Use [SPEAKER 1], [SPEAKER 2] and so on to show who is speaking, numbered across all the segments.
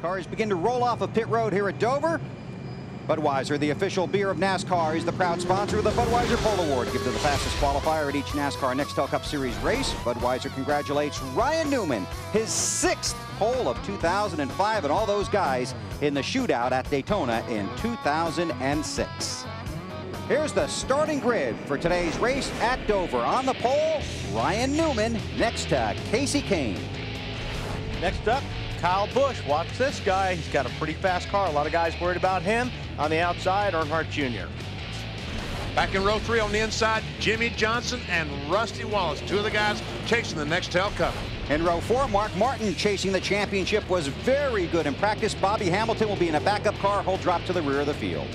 [SPEAKER 1] Cars begin to roll off of pit road here at Dover. Budweiser, the official beer of NASCAR, is the proud sponsor of the Budweiser Pole Award, given to the fastest qualifier at each NASCAR Nextel Cup Series race. Budweiser congratulates Ryan Newman, his 6th pole of 2005, and all those guys in the shootout at Daytona in 2006. Here's the starting grid for today's race at Dover. On the pole, Ryan Newman, next to Kasey Kahne.
[SPEAKER 2] Next up, Kyle Busch. Watch this guy. He's got a pretty fast car. A lot of guys worried about him. On the outside, Earnhardt Jr.
[SPEAKER 3] Back in row 3 on the inside, Jimmie Johnson and Rusty Wallace, 2 of the guys chasing the Nextel Cup.
[SPEAKER 1] In row 4, Mark Martin chasing the championship was very good in practice. Bobby Hamilton will be in a backup car. He'll drop to the rear of the field.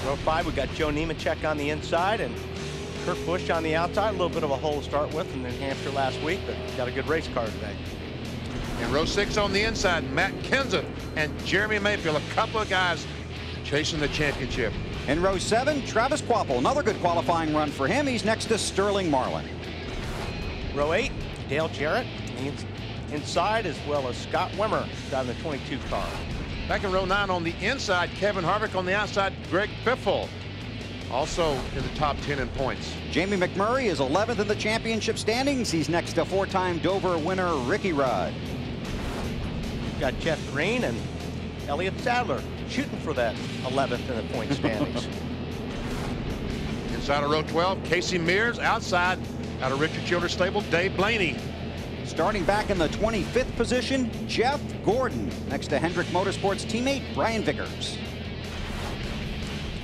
[SPEAKER 2] Row 5, we got Joe Nemechek on the inside and Kurt Busch on the outside. A little bit of a hole to start with in New Hampshire last week, but got a good race car today.
[SPEAKER 3] In row 6 on the inside, Matt Kenseth and Jeremy Mayfield, a couple of guys chasing the championship.
[SPEAKER 1] In row 7, Travis Kvapil, another good qualifying run for him. He's next to Sterling Marlin.
[SPEAKER 2] Row 8, Dale Jarrett inside, as well as Scott Wimmer down the 22 car.
[SPEAKER 3] Back in row 9 on the inside, Kevin Harvick. On the outside, Greg Biffle, also in the top 10 in points.
[SPEAKER 1] Jamie McMurray is 11th in the championship standings. He's next to 4-time Dover winner Ricky Rudd.
[SPEAKER 2] Got Jeff Green and Elliott Sadler shooting for that 11th in the point standings.
[SPEAKER 3] Inside of row 12, Casey Mears. Outside, out of Richard Childress stable, Dave Blaney.
[SPEAKER 1] Starting back in the 25th position, Jeff Gordon, next to Hendrick Motorsports teammate Brian Vickers.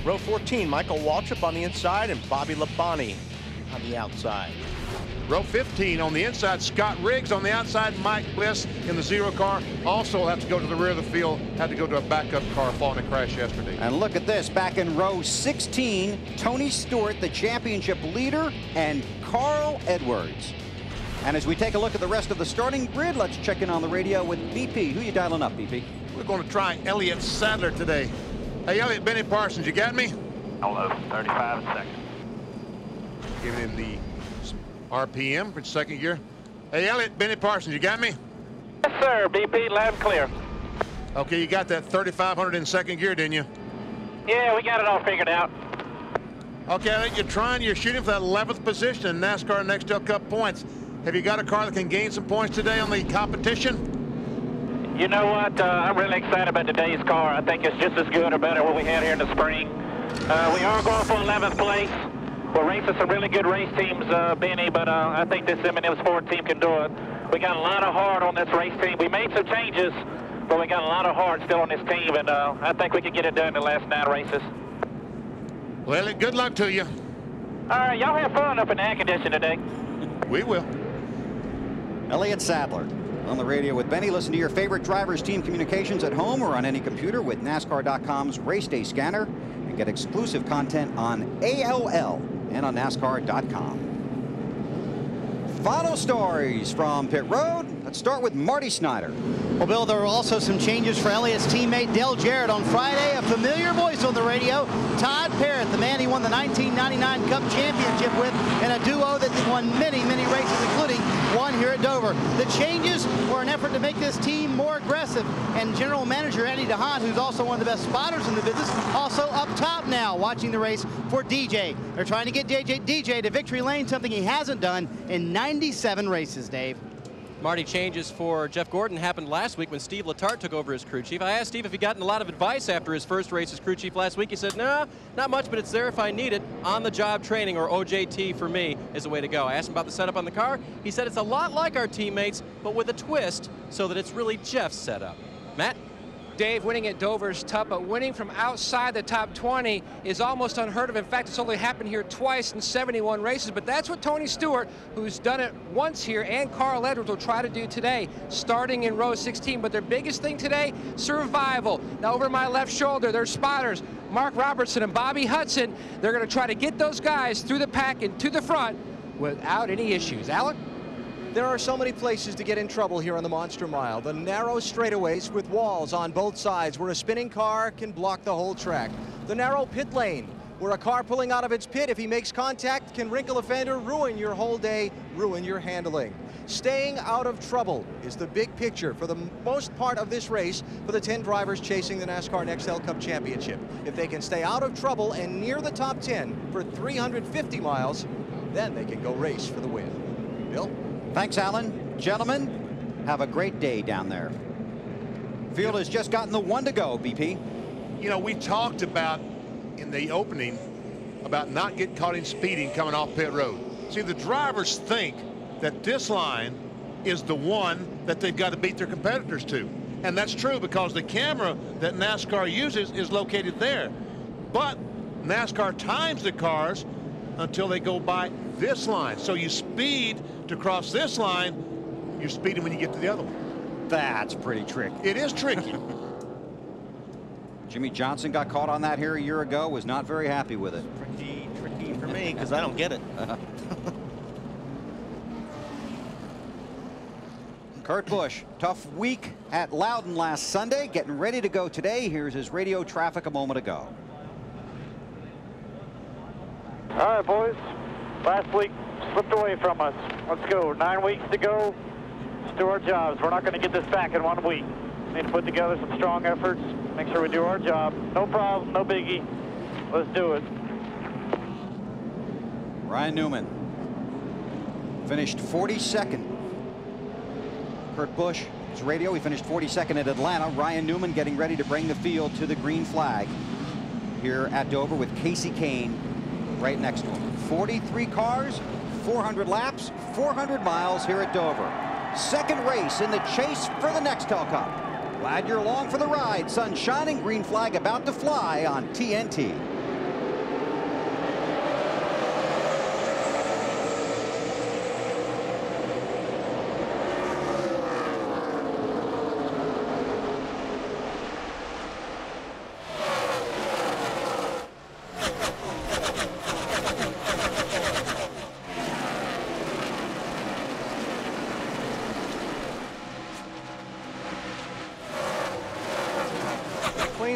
[SPEAKER 2] Row 14, Michael Waltrip on the inside and Bobby Labonte on the outside.
[SPEAKER 3] Row 15 on the inside, Scott Riggs. On the outside, Mike Bliss in the 0 car. Also will have to go to the rear of the field, had to go to a backup car following a crash yesterday.
[SPEAKER 1] And look at this, back in row 16, Tony Stewart, the championship leader, and Carl Edwards. And as we take a look at the rest of the starting grid, let's check in on the radio with BP. Who you dialing up, BP?
[SPEAKER 3] We're going to try Elliott Sadler today. Hey, Elliott, Benny Parsons, you got me?
[SPEAKER 4] Hello, 35 seconds.
[SPEAKER 3] Giving him the RPM for second gear. Hey, Elliott, Benny Parsons, you got me?
[SPEAKER 4] Yes, sir. BP, loud and clear.
[SPEAKER 3] Okay, you got that 3,500 in second gear, didn't you?
[SPEAKER 4] Yeah, we got it all figured out.
[SPEAKER 3] Okay, Elliott, you're shooting for that 11th position in NASCAR Nextel Cup points. Have you got a car that can gain some points today on the competition?
[SPEAKER 4] You know what? I'm really excited about today's car. I think it's just as good or better what we had here in the spring. We are going for 11th place. We're racing some really good race teams, Benny, but I think this M&M Sport team can do it. We got a lot of heart on this race team. We made some changes, but we got a lot of heart still on this team, and I think we can get it done in the last 9 races.
[SPEAKER 3] Well, Elliott, good luck to you.
[SPEAKER 4] All right, y'all have fun up in the air condition today.
[SPEAKER 3] We will.
[SPEAKER 1] Elliott Sadler on the radio with Benny. Listen to your favorite drivers' team communications at home or on any computer with NASCAR.com's Race Day Scanner, and get exclusive content on ALL and on NASCAR.com. Final stories from pit road. Let's start with Marty Snyder.
[SPEAKER 5] Well, Bill, there were also some changes for Elliott's teammate Dale Jarrett on Friday. A familiar voice on the radio, Todd Parrott, the man he won the 1999 Cup Championship with, and a duo that won many, many races, including one here at Dover. The changes were an effort to make this team more aggressive, and General Manager Eddie DeHaan, who's also one of the best spotters in the business, also up top now watching the race for DJ. They're trying to get DJ to victory lane, something he hasn't done in 97 races, Dave.
[SPEAKER 6] Marty, changes for Jeff Gordon happened last week when Steve Letarte took over as crew chief. I asked Steve if he'd gotten a lot of advice after his first race as crew chief last week. He said, no, not much, but it's there if I need it. On-the-job training, or OJT for me, is the way to go. I asked him about the setup on the car. He said it's a lot like our teammates, but with a twist, so that it's really Jeff's setup. Matt?
[SPEAKER 7] Dave, winning at Dover is tough, but winning from outside the top 20 is almost unheard of. In fact, it's only happened here twice in 71 races, but that's what Tony Stewart, who's done it once here, and Carl Edwards will try to do today, starting in row 16. But their biggest thing today, survival. Now, over my left shoulder, there's spotters, Mark Robertson and Bobby Hudson. They're going to try to get those guys through the pack and to the front without any issues. Alan?
[SPEAKER 8] There are so many places to get in trouble here on the Monster Mile. The narrow straightaways with walls on both sides where a spinning car can block the whole track. The narrow pit lane where a car pulling out of its pit, if he makes contact, can wrinkle a fender, ruin your whole day, ruin your handling. Staying out of trouble is the big picture for the most part of this race for the 10 drivers chasing the NASCAR Nextel Cup Championship. If they can stay out of trouble and near the top 10 for 350 miles, then they can go race for the win. Bill?
[SPEAKER 1] Thanks, Alan. Gentlemen, have a great day down there. Field has just gotten the 1 to go, BP.
[SPEAKER 3] You know, we talked about in the opening about not getting caught in speeding coming off pit road. See, the drivers think that this line is the one that they've got to beat their competitors to. And that's true because the camera that NASCAR uses is located there. But NASCAR times the cars until they go by this line. So you speed to cross this line, you're speeding when you get to the other one.
[SPEAKER 1] That's pretty tricky.
[SPEAKER 3] It is tricky.
[SPEAKER 1] Jimmie Johnson got caught on that here a year ago, was not very happy with it.
[SPEAKER 2] Tricky for me because I don't get it.
[SPEAKER 1] Kurt Busch, tough week at Loudon last Sunday, getting ready to go today. Here's his radio traffic a moment ago.
[SPEAKER 4] All right, boys. Last week slipped away from us. Let's go. 9 weeks to go. Let's do our jobs. We're not going to get this back in 1 week. We need to put together some strong efforts. Make sure we do our job. No problem, no biggie. Let's do it.
[SPEAKER 1] Ryan Newman finished 42nd. Kurt Busch, his radio, he finished 42nd at Atlanta. Ryan Newman getting ready to bring the field to the green flag here at Dover with Kasey Kahne right next to him. 43 cars, 400 laps, 400 miles here at Dover. Second race in the chase for the Nextel Cup. Glad you're along for the ride. Sun shining, green flag about to fly on TNT.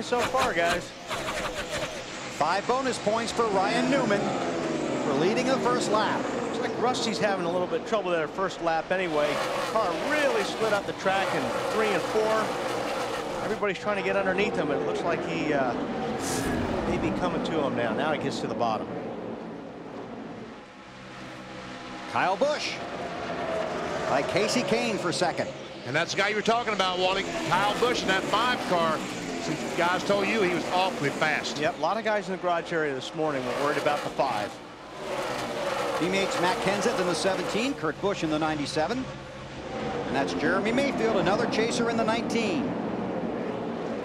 [SPEAKER 2] So far, guys.
[SPEAKER 1] 5 bonus points for Ryan Newman for leading the first lap.
[SPEAKER 2] Looks like Rusty's having a little bit of trouble there first lap anyway. Car really split up the track in 3 and 4. Everybody's trying to get underneath him, and it looks like he may be coming to him now. Now he gets to the bottom.
[SPEAKER 1] Kyle Busch by Kasey Kahne for second.
[SPEAKER 3] And that's the guy you were talking about, Wally. Kyle Busch in that 5 car. Some guys told you he was awfully fast.
[SPEAKER 2] Yep, a lot of guys in the garage area this morning were worried about the 5.
[SPEAKER 1] Teammates Matt Kenseth in the 17, Kurt Busch in the 97. And that's Jeremy Mayfield, another chaser in the 19.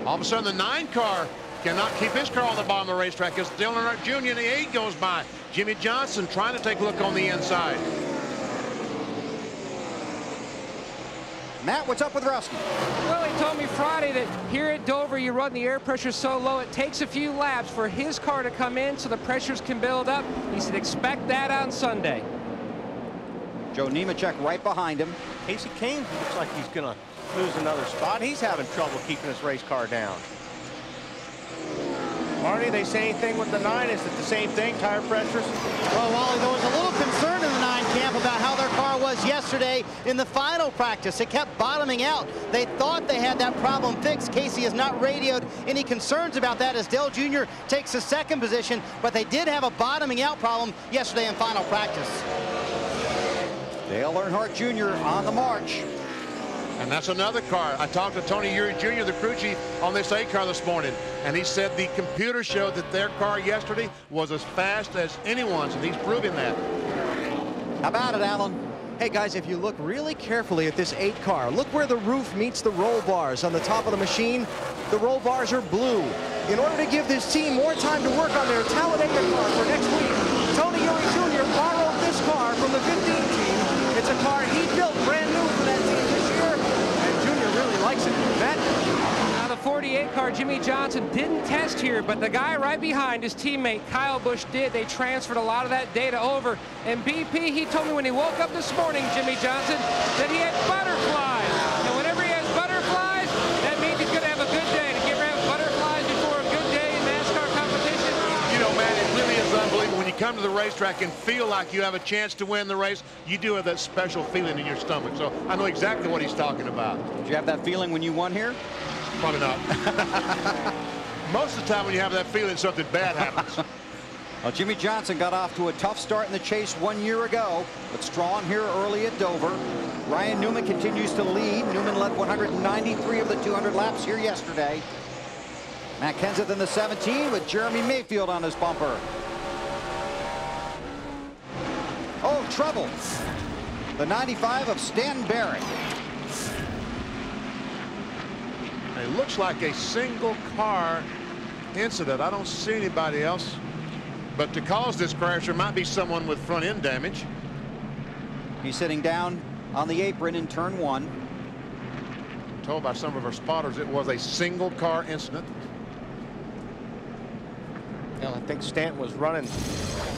[SPEAKER 3] All of a sudden, the 9 car cannot keep his car on the bottom of the racetrack as Dale Earnhardt Jr. in the 8 goes by. Jimmie Johnson trying to take a look on the inside.
[SPEAKER 1] Matt, what's up with Rusty?
[SPEAKER 7] Well, he told me Friday that here at Dover you run the air pressure so low it takes a few laps for his car to come in so the pressures can build up. He said expect that on Sunday.
[SPEAKER 1] Joe Nemechek right behind him.
[SPEAKER 2] Kasey Kahne looks like he's going to lose another spot. He's having trouble keeping his race car down. Marty, they say anything with the 9? Is it the same thing, tire pressures?
[SPEAKER 5] Well, Wally, there was a little concern in the 9 camp about how their car was yesterday in the final practice. It kept bottoming out. They thought they had that problem fixed. Kasey has not radioed any concerns about that as Dale Jr. takes the 2nd position, but they did have a bottoming out problem yesterday in final practice.
[SPEAKER 1] Dale Earnhardt Jr. on the march.
[SPEAKER 3] And that's another car. I talked to Tony Eury Jr., the crew chief, on this 8 car this morning, and he said the computer showed that their car yesterday was as fast as anyone's, and he's proving that.
[SPEAKER 1] How about it, Alan?
[SPEAKER 8] Hey guys, if you look really carefully at this 8 car, look where the roof meets the roll bars on the top of the machine. The roll bars are blue. In order to give this team more time to work on their Talladega car for next week, Tony Eury Jr. borrowed this car from the 15 team. It's a car he built brand new for that team this year, and Jr. really likes it. Matt?
[SPEAKER 7] Now the 48 car, Jimmie Johnson, didn't test here, but the guy right behind, his teammate Kyle Busch, did. They transferred a lot of that data over. And BP, he told me when he woke up this morning, Jimmie Johnson, that he had butterflies. And whenever he has butterflies, that means he's going to have a good day. To get rid of butterflies before a good day in NASCAR competition.
[SPEAKER 3] You know, man, it really is unbelievable when you come to the racetrack and feel like you have a chance to win the race, you do have that special feeling in your stomach. So I know exactly what he's talking about.
[SPEAKER 1] Did you have that feeling when you won here?
[SPEAKER 3] Probably not. Most of the time when you have that feeling, something bad happens.
[SPEAKER 1] Well, Jimmie Johnson got off to a tough start in the chase 1 year ago, but strong here early at Dover. Ryan Newman continues to lead. Newman led 193 of the 200 laps here yesterday. Matt Kenseth in the 17 with Jeremy Mayfield on his bumper. Oh, trouble. The 95 of Stan Barrett.
[SPEAKER 3] It looks like a single car incident. I don't see anybody else. But to cause this crash, there might be someone with front end damage.
[SPEAKER 1] He's sitting down on the apron in turn 1.
[SPEAKER 3] Told by some of our spotters it was a single car incident.
[SPEAKER 2] Well, I think Stanton was running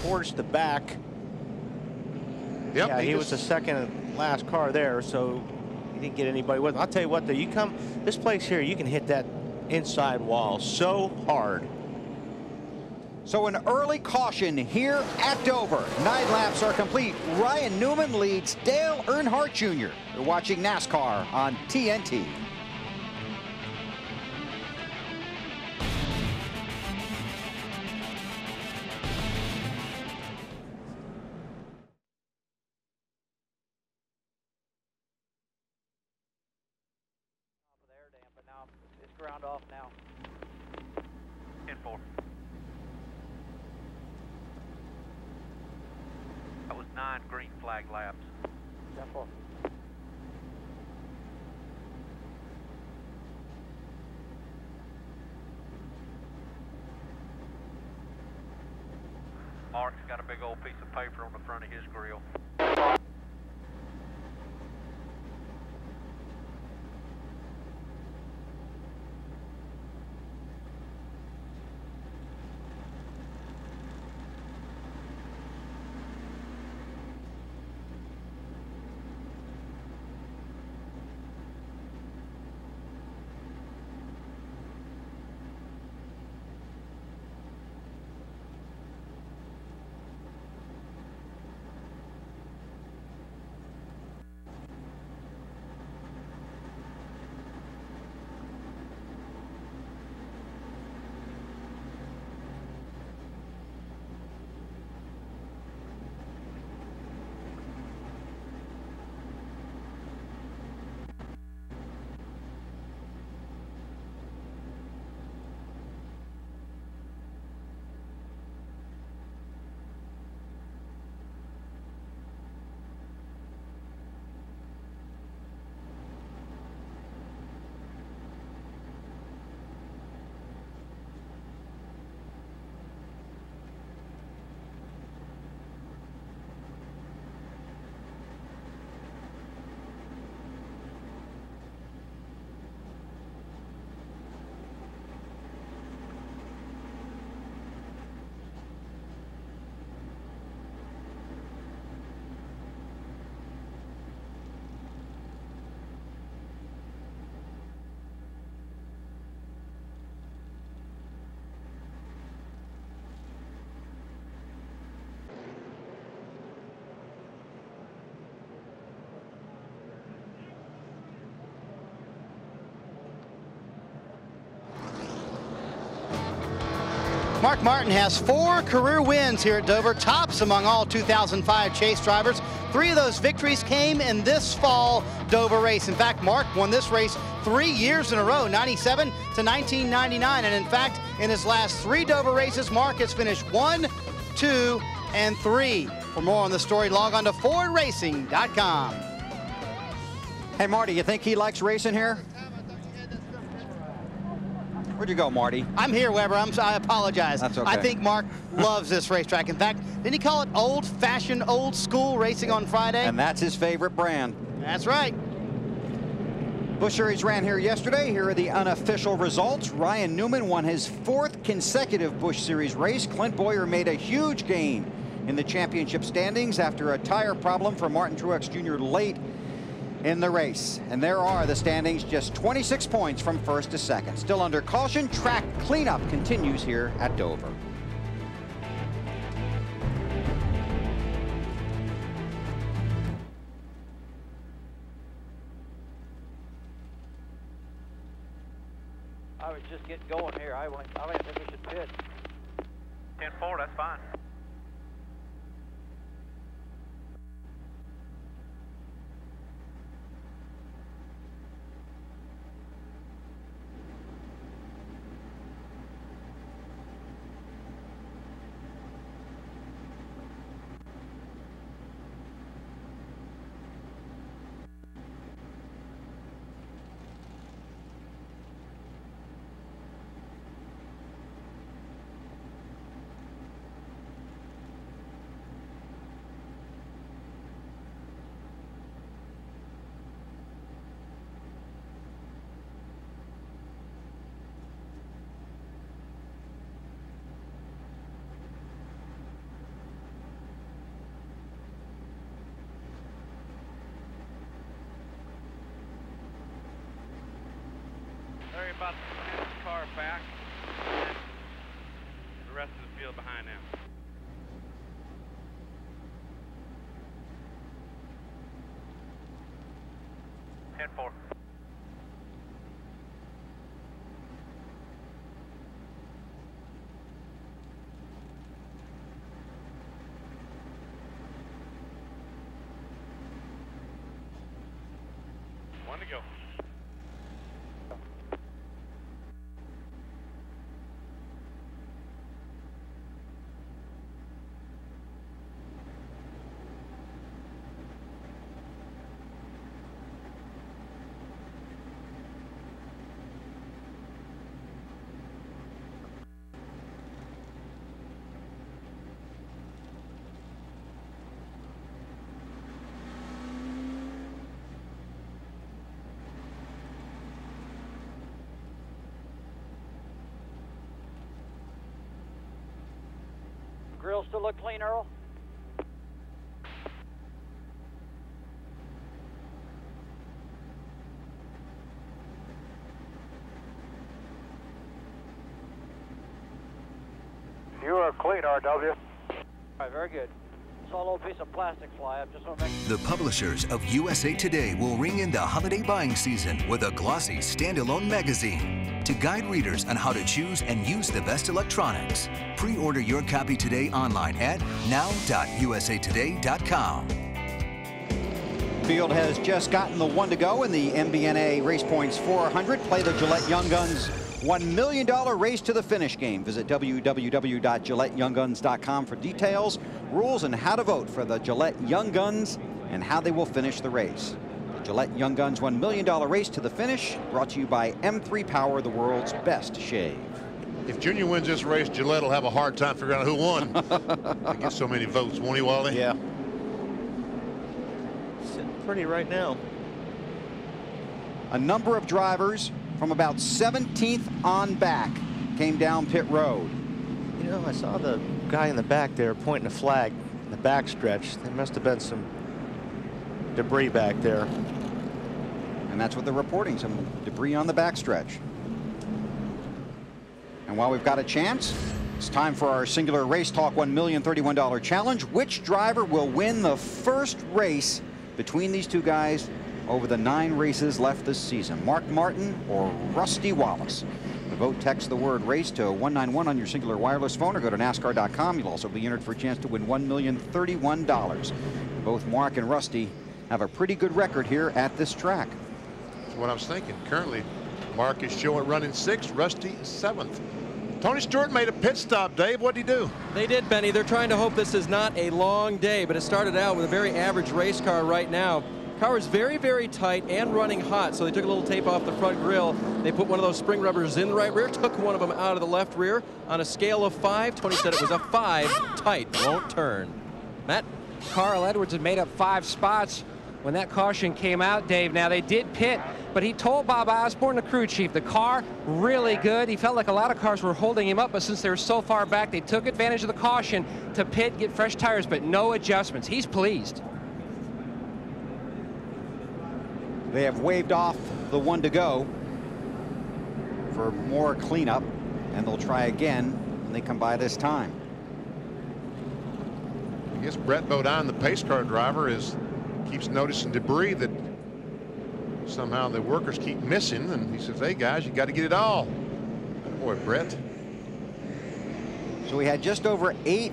[SPEAKER 2] towards the back.
[SPEAKER 3] Yep,
[SPEAKER 2] Yeah, he was the second and last car there, so he didn't get anybody with him. I'll tell you what, though, you come this place here, you can hit that inside wall so hard.
[SPEAKER 1] So an early caution here at Dover. 9 laps are complete. Ryan Newman leads Dale Earnhardt Jr. You're watching NASCAR on TNT.
[SPEAKER 9] But now it's ground off now.
[SPEAKER 10] 10-4. That was 9 green flag laps.
[SPEAKER 9] 10-4.
[SPEAKER 10] Mark's got a big old piece of paper on the front of his grill.
[SPEAKER 5] Mark Martin has 4 career wins here at Dover, tops among all 2005 chase drivers. 3 of those victories came in this fall Dover race. In fact, Mark won this race 3 years in a row, 97 to 1999. And in fact, in his last 3 Dover races, Mark has finished 1, 2, and 3. For more on the story, log on to FordRacing.com.
[SPEAKER 1] Hey, Marty, you think he likes racing here? Where'd you go, Marty?
[SPEAKER 5] I'm here, Weber. I apologize.
[SPEAKER 1] That's okay.
[SPEAKER 5] I think Mark loves this racetrack. In fact, didn't he call it old-fashioned, old-school racing on Friday?
[SPEAKER 1] And that's his favorite brand.
[SPEAKER 5] That's right.
[SPEAKER 1] Busch Series ran here yesterday. Here are the unofficial results. Ryan Newman won his 4th consecutive Busch Series race. Clint Bowyer made a huge gain in the championship standings after a tire problem for Martin Truex Jr. late in the race. And there are the standings, just 26 points from 1st to 2nd. Still under caution, track cleanup continues here at Dover.
[SPEAKER 9] I was just getting going here. I don't think we should pit.
[SPEAKER 10] 10-4, that's fine.
[SPEAKER 11] They're about to get the car back, and the rest of the field behind them.
[SPEAKER 10] Ten-4.
[SPEAKER 11] One to go.
[SPEAKER 9] Grill still look clean, Earl?
[SPEAKER 10] You are clean, RW.
[SPEAKER 9] All right, very good. Saw a little piece of plastic fly up. Just want to make
[SPEAKER 12] The publishers of USA Today will ring in the holiday buying season with a glossy standalone magazine to guide readers on how to choose and use the best electronics. Pre-order your copy today online at now.usatoday.com.
[SPEAKER 1] Field has just gotten the one to go in the MBNA RacePoints 400. Play the Gillette Young Guns $1 million race to the finish game. Visit www.GilletteYoungGuns.com for details, rules, and how to vote for the Gillette Young Guns and how they will finish the race. The Gillette Young Guns $1 million race to the finish, brought to you by M3 Power, the world's best shave.
[SPEAKER 3] If Junior wins this race, Gillette will have a hard time figuring out who won. He gets so many votes, won't he, Wally?
[SPEAKER 2] Yeah. Sitting pretty right now.
[SPEAKER 1] A number of drivers from about 17th on back came down pit road.
[SPEAKER 2] You know, I saw the guy in the back there pointing a flag in the back stretch. There must have been some debris back there.
[SPEAKER 1] And that's what they're reporting, some debris on the backstretch. And while we've got a chance, it's time for our singular Race Talk $1,031 challenge. Which driver will win the first race between these two guys over the 9 races left this season? Mark Martin or Rusty Wallace? To vote, text the word race to 191 on your singular wireless phone or go to NASCAR.com. You'll also be entered for a chance to win $1,031. Both Mark and Rusty have a pretty good record here at this track.
[SPEAKER 3] That's what I was thinking. Currently, Mark is showing running 6th, Rusty 7th. Tony Stewart made a pit stop, Dave. What did he do?
[SPEAKER 6] They did, Benny. They're trying to hope this is not a long day, but it started out with a very average race car right now. Car is very, very tight and running hot, so they took a little tape off the front grille. They put one of those spring rubbers in the right rear, took one of them out of the left rear. On a scale of 5, Tony said it was a 5, tight, won't turn. Matt?
[SPEAKER 7] Carl Edwards had made up 5 spots when that caution came out, Dave. Now, they did pit, but he told Bob Osborne, the crew chief, the car really good. He felt like a lot of cars were holding him up, but since they were so far back, they took advantage of the caution to pit, get fresh tires, but no adjustments. He's pleased.
[SPEAKER 1] They have waved off the one to go for more cleanup, and they'll try again when they come by this time.
[SPEAKER 3] I guess Brett Bodine, the pace car driver, keeps noticing debris that somehow the workers keep missing, and he says, hey guys, you got to get it all. Boy, Brett.
[SPEAKER 1] So we had just over 8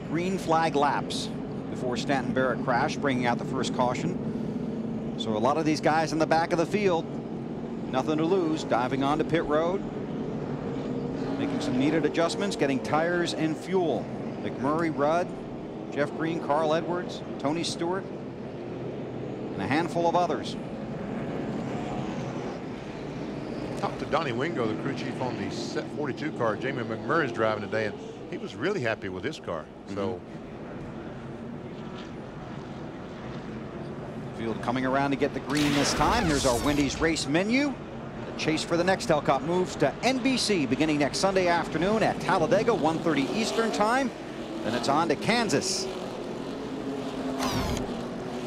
[SPEAKER 1] green flag laps before Stanton Barrett crashed, bringing out the first caution. So a lot of these guys in the back of the field, nothing to lose, diving onto pit road, making some needed adjustments, getting tires and fuel. McMurray, Rudd, Jeff Green, Carl Edwards, Tony Stewart, and a handful of others.
[SPEAKER 3] Talked to Donnie Wingo, the crew chief on the set 42 car Jamie McMurray's driving today, and he was really happy with this car. So
[SPEAKER 1] field coming around to get the green this time. Here's our Wendy's race menu. The chase for the Nextel Cup moves to NBC beginning next Sunday afternoon at Talladega, 1:30 Eastern time. Then it's on to Kansas.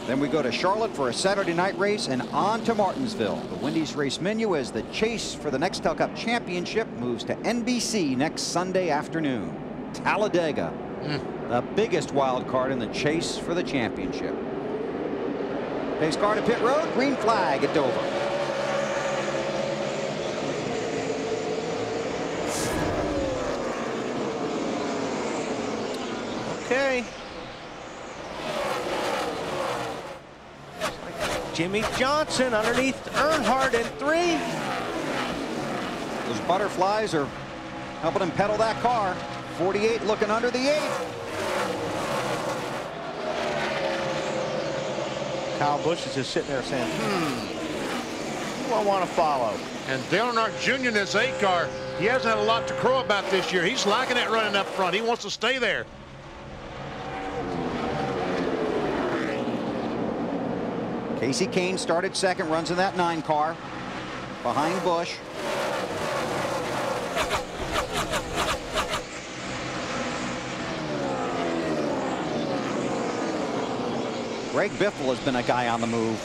[SPEAKER 1] Then we go to Charlotte for a Saturday night race and on to Martinsville. The Wendy's race menu as the chase for the Nextel Cup championship moves to NBC next Sunday afternoon. Talladega, the biggest wild card in the chase for the championship. Pace car to pit road, green flag at Dover.
[SPEAKER 2] Okay. Jimmie Johnson underneath Earnhardt in 3.
[SPEAKER 1] Those butterflies are helping him pedal that car. 48 looking under the 8.
[SPEAKER 2] Kyle Busch is just sitting there saying, who do I want to follow?
[SPEAKER 3] And Dale Earnhardt Jr. in this 8 car, he hasn't had a lot to crow about this year. He's liking it running up front. He wants to stay there.
[SPEAKER 1] Kasey Kahne started second, runs in that 9 car behind Busch. Greg Biffle has been a guy on the move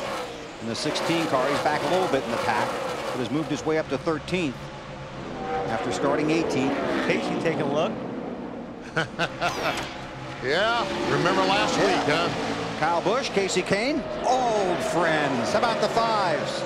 [SPEAKER 1] in the 16 car. He's back a little bit in the pack, but has moved his way up to 13th after starting 18th.
[SPEAKER 2] Kasey taking a look.
[SPEAKER 3] Yeah, remember last week, huh?
[SPEAKER 1] Kyle Busch, Kasey Kahne, old friends. How about the 5s?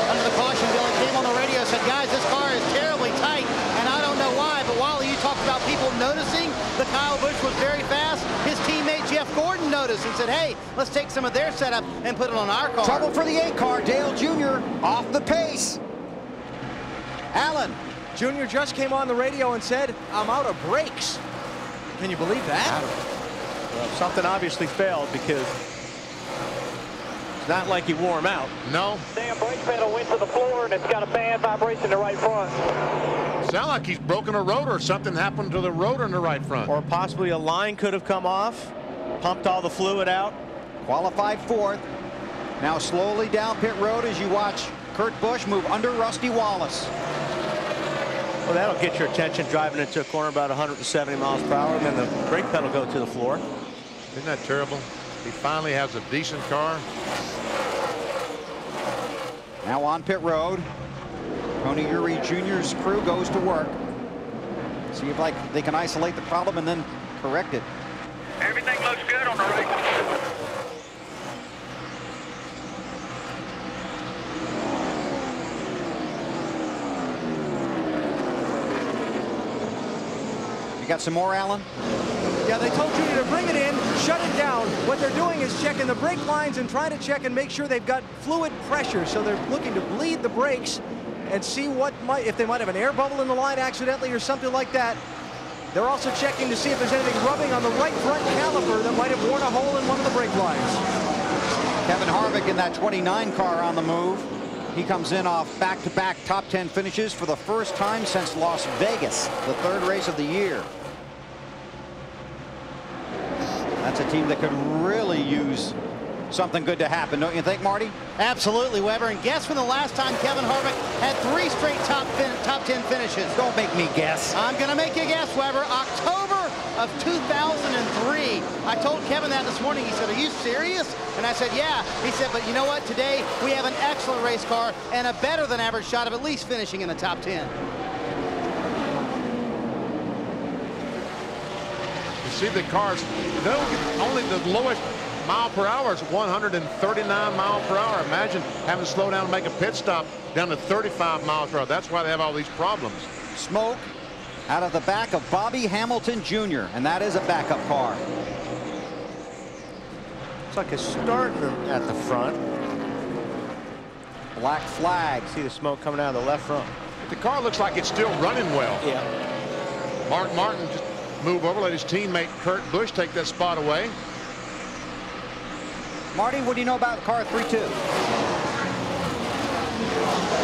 [SPEAKER 5] Under the caution, Billy came on the radio and said, guys, this car is terribly tight, and I don't know why, but Wally, you talked about people noticing that Kyle Busch was very fast. His teammate Jeff Gordon noticed and said, hey, let's take some of their setup and put it on our car.
[SPEAKER 1] Trouble for the 8 car, Dale Jr. off the pace. Allen.
[SPEAKER 8] Junior just came on the radio and said, I'm out of brakes. Can you believe that?
[SPEAKER 2] Well, something obviously failed because it's not like he wore him out.
[SPEAKER 3] No.
[SPEAKER 4] Damn brake pedal went to the floor and it's got a bad vibration in the right front.
[SPEAKER 3] Sound like he's broken a rotor. Something happened to the rotor in the right front.
[SPEAKER 2] Or possibly a line could have come off, pumped all the fluid out.
[SPEAKER 1] Qualified 4th. Now slowly down pit road as you watch Kurt Busch move under Rusty Wallace.
[SPEAKER 2] Well, that'll get your attention driving into a corner about 170 miles per hour, and then the brake pedal go to the floor.
[SPEAKER 3] Isn't that terrible? He finally has a decent car.
[SPEAKER 1] Now on pit road. Tony Eury Jr.'s crew goes to work. See if they can isolate the problem and then correct it.
[SPEAKER 10] Everything looks good on the right.
[SPEAKER 1] You got some more, Allen?
[SPEAKER 8] Yeah, they told Junior to bring it in, shut it down. What they're doing is checking the brake lines and trying to check and make sure they've got fluid pressure. So they're looking to bleed the brakes and see if they might have an air bubble in the line accidentally or something like that. They're also checking to see if there's anything rubbing on the right front caliper that might have worn a hole in one of the brake lines.
[SPEAKER 1] Kevin Harvick in that 29 car on the move. He comes in off back-to-back top 10 finishes for the first time since Las Vegas, the 3rd race of the year. That's a team that could really use something good to happen, don't you think, Marty?
[SPEAKER 5] Absolutely, Weber. And guess when the last time Kevin Harvick had 3 straight top 10 finishes?
[SPEAKER 1] Don't make me guess.
[SPEAKER 5] I'm going to make you guess, Weber. October of 2003. I told Kevin that this morning. He said, are you serious? And I said, yeah. He said, but you know what? Today we have an excellent race car and a better than average shot of at least finishing in the top 10.
[SPEAKER 3] You see the cars, only the lowest mile per hour is 139 miles per hour. Imagine having to slow down and make a pit stop down to 35 miles per hour. That's why they have all these problems.
[SPEAKER 1] Smoke out of the back of Bobby Hamilton Jr., and that is a backup car.
[SPEAKER 2] It's like it's starting at the front.
[SPEAKER 1] Black flag.
[SPEAKER 2] See the smoke coming out of the left front.
[SPEAKER 3] The car looks like it's still running well.
[SPEAKER 2] Yeah.
[SPEAKER 3] Mark Martin just move over, let his teammate Kurt Busch take that spot away.
[SPEAKER 1] Marty, what do you know about car 3-2?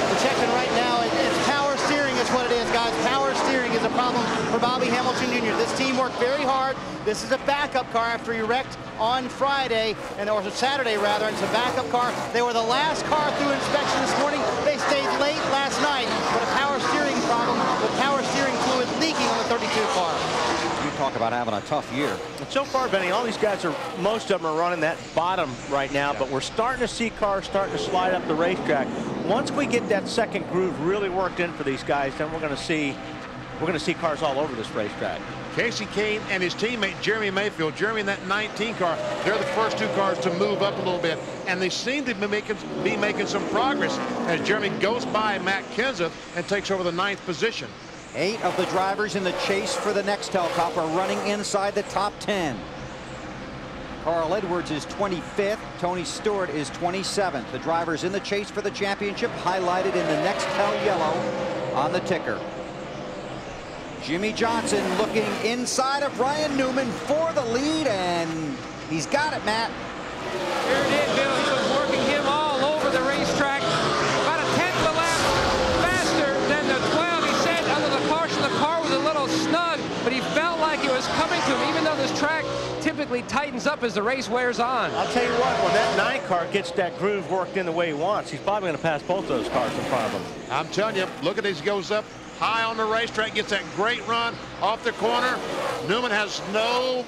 [SPEAKER 5] We're checking right now. It's power steering is what it is, guys. Power steering is a problem for Bobby Hamilton Jr. This team worked very hard. This is a backup car after he wrecked on Friday, or Saturday rather, and it's a backup car. They were the last car through inspection this morning. They stayed late last night, but a power steering problem with power steering fluid leaking on the 32 car.
[SPEAKER 1] You talk about having a tough year.
[SPEAKER 2] And so far, Benny, all these guys most of them are running that bottom right now, but we're starting to see cars starting to slide up the racetrack. Once we get that second groove really worked in for these guys, then we're going to see cars all over this racetrack.
[SPEAKER 3] Kasey Kahne and his teammate Jeremy Mayfield. Jeremy in that 19 car. They're the first two cars to move up a little bit, and they seem to be making some progress as Jeremy goes by Matt Kenseth and takes over the 9th position.
[SPEAKER 1] 8 of the drivers in the chase for the Nextel Cup are running inside the top 10. Carl Edwards is 25th. Tony Stewart is 27th. The drivers in the chase for the championship highlighted in the Nextel yellow on the ticker. Jimmie Johnson looking inside of Ryan Newman for the lead, and he's got it, Matt.
[SPEAKER 7] Here it is, Bill. He was working him all over the racetrack. About a 10th of a lap faster than the 12. He said under the caution the car was a little snug, but he felt like it was coming to him, even though this track typically tightens up as the race wears on.
[SPEAKER 2] I'll tell you what, when that 9 car gets that groove worked in the way he wants, he's probably going to pass both those cars in front of him.
[SPEAKER 3] I'm telling you, look at this, goes up high on the racetrack, gets that great run off the corner. Newman has no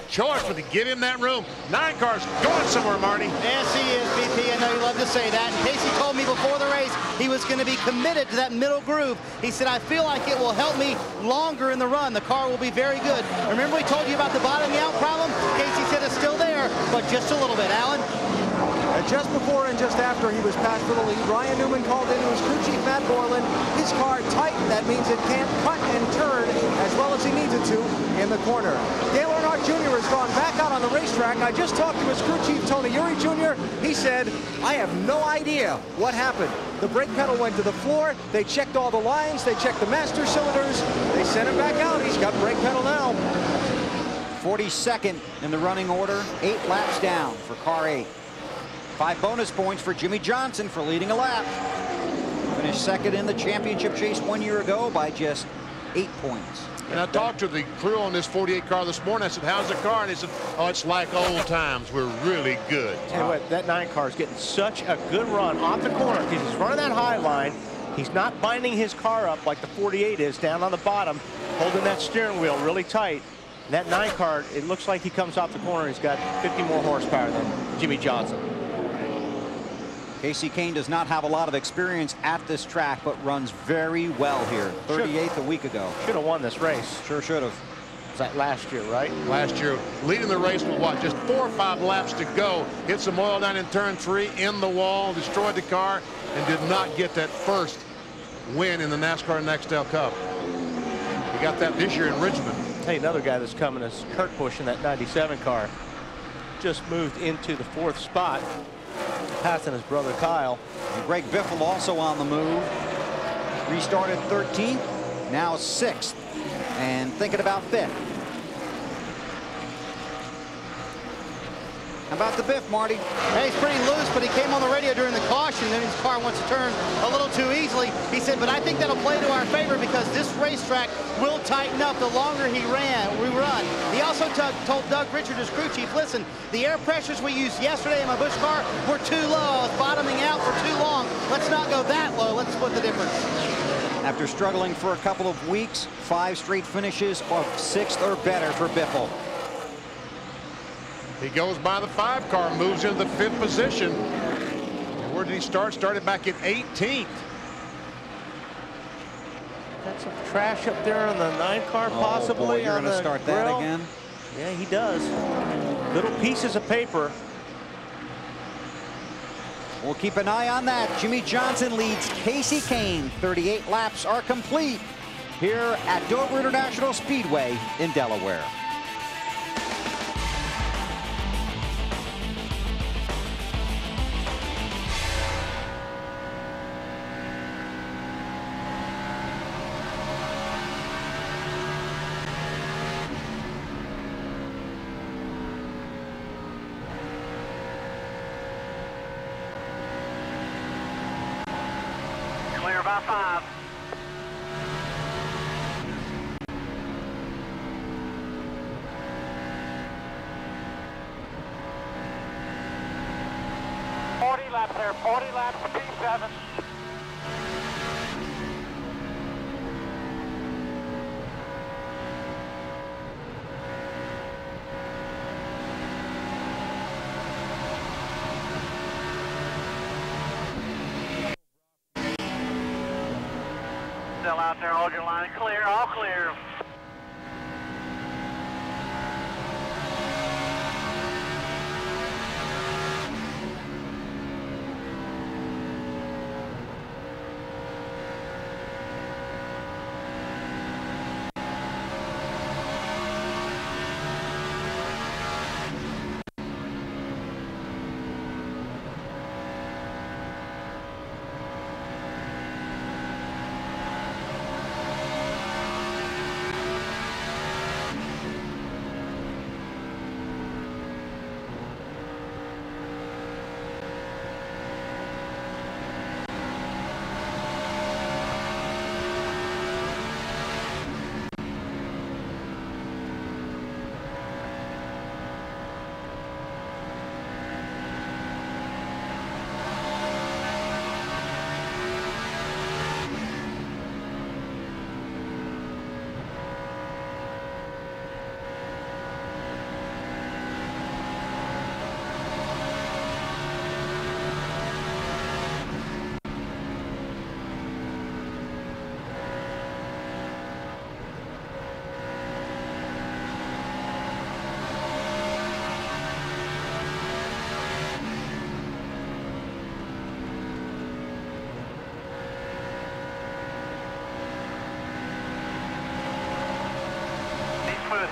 [SPEAKER 3] choice but to give him that room. 9 cars going somewhere, Marty.
[SPEAKER 5] Yes, he is, BP. I know you love to say that. And Kasey told me before the race he was going to be committed to that middle groove. He said, I feel like it will help me longer in the run. The car will be very good. Remember we told you about the bottoming out problem? Kasey said it's still there, but just a little bit. Alan?
[SPEAKER 8] Just before and just after he was passed for the lead, Ryan Newman called into his crew chief, Matt Borland. His car tight. That means it can't cut and turn as well as he needs it to in the corner. Dale Earnhardt Jr. has gone back out on the racetrack. I just talked to his crew chief, Tony Uri Jr. He said, I have no idea what happened. The brake pedal went to the floor. They checked all the lines. They checked the master cylinders. They sent him back out. He's got brake pedal now.
[SPEAKER 1] 42nd in the running order, 8 laps down for car 8. 5 bonus points for Jimmie Johnson for leading a lap. Finished second in the championship chase 1 year ago by just 8 points.
[SPEAKER 3] And I talked to the crew on this 48 car this morning. I said, how's the car? And they said, oh, it's like old times. We're really good.
[SPEAKER 2] Tell you what, that 9 car is getting such a good run off the corner because he's running that high line. He's not binding his car up like the 48 is down on the bottom, holding that steering wheel really tight. And that 9 car, it looks like he comes off the corner. He's got 50 more horsepower than Jimmie Johnson.
[SPEAKER 1] Kasey Kahne does not have a lot of experience at this track, but runs very well here. 38th a week ago.
[SPEAKER 2] Should have won this race.
[SPEAKER 1] Sure should have.
[SPEAKER 2] Was that last year, right?
[SPEAKER 3] Last year, leading the race with what, just 4 or 5 laps to go. Hit some oil down in turn 3, in the wall, destroyed the car, and did not get that first win in the NASCAR Nextel Cup. He got that this year in Richmond.
[SPEAKER 2] Hey, another guy that's coming is Kurt Busch in that 97 car. Just moved into the 4th spot, passing his brother Kyle.
[SPEAKER 1] And Greg Biffle also on the move. Restarted 13th, now 6th, and thinking about 5th. How about the Biff, Marty?
[SPEAKER 5] Hey, he's pretty loose, but he came on the radio during the caution, then his car wants to turn a little too easily. He said, but I think that'll play to our favor because this racetrack will tighten up the longer we run. He also told Doug Richard, his crew chief, listen, the air pressures we used yesterday in my Busch car were too low. I was bottoming out for too long. Let's not go that low. Let's split the difference.
[SPEAKER 1] After struggling for a couple of weeks, 5 straight finishes of 6th or better for Biffle.
[SPEAKER 3] He goes by the 5 car, moves into the 5th position. And where did he start? Started back in 18th.
[SPEAKER 2] Got some trash up there on the 9 car, possibly.
[SPEAKER 1] Oh boy, you're going to start that again?
[SPEAKER 2] Yeah, he does. Little pieces of paper.
[SPEAKER 1] We'll keep an eye on that. Jimmie Johnson leads Kasey Kahne. 38 laps are complete. here at Dover International Speedway in Delaware.
[SPEAKER 10] Clear by 5.
[SPEAKER 9] Laps there, 40 laps, P7.
[SPEAKER 10] Still out there, hold your line clear, all clear.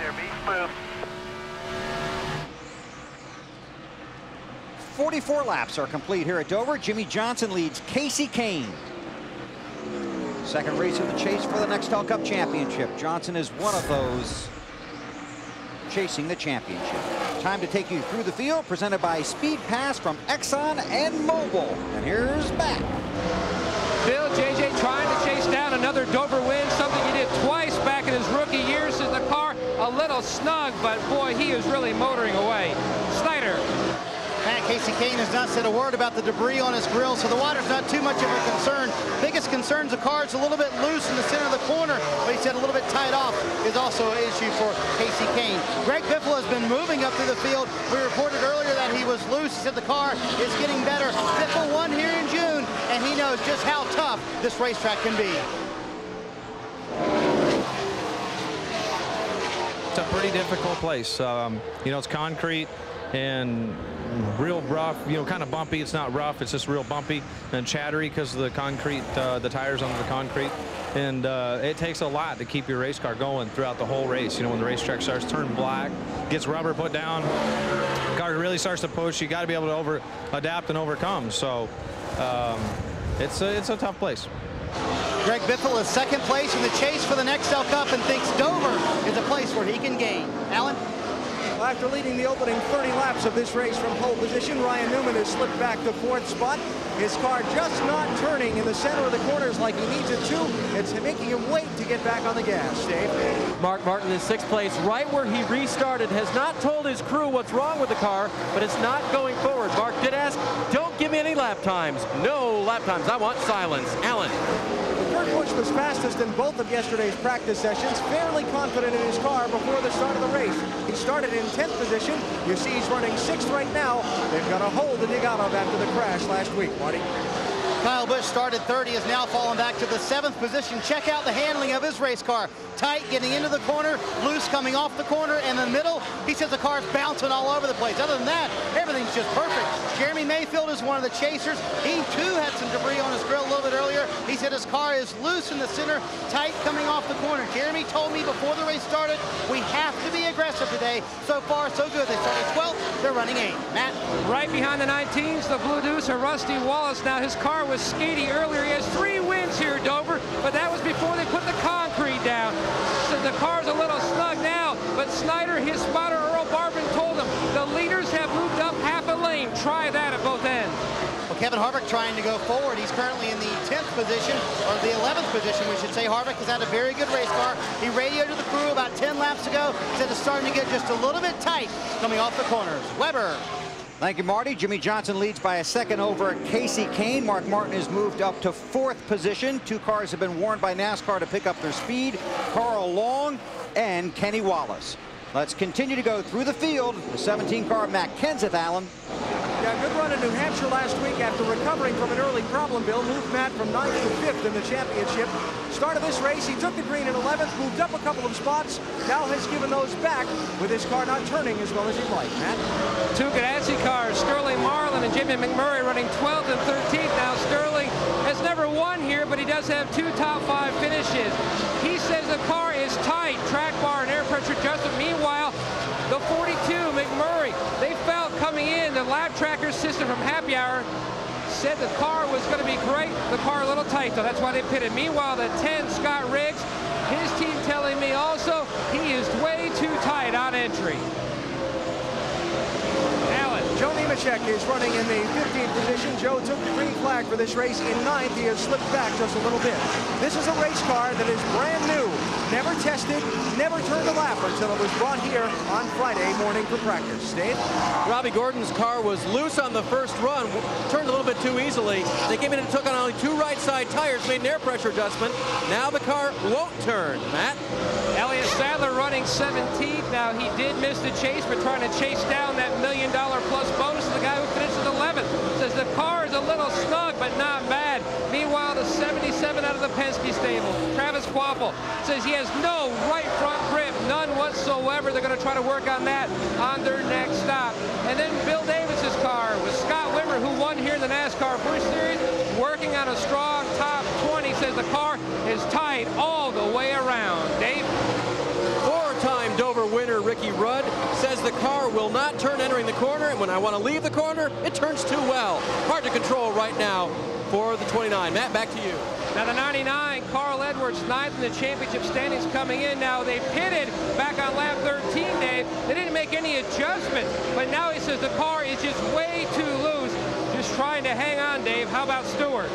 [SPEAKER 9] Here, be smooth.
[SPEAKER 1] 44 laps are complete here at Dover. Jimmie Johnson leads Kasey Kahne. Second race of the chase for the Nextel Cup Championship. Johnson is one of those chasing the championship. Time to take you through the field, presented by Speed Pass from Exxon and Mobil. And here's Matt.
[SPEAKER 7] Bill, JJ trying to chase down another Dover win, something he did twice back in his rookie years. In the car a little snug, but boy, he is really motoring away. Snyder.
[SPEAKER 5] Matt, Kasey Kahne has not said a word about the debris on his grill, so the water's not too much of a concern. Biggest concern is the car's a little bit loose in the center of the corner, but he said a little bit tied off is also an issue for Kasey Kahne. Greg Biffle has been moving up through the field. We reported earlier that he was loose. He said the car is getting better. Biffle won here in June, and he knows just how tough this racetrack can be.
[SPEAKER 13] It's a pretty difficult place. You know, it's concrete and real rough, you know, kind of bumpy. It's not rough, it's just real bumpy and chattery because of the concrete, the tires under the concrete. And it takes a lot to keep your race car going throughout the whole race. You know, when the racetrack starts turning black, gets rubber put down, the car really starts to push. You got to be able to adapt and overcome. So it's a tough place.
[SPEAKER 5] Greg Biffle is second place in the chase for the Nextel Cup and thinks Dover is a place where he can gain. Alan?
[SPEAKER 8] Well, after leading the opening 30 laps of this race from pole position, Ryan Newman has slipped back to fourth spot. His car just not turning in the center of the corners like he needs it to. It's making him wait to get back on the gas, Dave.
[SPEAKER 6] Mark Martin in sixth place, right where he restarted, has not told his crew what's wrong with the car, but it's not going forward. Mark did ask, don't give me any lap times. No lap times, I want silence. Alan.
[SPEAKER 8] Kurt Busch was fastest in both of yesterday's practice sessions, fairly confident in his car before the start of the race. He started in 10th position. You see he's running 6th right now. They've got a hole to dig out of after the crash last week, Marty.
[SPEAKER 5] Kyle Busch started 30, is now fallen back to the 7th position. Check out the handling of his race car. Tight getting into the corner, loose coming off the corner, and in the middle, he says the car's bouncing all over the place. Other than that, everything's just perfect. Jeremy Mayfield is one of the chasers. He too had some debris on his grill a little bit earlier. He said his car is loose in the center, tight coming off the corner. Jeremy told me before the race started, we have to be aggressive today. So far, so good. They started 12th, they're running 8th. Matt?
[SPEAKER 7] Right behind the 19s, the Blue Deuce or Rusty Wallace. Now his car was skaty earlier. He has 3 wins here, Dover, but that was before they put the concrete down. So the car's a little snug now, but Snyder, his spotter Earl Barbin, told him the leaders have moved up half a lane. Try that at both ends.
[SPEAKER 5] Well, Kevin Harvick trying to go forward. He's currently in the 10th position, or the 11th position, we should say. Harvick has had a very good race car. He radioed to the crew about 10 laps ago. Said it's starting to get just a little bit tight coming off the corners. Weber.
[SPEAKER 1] Thank you, Marty. Jimmie Johnson leads by a second over Kasey Kahne. Mark Martin has moved up to 4th position. 2 cars have been warned by NASCAR to pick up their speed. Carl Long and Kenny Wallace. Let's continue to go through the field. The 17-car Matt Kenseth, Allen.
[SPEAKER 14] Yeah, good run in New Hampshire last week after recovering from an early problem, Bill. Moved Matt from 9th to 5th in the championship. Started this race, he took the green in 11th, moved up a couple of spots, now has given those back with his car not turning as well as he'd like. Matt?
[SPEAKER 7] 2 Ganassi cars, Sterling Marlin and Jimmy McMurray running 12th and 13th. Now Sterling has never won here, but he does have 2 top 5 finishes. He says the car is tight, track bar and air pressure adjustment. Meanwhile, the 42 McMurray, they felt coming in, the lap tracker system from Happy Hour said the car was going to be great. The car a little tight, though. That's why they pitted. Meanwhile, the 10 Scott Riggs, his team telling me also he is way too tight on entry.
[SPEAKER 14] Joe Nemechek is running in the 15th position. Joe took the green flag for this race in 9th. He has slipped back just a little bit. This is a race car that is brand new, never tested, never turned a lap until it was brought here on Friday morning for practice. Dave?
[SPEAKER 6] Robbie Gordon's car was loose on the first run, turned a little bit too easily. They came in and took on only 2 right side tires, made an air pressure adjustment. Now the car won't turn. Matt?
[SPEAKER 7] Elliott Sadler running 17th. Now he did miss the chase, but trying to chase down that $1 million plus bonus. The guy who finishes 11th says the car is a little snug, but not bad. Meanwhile, the 77 out of the Penske stable, Travis Quapple, says he has no right front grip, none whatsoever. They're going to try to work on that on their next stop. And then Bill Davis's car with Scott Wimmer, who won here in the NASCAR Busch Series, working on a strong top 20, says the car is tight all the way around. Dave?
[SPEAKER 6] 4-time Dover winner Ricky Rudd says the car will not turn entering the corner, and when I want to leave the corner, it turns too well. Hard to control right now for the 29. Matt, back to you.
[SPEAKER 7] Now the 99, Carl Edwards, 9th in the championship standings coming in. Now they pitted back on lap 13, Dave. They didn't make any adjustment, but now he says the car is just way too loose. Just trying to hang on, Dave. How about Stewart?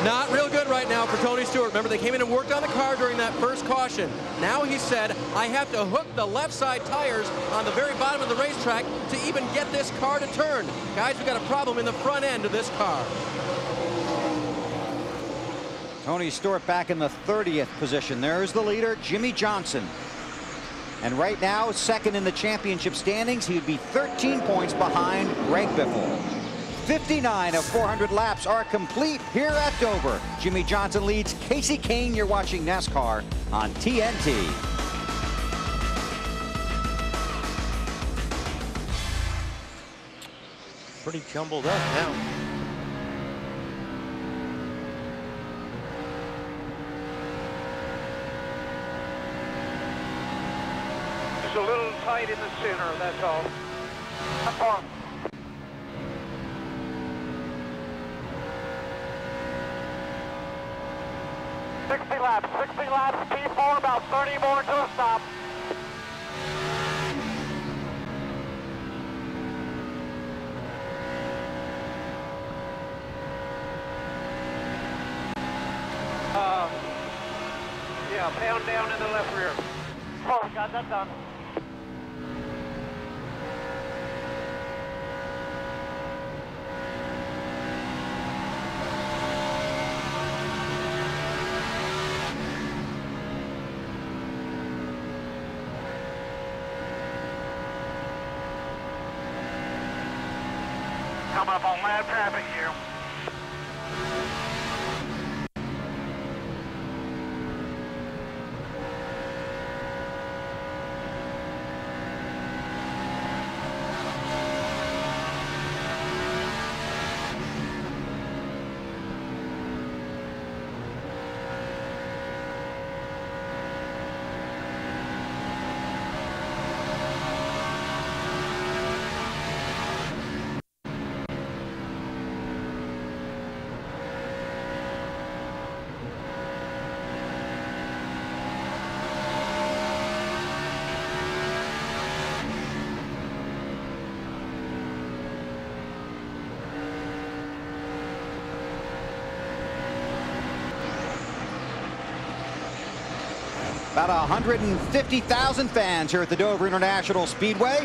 [SPEAKER 6] Not real good right now for Tony Stewart. Remember, they came in and worked on the car during that first caution. Now he said, I have to hook the left side tires on the very bottom of the racetrack to even get this car to turn. Guys, we've got a problem in the front end of this car.
[SPEAKER 1] Tony Stewart back in the 30th position. There's the leader, Jimmie Johnson. And right now, second in the championship standings. He'd be 13 points behind Greg Biffle. 59 of 400 laps are complete here at Dover. Jimmie Johnson leads Kasey Kahne. You're watching NASCAR on TNT.
[SPEAKER 2] Pretty jumbled up now.
[SPEAKER 10] Just a little tight in the center, that's all. How far? $60 laps, P4, about 30 more to a stop. Yeah, pound down in the left rear. Oh, got that done. Coming up on lap traffic here.
[SPEAKER 1] About 150,000 fans here at the Dover International Speedway.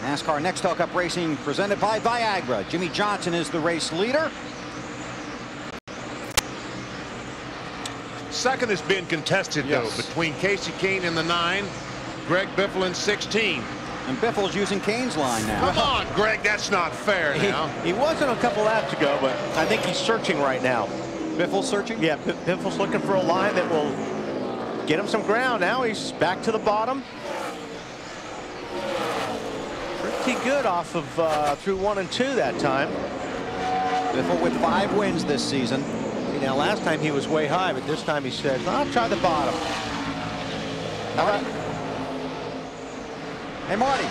[SPEAKER 1] NASCAR Nextel Cup Racing presented by Viagra. Jimmie Johnson is the race leader.
[SPEAKER 3] Second has been contested, though, between Kasey Kahne in the 9, Greg Biffle in 16.
[SPEAKER 1] And Biffle's using Kahne's line now.
[SPEAKER 3] Come on, Greg, that's not fair now.
[SPEAKER 2] He wasn't a couple laps ago, but I think he's searching right now.
[SPEAKER 1] Biffle's searching?
[SPEAKER 2] Yeah, Biffle's looking for a line that will get him some ground. Now he's back to the bottom. Pretty good off of through 1 and 2 that time.
[SPEAKER 1] Biffle with 5 wins this season.
[SPEAKER 2] Now, last time he was way high, but this time he said, I'll try the bottom.
[SPEAKER 1] Marty. Hey, Marty.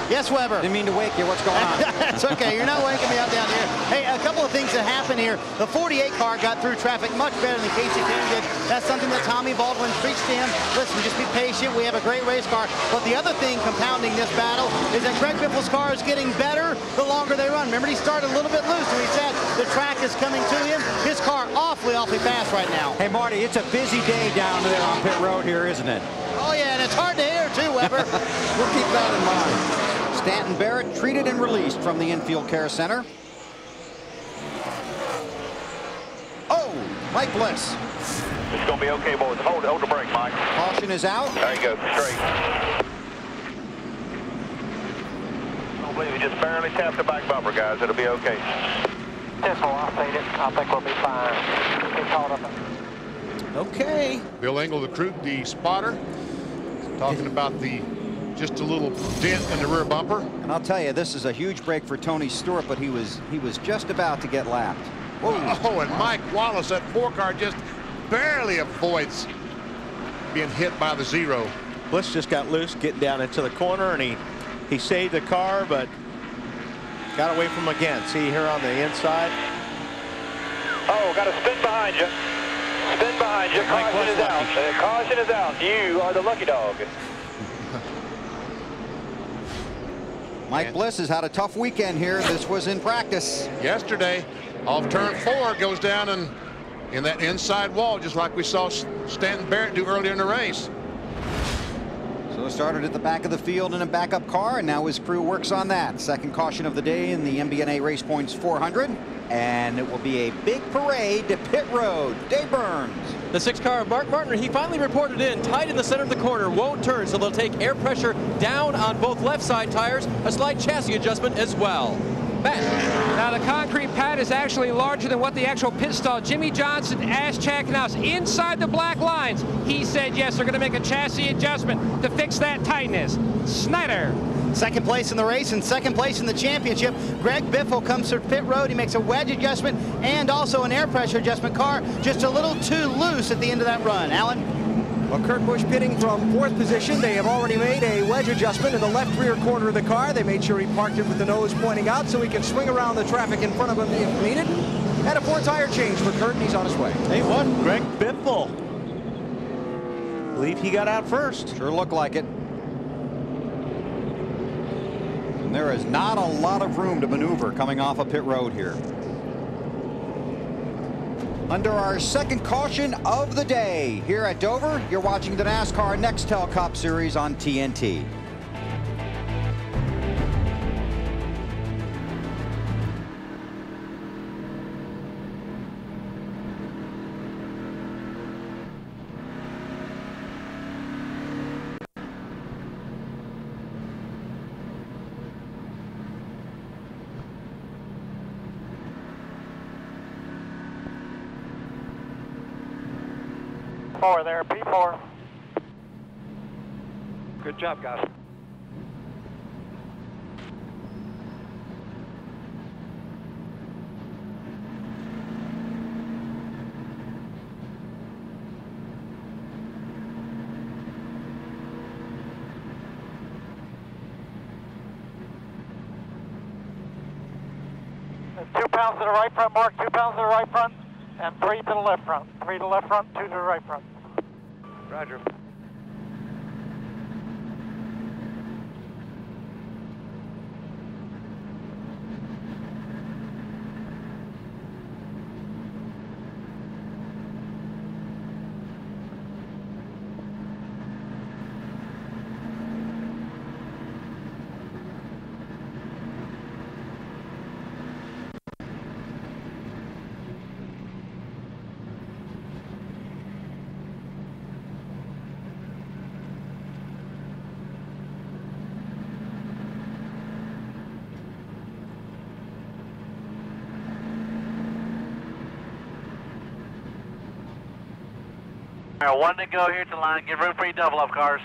[SPEAKER 5] Yes, Weber.
[SPEAKER 1] Didn't mean to wake you. What's going on?
[SPEAKER 5] It's okay. You're not waking me up down here. Hey, a couple of things that happened here. The 48 car got through traffic much better than Kasey Kahne did. That's something that Tommy Baldwin preached to him. Listen, just be patient. We have a great race car. But the other thing compounding this battle is that Greg Biffle's car is getting better the longer they run. Remember, he started a little bit loose, and he said the track is coming to him. His car awfully fast right now.
[SPEAKER 1] Hey, Marty, it's a busy day down there on pit road here, isn't it?
[SPEAKER 5] Oh, yeah, and it's hard to hear, too, Weber.
[SPEAKER 1] We'll keep that in mind. Stanton Barrett treated and released from the infield care center. Oh, Mike Bliss.
[SPEAKER 15] It's going to be okay, boys. Hold the brake, Mike.
[SPEAKER 1] Caution is out.
[SPEAKER 15] There you go, straight. I believe you just barely tapped the back bumper, guys. It'll be okay.
[SPEAKER 9] I'll fade it. I think we'll be fine. Get caught up.
[SPEAKER 2] Okay.
[SPEAKER 3] Bill Engel, the spotter, talking about just a little dent in the rear bumper.
[SPEAKER 1] And I'll tell you, this is a huge break for Tony Stewart, but he was just about to get lapped.
[SPEAKER 3] Whoa. Oh, and Mike Wallace, that 4 car, just barely avoids being hit by the 0.
[SPEAKER 2] Busch just got loose getting down into the corner, and he saved the car, but got away from him again. See here on the inside.
[SPEAKER 15] Oh, got a spin behind you. Spin behind you. Caution is out. Caution is out. You are the lucky dog.
[SPEAKER 1] Mike Bliss has had a tough weekend here. This was in practice.
[SPEAKER 3] Yesterday, off turn 4, goes down and in that inside wall, just like we saw Stanton Barrett do earlier in the race.
[SPEAKER 1] So it started at the back of the field in a backup car, and now his crew works on that. Second caution of the day in the MBNA RacePoints 400. And it will be a big parade to pit road. Dave Burns.
[SPEAKER 6] The 6 car of Mark Martin, he finally reported in tight in the center of the corner, won't turn, so they'll take air pressure down on both left side tires, a slight chassis adjustment as well. Back.
[SPEAKER 7] Now the concrete pad is actually larger than what the actual pit stall. Jimmie Johnson asked Chackenhouse inside the black lines. He said yes, they're going to make a chassis adjustment to fix that tightness. Snyder.
[SPEAKER 5] Second place in the race and second place in the championship. Greg Biffle comes to pit road. He makes a wedge adjustment and also an air pressure adjustment. Car just a little too loose at the end of that run. Alan?
[SPEAKER 14] Well, Kurt Busch pitting from 4th position. They have already made a wedge adjustment in the left rear corner of the car. They made sure he parked it with the nose pointing out so he can swing around the traffic in front of him if needed. And a 4-tire change for Kurt, and he's on his way.
[SPEAKER 2] Hey, what? Greg Biffle. I believe he got out first.
[SPEAKER 1] Sure looked like it. And there is not a lot of room to maneuver coming off a pit road here. Under our second caution of the day here at Dover, you're watching the NASCAR Nextel Cup Series on TNT.
[SPEAKER 9] P4 there, P4.
[SPEAKER 10] Good job, guys.
[SPEAKER 9] There's 2 pounds to the right front, Mark, 2 pounds to the right front, and 3 to the left front. 3 to the left front, 2 to the right front.
[SPEAKER 10] Roger.
[SPEAKER 16] All right, 1 to go here at the line. Give room for your double up cars.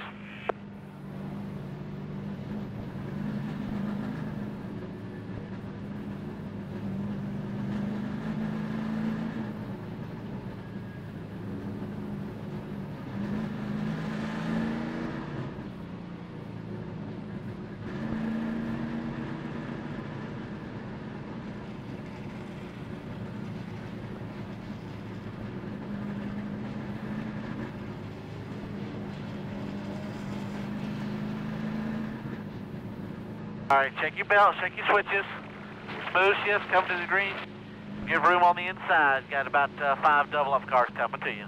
[SPEAKER 16] All right, check your belts, check your switches. Smooth shifts, come to the green. Give room on the inside. Got about 5 double-up cars coming to you.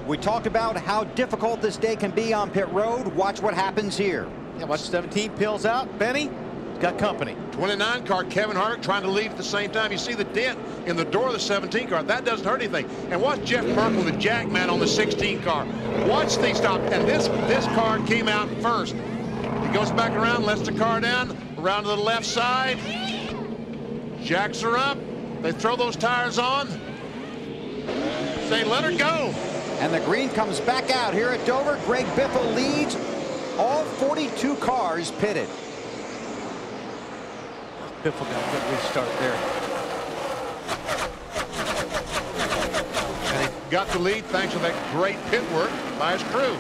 [SPEAKER 1] We talked about how difficult this day can be on pit road. Watch what happens here.
[SPEAKER 2] Yeah, watch 17 peels out. Benny got company.
[SPEAKER 3] 29 car Kevin Harvick trying to leave at the same time. You see the dent in the door of the 17 car. That doesn't hurt anything. And watch Jeff Merkel, the jack man on the 16 car. Watch these stop. And this car came out first. He goes back around, lets the car down, around to the left side. Jacks her up. They throw those tires on. Say, let her go.
[SPEAKER 1] And the green comes back out here at Dover. Greg Biffle leads. All 42 cars pitted.
[SPEAKER 2] Biffle got a good restart there.
[SPEAKER 3] And he got the lead thanks to that great pit work by his crew.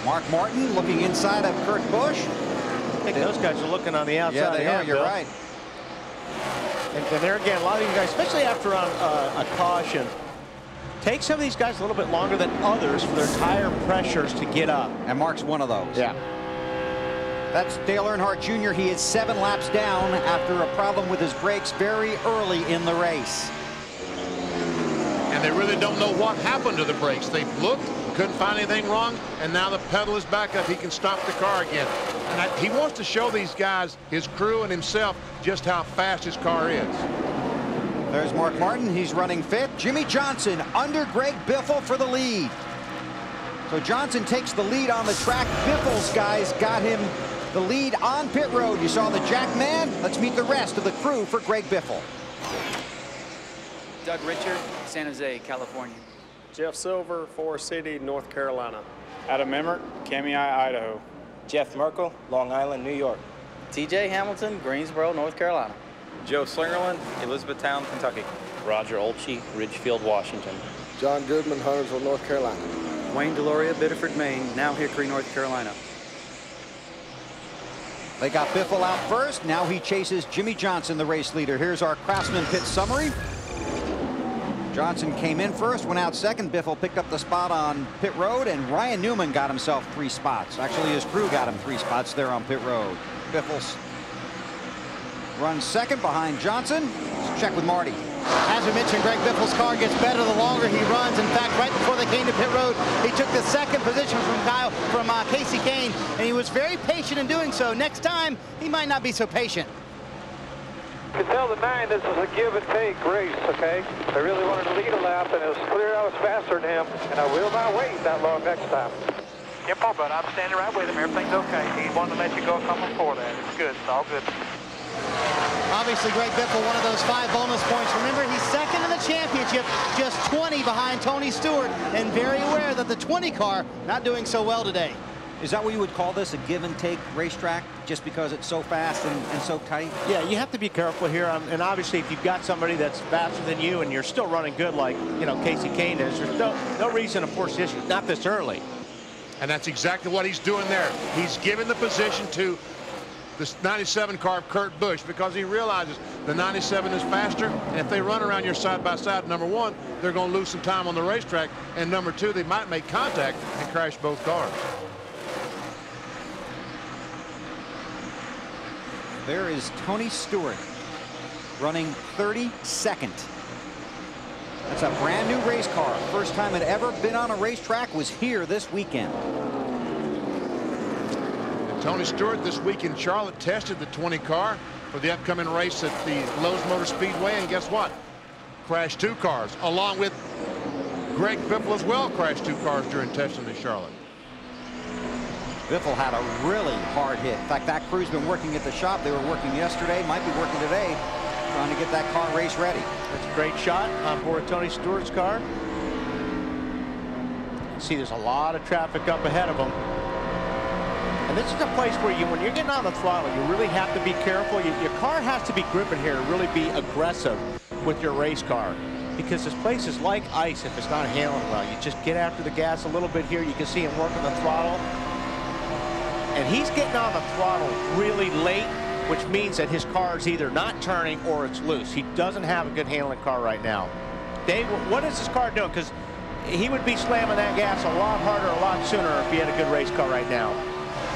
[SPEAKER 1] Mark Martin looking inside of Kurt Busch.
[SPEAKER 2] I think those guys are looking on the outside.
[SPEAKER 1] Yeah, they are. You're right.
[SPEAKER 2] And there again, a lot of you guys, especially after on a caution, take some of these guys a little bit longer than others for their tire pressures to get up.
[SPEAKER 1] And Mark's one of those.
[SPEAKER 2] Yeah.
[SPEAKER 1] That's Dale Earnhardt Jr. He is 7 laps down after a problem with his brakes very early in the race.
[SPEAKER 3] And they really don't know what happened to the brakes. They've looked, couldn't find anything wrong, and now the pedal is back up. He can stop the car again. And he wants to show these guys, his crew and himself, just how fast his car is.
[SPEAKER 1] There's Mark Martin. He's running 5th. Jimmie Johnson under Greg Biffle for the lead. So Johnson takes the lead on the track. Biffle's guys got him the lead on pit road. You saw the jack man. Let's meet the rest of the crew for Greg Biffle.
[SPEAKER 17] Doug Richard, San Jose, California.
[SPEAKER 18] Jeff Silver, Forest City, North Carolina. Adam Emmert, Kamei, Idaho.
[SPEAKER 19] Jeff Merkel, Long Island, New York.
[SPEAKER 20] TJ Hamilton, Greensboro, North Carolina.
[SPEAKER 21] Joe Slingerland, Elizabethtown, Kentucky.
[SPEAKER 22] Roger Olchey, Ridgefield, Washington.
[SPEAKER 23] John Goodman, Huntersville, North Carolina.
[SPEAKER 24] Wayne Deloria, Biddeford, Maine, now Hickory, North Carolina.
[SPEAKER 1] They got Biffle out first. Now he chases Jimmie Johnson, the race leader. Here's our Craftsman pit summary. Johnson came in first, went out second. Biffle picked up the spot on pit road, and Ryan Newman got himself 3 spots. Actually, his crew got him 3 spots there on pit road. Biffle's runs second behind Johnson. Let's check with Marty.
[SPEAKER 5] As we mentioned, Greg Biffle's car gets better the longer he runs. In fact, right before they came to pit road, he took the 2nd position from Kasey Kahne, and he was very patient in doing so. Next time, he might not be so patient.
[SPEAKER 10] You can tell the 9 this is a give and take race, okay? I really wanted to lead a lap, and it was clear I was faster than him, and I will not wait that long next time.
[SPEAKER 16] Yep, all right. I'm standing right with him. Everything's okay. He wanted to let you go a couple before that. It's good. It's all good.
[SPEAKER 5] Obviously, Greg Biffle, one of those 5 bonus points. Remember, he's 2nd in the championship, just 20 behind Tony Stewart, and very aware that the 20 car not doing so well today.
[SPEAKER 1] Is that what you would call this, a give-and-take racetrack, just because it's so fast and so tight?
[SPEAKER 2] Yeah, you have to be careful here. And obviously, if you've got somebody that's faster than you and you're still running good like, you know, Kasey Kahne is, there's no reason to force issue, not this early.
[SPEAKER 3] And that's exactly what he's doing there. He's giving the position to this 97 car of Kurt Busch because he realizes the 97 is faster, and if they run around your side-by-side, number 1, they're going to lose some time on the racetrack, and number 2, they might make contact and crash both cars.
[SPEAKER 1] There is Tony Stewart running 32nd. That's a brand new race car. First time it ever been on a racetrack was here this weekend.
[SPEAKER 3] And Tony Stewart this week in Charlotte tested the 20 car for the upcoming race at the Lowe's Motor Speedway, and guess what? crashed 2 cars, along with Greg Biffle as well crashed 2 cars during testing in Charlotte.
[SPEAKER 1] Biffle had a really hard hit. In fact, that crew's been working at the shop. They were working yesterday, might be working today, trying to get that car race ready.
[SPEAKER 2] That's a great shot on board Tony Stewart's car. See, there's a lot of traffic up ahead of him. And this is a place where when you're getting on the throttle, you really have to be careful. Your car has to be gripping here to really be aggressive with your race car, because this place is like ice if it's not handling well. You just get after the gas a little bit here. You can see him working the throttle. And he's getting on the throttle really late, which means that his car is either not turning or it's loose. He doesn't have a good handling car right now. Dave, what is his car doing? Because he would be slamming that gas a lot harder, a lot sooner if he had a good race car right now.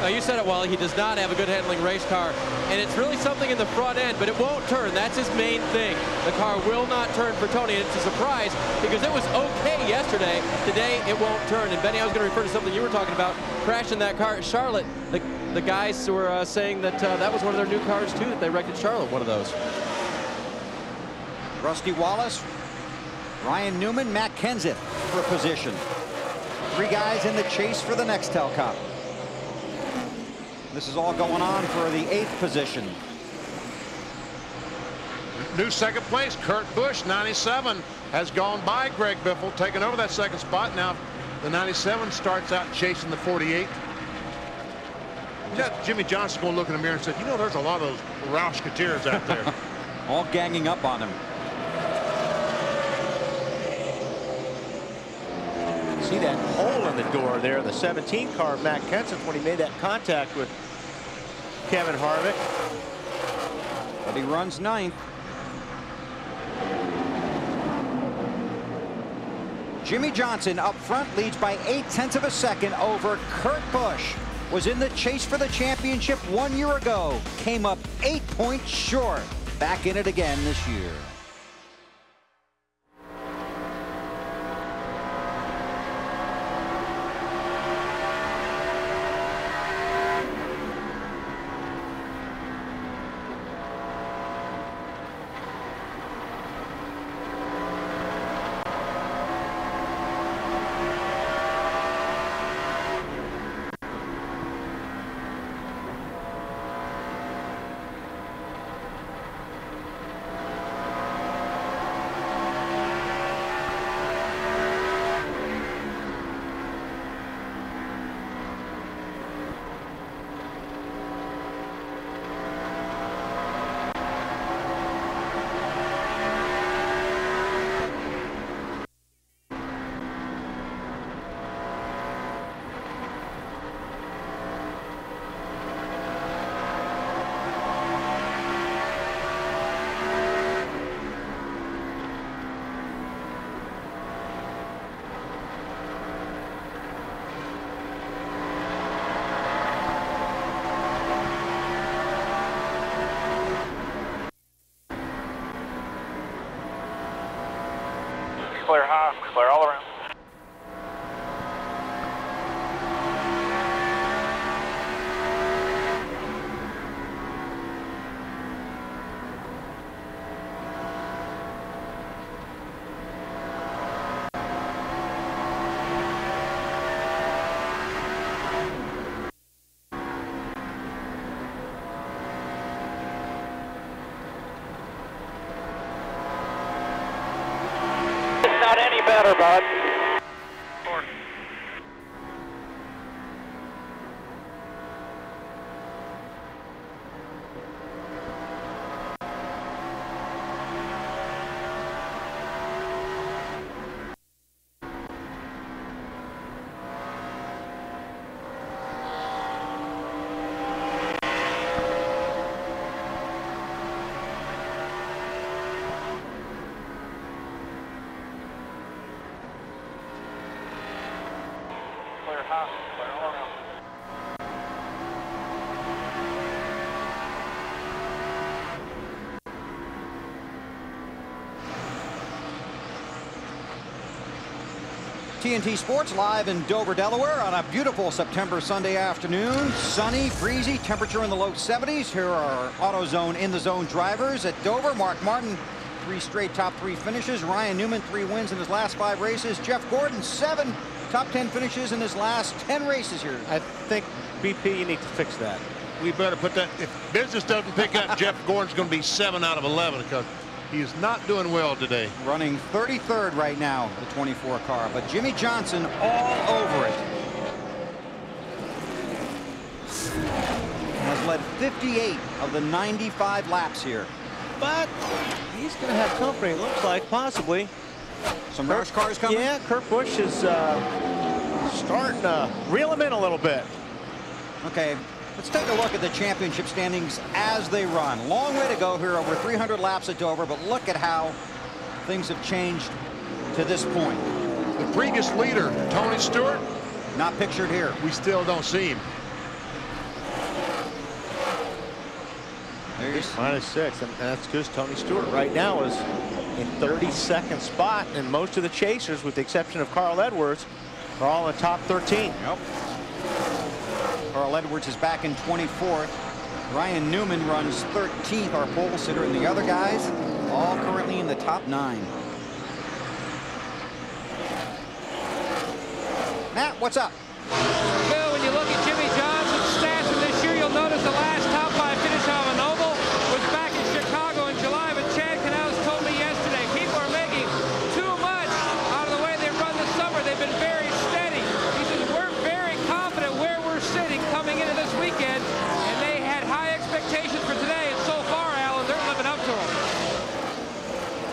[SPEAKER 6] You said it, Wally. He does not have a good handling race car, and it's really something in the front end, but it won't turn. That's his main thing. The car will not turn for Tony, and it's a surprise because it was okay yesterday. Today, it won't turn. And Benny, I was going to refer to something you were talking about, crashing that car at Charlotte. The guys were saying that that was one of their new cars, too, that they wrecked at Charlotte, one of those.
[SPEAKER 1] Rusty Wallace, Ryan Newman, Matt Kenseth for position. 3 guys in the chase for the Nextel Cup. This is all going on for the 8th position.
[SPEAKER 3] New second place, Kurt Busch, 97, has gone by Greg Biffle, taking over that second spot. Now the 97 starts out chasing the 48. Jimmie Johnson going to look in the mirror and said, you know, there's a lot of those Roush-Couteurs out there.
[SPEAKER 1] All ganging up on him.
[SPEAKER 2] See that hole in the door there, the 17 car of Matt Kenseth when he made that contact with Kevin Harvick.
[SPEAKER 1] But he runs 9th. Jimmie Johnson up front leads by 0.8 of a second over Kurt Busch. Was in the chase for the championship 1 year ago. Came up 8 points short. Back in it again this year.
[SPEAKER 15] Clear high, clear all around. Not any better, bud.
[SPEAKER 1] TNT Sports live in Dover, Delaware on a beautiful September Sunday afternoon. Sunny, breezy, temperature in the low 70s. Here are AutoZone in the zone drivers at Dover. Mark Martin 3 straight top 3 finishes. Ryan Newman, 3 wins in his last 5 races. Jeff Gordon, 7 top 10 finishes in his last 10 races here.
[SPEAKER 2] I think, BP, you need to fix that.
[SPEAKER 3] We better put that. If business doesn't pick up, Jeff Gordon's going to be 7 out of 11 because he is not doing well today.
[SPEAKER 1] Running 33rd right now, the 24 car, but Jimmie Johnson all over it. Has led 58 of the 95 laps here.
[SPEAKER 2] But he's going to have company, it looks like, possibly.
[SPEAKER 1] Some rush cars coming?
[SPEAKER 2] Yeah, Kurt Busch is starting to reel him in a little bit.
[SPEAKER 1] Okay, let's take a look at the championship standings as they run. Long way to go here, over 300 laps at Dover, but look at how things have changed to this point.
[SPEAKER 3] The previous leader, Tony Stewart,
[SPEAKER 1] not pictured here.
[SPEAKER 3] We still don't see him.
[SPEAKER 1] There's
[SPEAKER 2] -6, and that's because Tony Stewart right now is in 32nd spot, and most of the chasers, with the exception of Carl Edwards, are all in the top 13.
[SPEAKER 1] Yep. Carl Edwards is back in 24th. Ryan Newman runs 13th, our pole sitter, and the other guys all currently in the top 9. Matt, what's up?
[SPEAKER 7] Bill, when you look at Jimmie Johnson's stats from this year, you'll notice the last top 5 finish on an oval was back in Chicago in July, but Chad Canals told me yesterday people are making too much out of the way they run this summer. They've been very steady. He says we're very confident where we're sitting coming into this weekend, and they had high expectations for today, and so far, Alan, they're living up to them.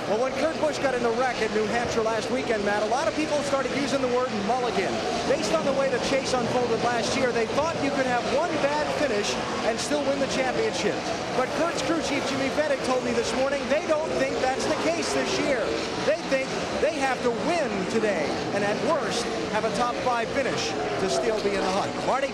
[SPEAKER 14] Well, when Kurt Busch got in the wreck at New Hampshire last weekend, Matt, a lot of people started using the word mulligan. Based on the way the chase unfolded last year, they thought you could have one bad finish and still win the championship. But Kurt's crew chief, Jimmie Fennick, told me this morning they don't think that's the case this year. They think they have to win today, and at worst, have a top 5 finish to still be in the hunt. Marty?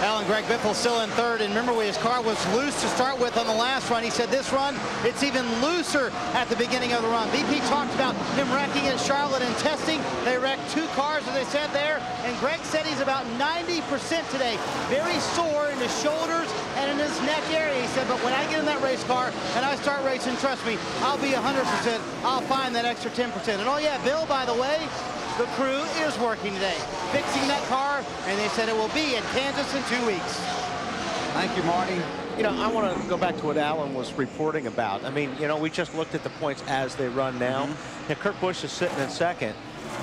[SPEAKER 5] Alan, Greg Biffle still in 3rd, and remember his car was loose to start with on the last run. He said this run, it's even looser at the beginning of the run. BP talked about him wrecking at Charlotte in testing. They wrecked 2 cars, as they said there, and Greg said he's about 90% today. Very sore in his shoulders and in his neck area. He said, but when I get in that race car and I start racing, trust me, I'll be 100%. I'll find that extra 10%. And oh yeah, Bill, by the way, the crew is working today, fixing that car, and they said it will be in Kansas in 2 weeks.
[SPEAKER 1] Thank you, Marty.
[SPEAKER 2] You know, I want to go back to what Alan was reporting about. I mean, you know, we just looked at the points as they run now. Now, Kurt Busch is sitting in 2nd,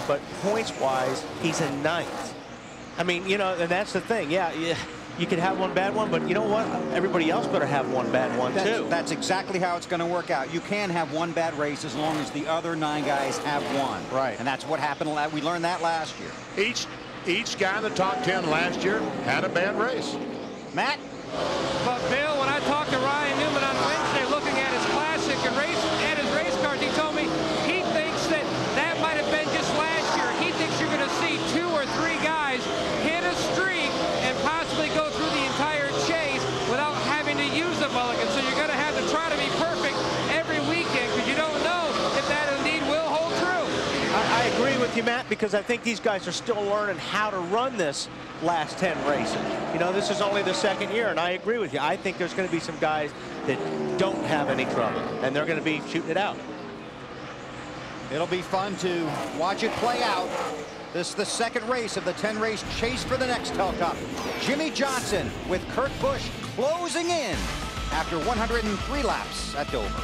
[SPEAKER 2] but points-wise, he's in 9th. I mean, you know, and that's the thing. Yeah, you could have one bad one, but you know what? Everybody else better have one bad one, too.
[SPEAKER 1] That's exactly how it's going to work out. You can have one bad race as long as the other 9 guys have one.
[SPEAKER 2] Right.
[SPEAKER 1] And that's what happened. We learned that last year.
[SPEAKER 3] Each guy in the top 10 last year had a bad race.
[SPEAKER 1] Matt?
[SPEAKER 7] But Bill, when I talked to Ryan Newman on Wednesday looking at his classic and his race cars, he told me he thinks that might have been just last year. He thinks you're going to see 2 or 3 guys hit a streak and possibly go through the entire chase without having to use a mulligan. So you're going to have to try to be perfect every weekend because you don't know if that indeed will hold true.
[SPEAKER 2] I agree with you, Matt, because I think these guys are still learning how to run this last 10 races. You know, this is only the 2nd year, and I agree with you. I think there's going to be some guys that don't have any trouble, and they're going to be shooting it out.
[SPEAKER 1] It'll be fun to watch it play out. This is the 2nd race of the 10-race chase for the Nextel Cup. Jimmie Johnson with Kurt Busch closing in after 103 laps at Dover.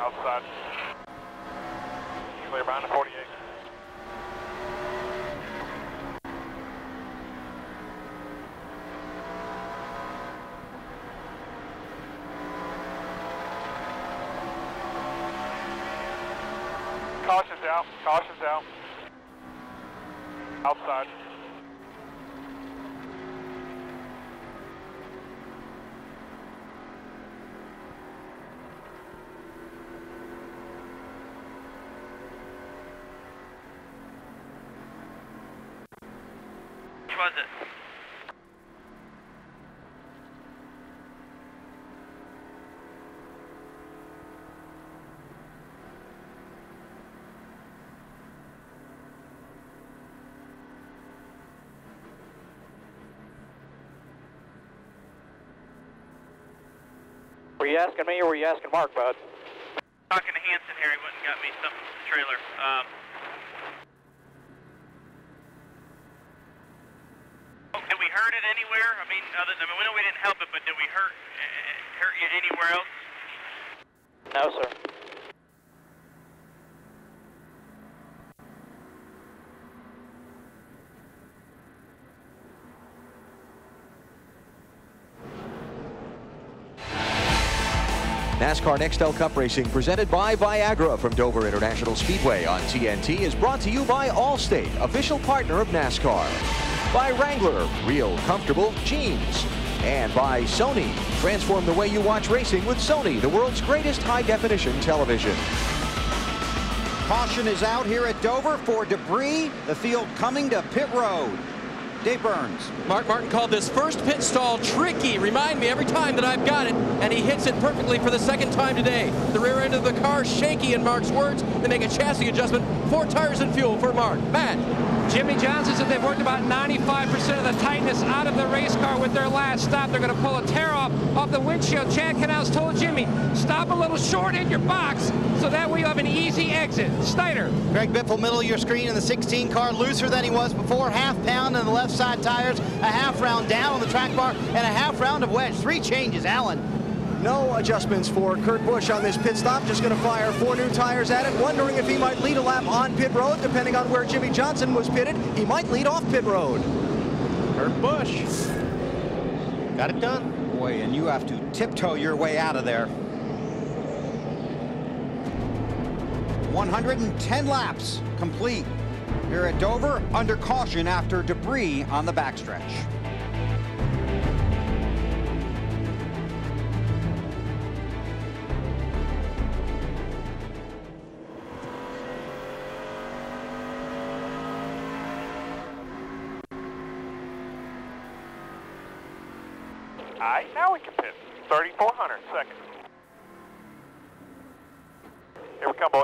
[SPEAKER 10] Outside. Clear behind the 48. Caution's out. Caution's out. Outside.
[SPEAKER 16] Which was it?
[SPEAKER 10] Were you asking me or were you asking Mark, bud?
[SPEAKER 16] Talking to Hanson here, he went and got me something from the trailer. Did we hurt it anywhere? I mean, we know we didn't help it, but did we hurt you anywhere else?
[SPEAKER 10] No, sir.
[SPEAKER 4] NASCAR Nextel Cup Racing, presented by Viagra from Dover International Speedway on TNT, is brought to you by Allstate, official partner of NASCAR. By Wrangler, real comfortable jeans. And by Sony, transform the way you watch racing with Sony, the world's greatest high-definition television.
[SPEAKER 1] Caution is out here at Dover for debris. The field coming to pit road. Dave Burns.
[SPEAKER 6] Mark Martin called this first pit stall tricky. Remind me every time that I've got it, and he hits it perfectly for the second time today. The rear end of the car shaky in Mark's words. They make a chassis adjustment, 4 tires and fuel for Mark. Matt.
[SPEAKER 7] Jimmie Johnson said they've worked about 95% of the tightness out of the race car with their last stop. They're going to pull a tear off the windshield. Chad Canals told Jimmie, stop a little short in your box so that way you have an easy exit. Snyder.
[SPEAKER 5] Greg Biffle, middle of your screen in the 16 car, looser than he was before. Half pound on the left side tires, a half round down on the track bar, and a half round of wedge. 3 changes, Alan.
[SPEAKER 14] No adjustments for Kurt Busch on this pit stop. Just going to fire 4 new tires at it. Wondering if he might lead a lap on pit road. Depending on where Jimmie Johnson was pitted, he might lead off pit road.
[SPEAKER 2] Kurt Busch. Got it done.
[SPEAKER 1] Boy, and you have to tiptoe your way out of there. 110 laps complete here at Dover, under caution after debris on the backstretch.
[SPEAKER 10] All right, now we can pit. 3,400 seconds. Here we come, boys.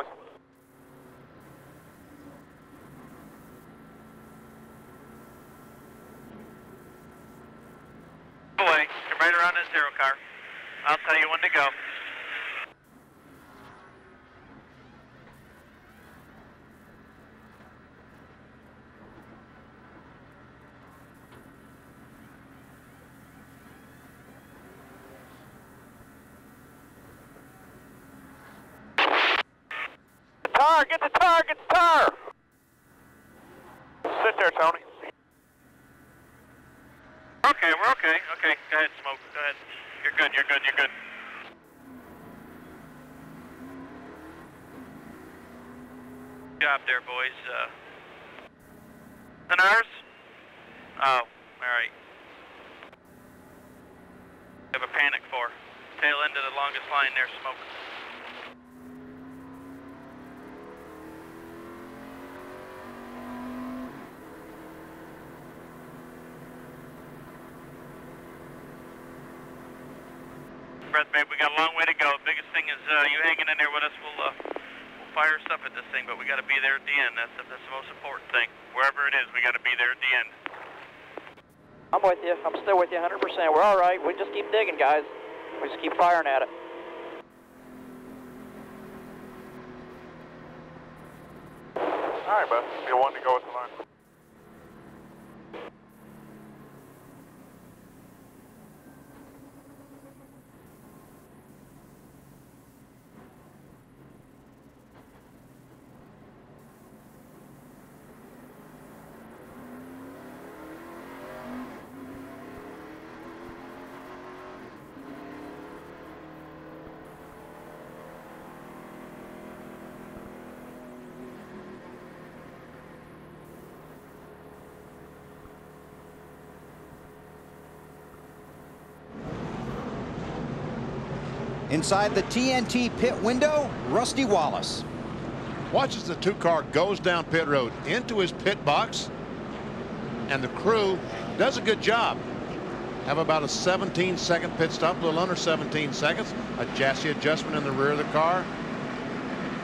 [SPEAKER 16] Away. Come right around that 0 car. I'll tell you when to go.
[SPEAKER 10] Get the tire, get the tire! Sit there, Tony.
[SPEAKER 16] Okay, we're okay. Okay, go ahead, Smoke. Go ahead. You're good, you're good, you're good. Good job there, boys. And ours? Oh, alright. Have a panic for. Tail end of the longest line there, Smoke. Babe, we got a long way to go. The biggest thing is you hanging in there with us. We'll fire stuff at this thing, but we got to be there at the end. That's the most important thing. Wherever it is, we got to be there at the end.
[SPEAKER 10] I'm with you. I'm still with you 100%. We're all right. We just keep digging, guys. We just keep firing at it. All right, bud. You're one to go with the line.
[SPEAKER 1] Inside the TNT pit window, Rusty Wallace.
[SPEAKER 3] Watch as the 2-car goes down pit road into his pit box, and the crew does a good job. Have about a 17-second pit stop, a little under 17 seconds. A chassis adjustment in the rear of the car.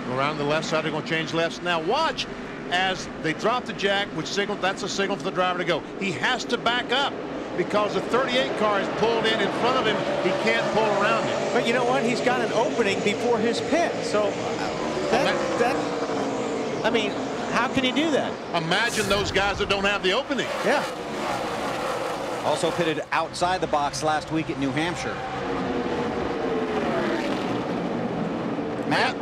[SPEAKER 3] Go around the left side, they're going to change lefts. Now watch as they drop the jack, which signal, that's a signal for the driver to go. He has to back up because the 38 car is pulled in front of him. He can't pull around it.
[SPEAKER 2] But you know what? He's got an opening before his pit. So I mean, how can he do that?
[SPEAKER 3] Imagine those guys that don't have the opening.
[SPEAKER 2] Yeah.
[SPEAKER 1] Also pitted outside the box last week at New Hampshire. Matt?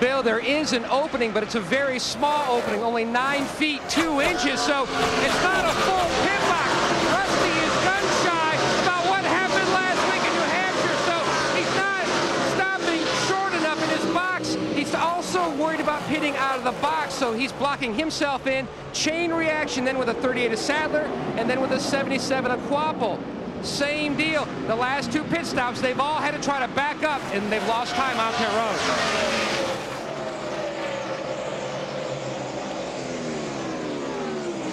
[SPEAKER 7] Bill, there is an opening, but it's a very small opening, only 9 feet 2 inches, so it's not a full pit box. Rusty is gun shy about what happened last week in New Hampshire, so he's not stopping short enough in his box. He's also worried about pitting out of the box, so he's blocking himself in. Chain reaction then with a 38 of Sadler, and then with a 77 of Quapple. Same deal. The last 2 pit stops, they've all had to try to back up, and they've lost time out pit road.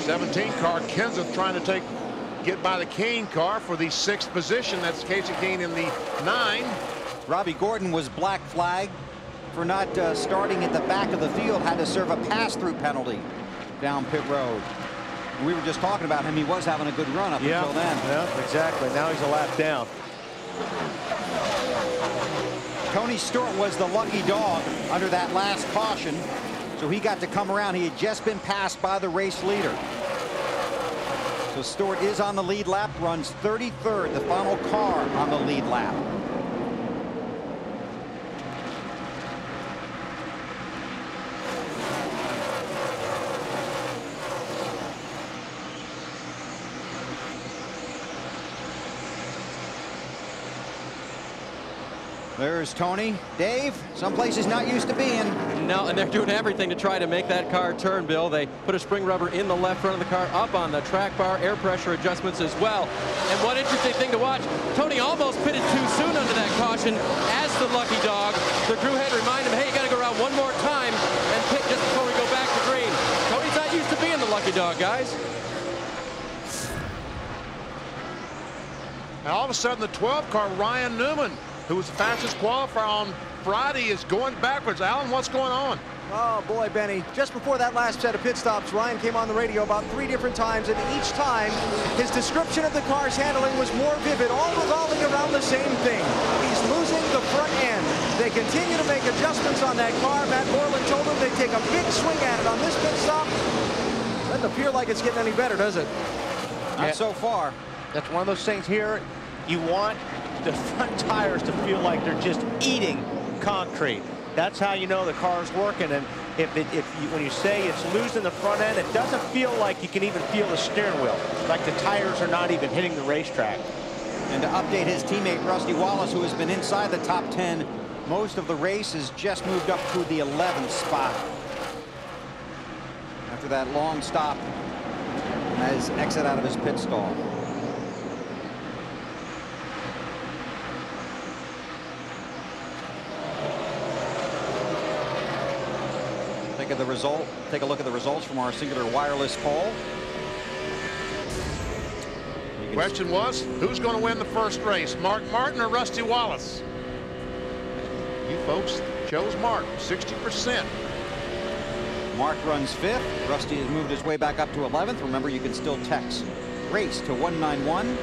[SPEAKER 3] 17 car, Kenseth trying to get by the Kahne car for the 6th position. That's Kasey Kahne in the 9.
[SPEAKER 1] Robbie Gordon was black flagged for not starting at the back of the field, had to serve a pass-through penalty down pit road. We were just talking about him. He was having a good run up until then.
[SPEAKER 2] Yeah, exactly. Now he's a lap down.
[SPEAKER 1] Tony Stewart was the lucky dog under that last caution, so he got to come around. He had just been passed by the race leader. So Stewart is on the lead lap, runs 33rd, the final car on the lead lap. There's Tony. Dave, someplace he's not used to being.
[SPEAKER 6] No, and they're doing everything to try to make that car turn, Bill. They put a spring rubber in the left front of the car, up on the track bar, air pressure adjustments as well. And one interesting thing to watch, Tony almost pitted too soon under that caution as the lucky dog. The crew had to remind him, hey, you got to go around one more time and pit just before we go back to green. Tony's not used to being the lucky dog, guys.
[SPEAKER 3] And all of a sudden, the 12 car, Ryan Newman, who was the fastest qualifier on Friday, is going backwards. Alan, what's going on?
[SPEAKER 14] Oh, boy, Benny. Just before that last set of pit stops, Ryan came on the radio about 3 different times, and each time his description of the car's handling was more vivid, all revolving around the same thing. He's losing the front end. They continue to make adjustments on that car. Matt Moreland told them they take a big swing at it on this pit stop. Doesn't appear like it's getting any better, does it?
[SPEAKER 1] Not so far.
[SPEAKER 2] That's one of those things here. You want the front tires to feel like they're just eating concrete. That's how you know the car's working. And when you say it's losing the front end, it doesn't feel like you can even feel the steering wheel. Like the tires are not even hitting the racetrack.
[SPEAKER 1] And to update his teammate Rusty Wallace, who has been inside the top 10 most of the race, has just moved up to the 11th spot after that long stop as exit out of his pit stall. Take a look at the results from our singular wireless poll.
[SPEAKER 3] Question was, who's going to win the first race, Mark Martin or Rusty Wallace? You folks chose Mark, 60%.
[SPEAKER 1] Mark runs 5th. Rusty has moved his way back up to 11th. Remember, you can still text RACE to 191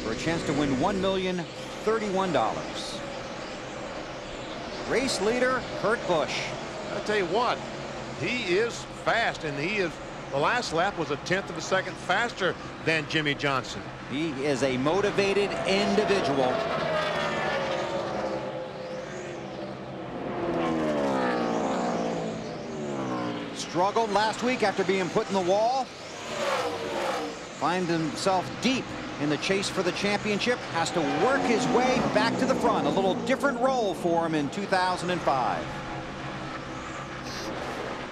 [SPEAKER 1] for a chance to win $1,031. Race leader Kurt Busch.
[SPEAKER 3] I tell you what, he is fast, and he is, the last lap was a 1/10 of a second faster than Jimmie Johnson.
[SPEAKER 1] He is a motivated individual. Struggled last week after being put in the wall. Finds himself deep in the chase for the championship. Has to work his way back to the front. A little different role for him in 2005.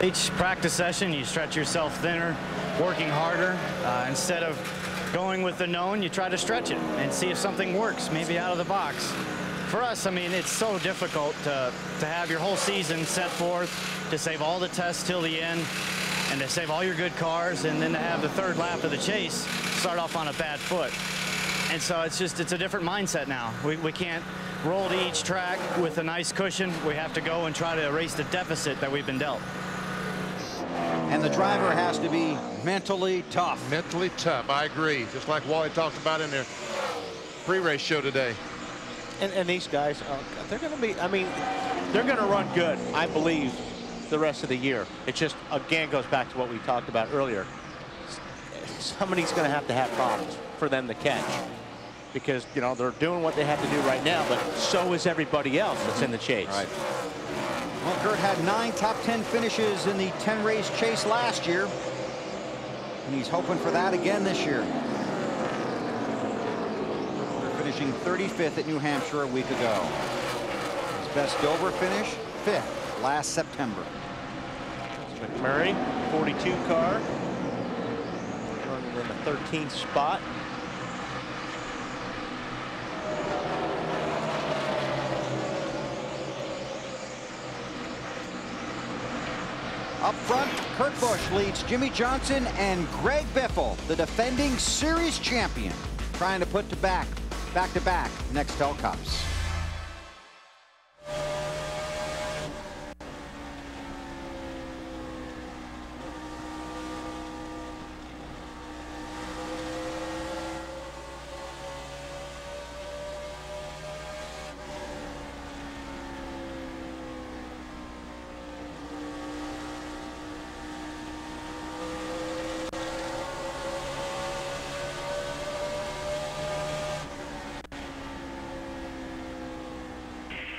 [SPEAKER 8] Each practice session, you stretch yourself thinner, working harder. Instead of going with the known, you try to stretch it and see if something works, maybe out of the box. For us, I mean, it's so difficult to have your whole season set forth, to save all the tests till the end, and to save all your good cars, and then to have the third lap of the chase start off on a bad foot. And so it's a different mindset now. We can't roll to each track with a nice cushion. We have to go and try to erase the deficit that we've been dealt.
[SPEAKER 1] And the driver has to be mentally tough.
[SPEAKER 3] Mentally tough, I agree. Just like Wally talked about in their pre-race show today.
[SPEAKER 2] And these guys, they're going to be, I mean, they're going to run good, I believe, the rest of the year. It just, again, goes back to what we talked about earlier. Somebody's going to have problems for them to catch. Because, you know, they're doing what they have to do right now, but so is everybody else that's in the chase.
[SPEAKER 1] Right. Well, Gert had 9 top 10 finishes in the 10-race chase last year, and he's hoping for that again this year. They're finishing 35th at New Hampshire a week ago. His best Dover finish, 5th last September.
[SPEAKER 2] McMurray, 42 car, running in the 13th spot.
[SPEAKER 1] Up front, Kurt Busch leads Jimmie Johnson and Greg Biffle, the defending series champion, trying to put back-to-back Nextel Cups.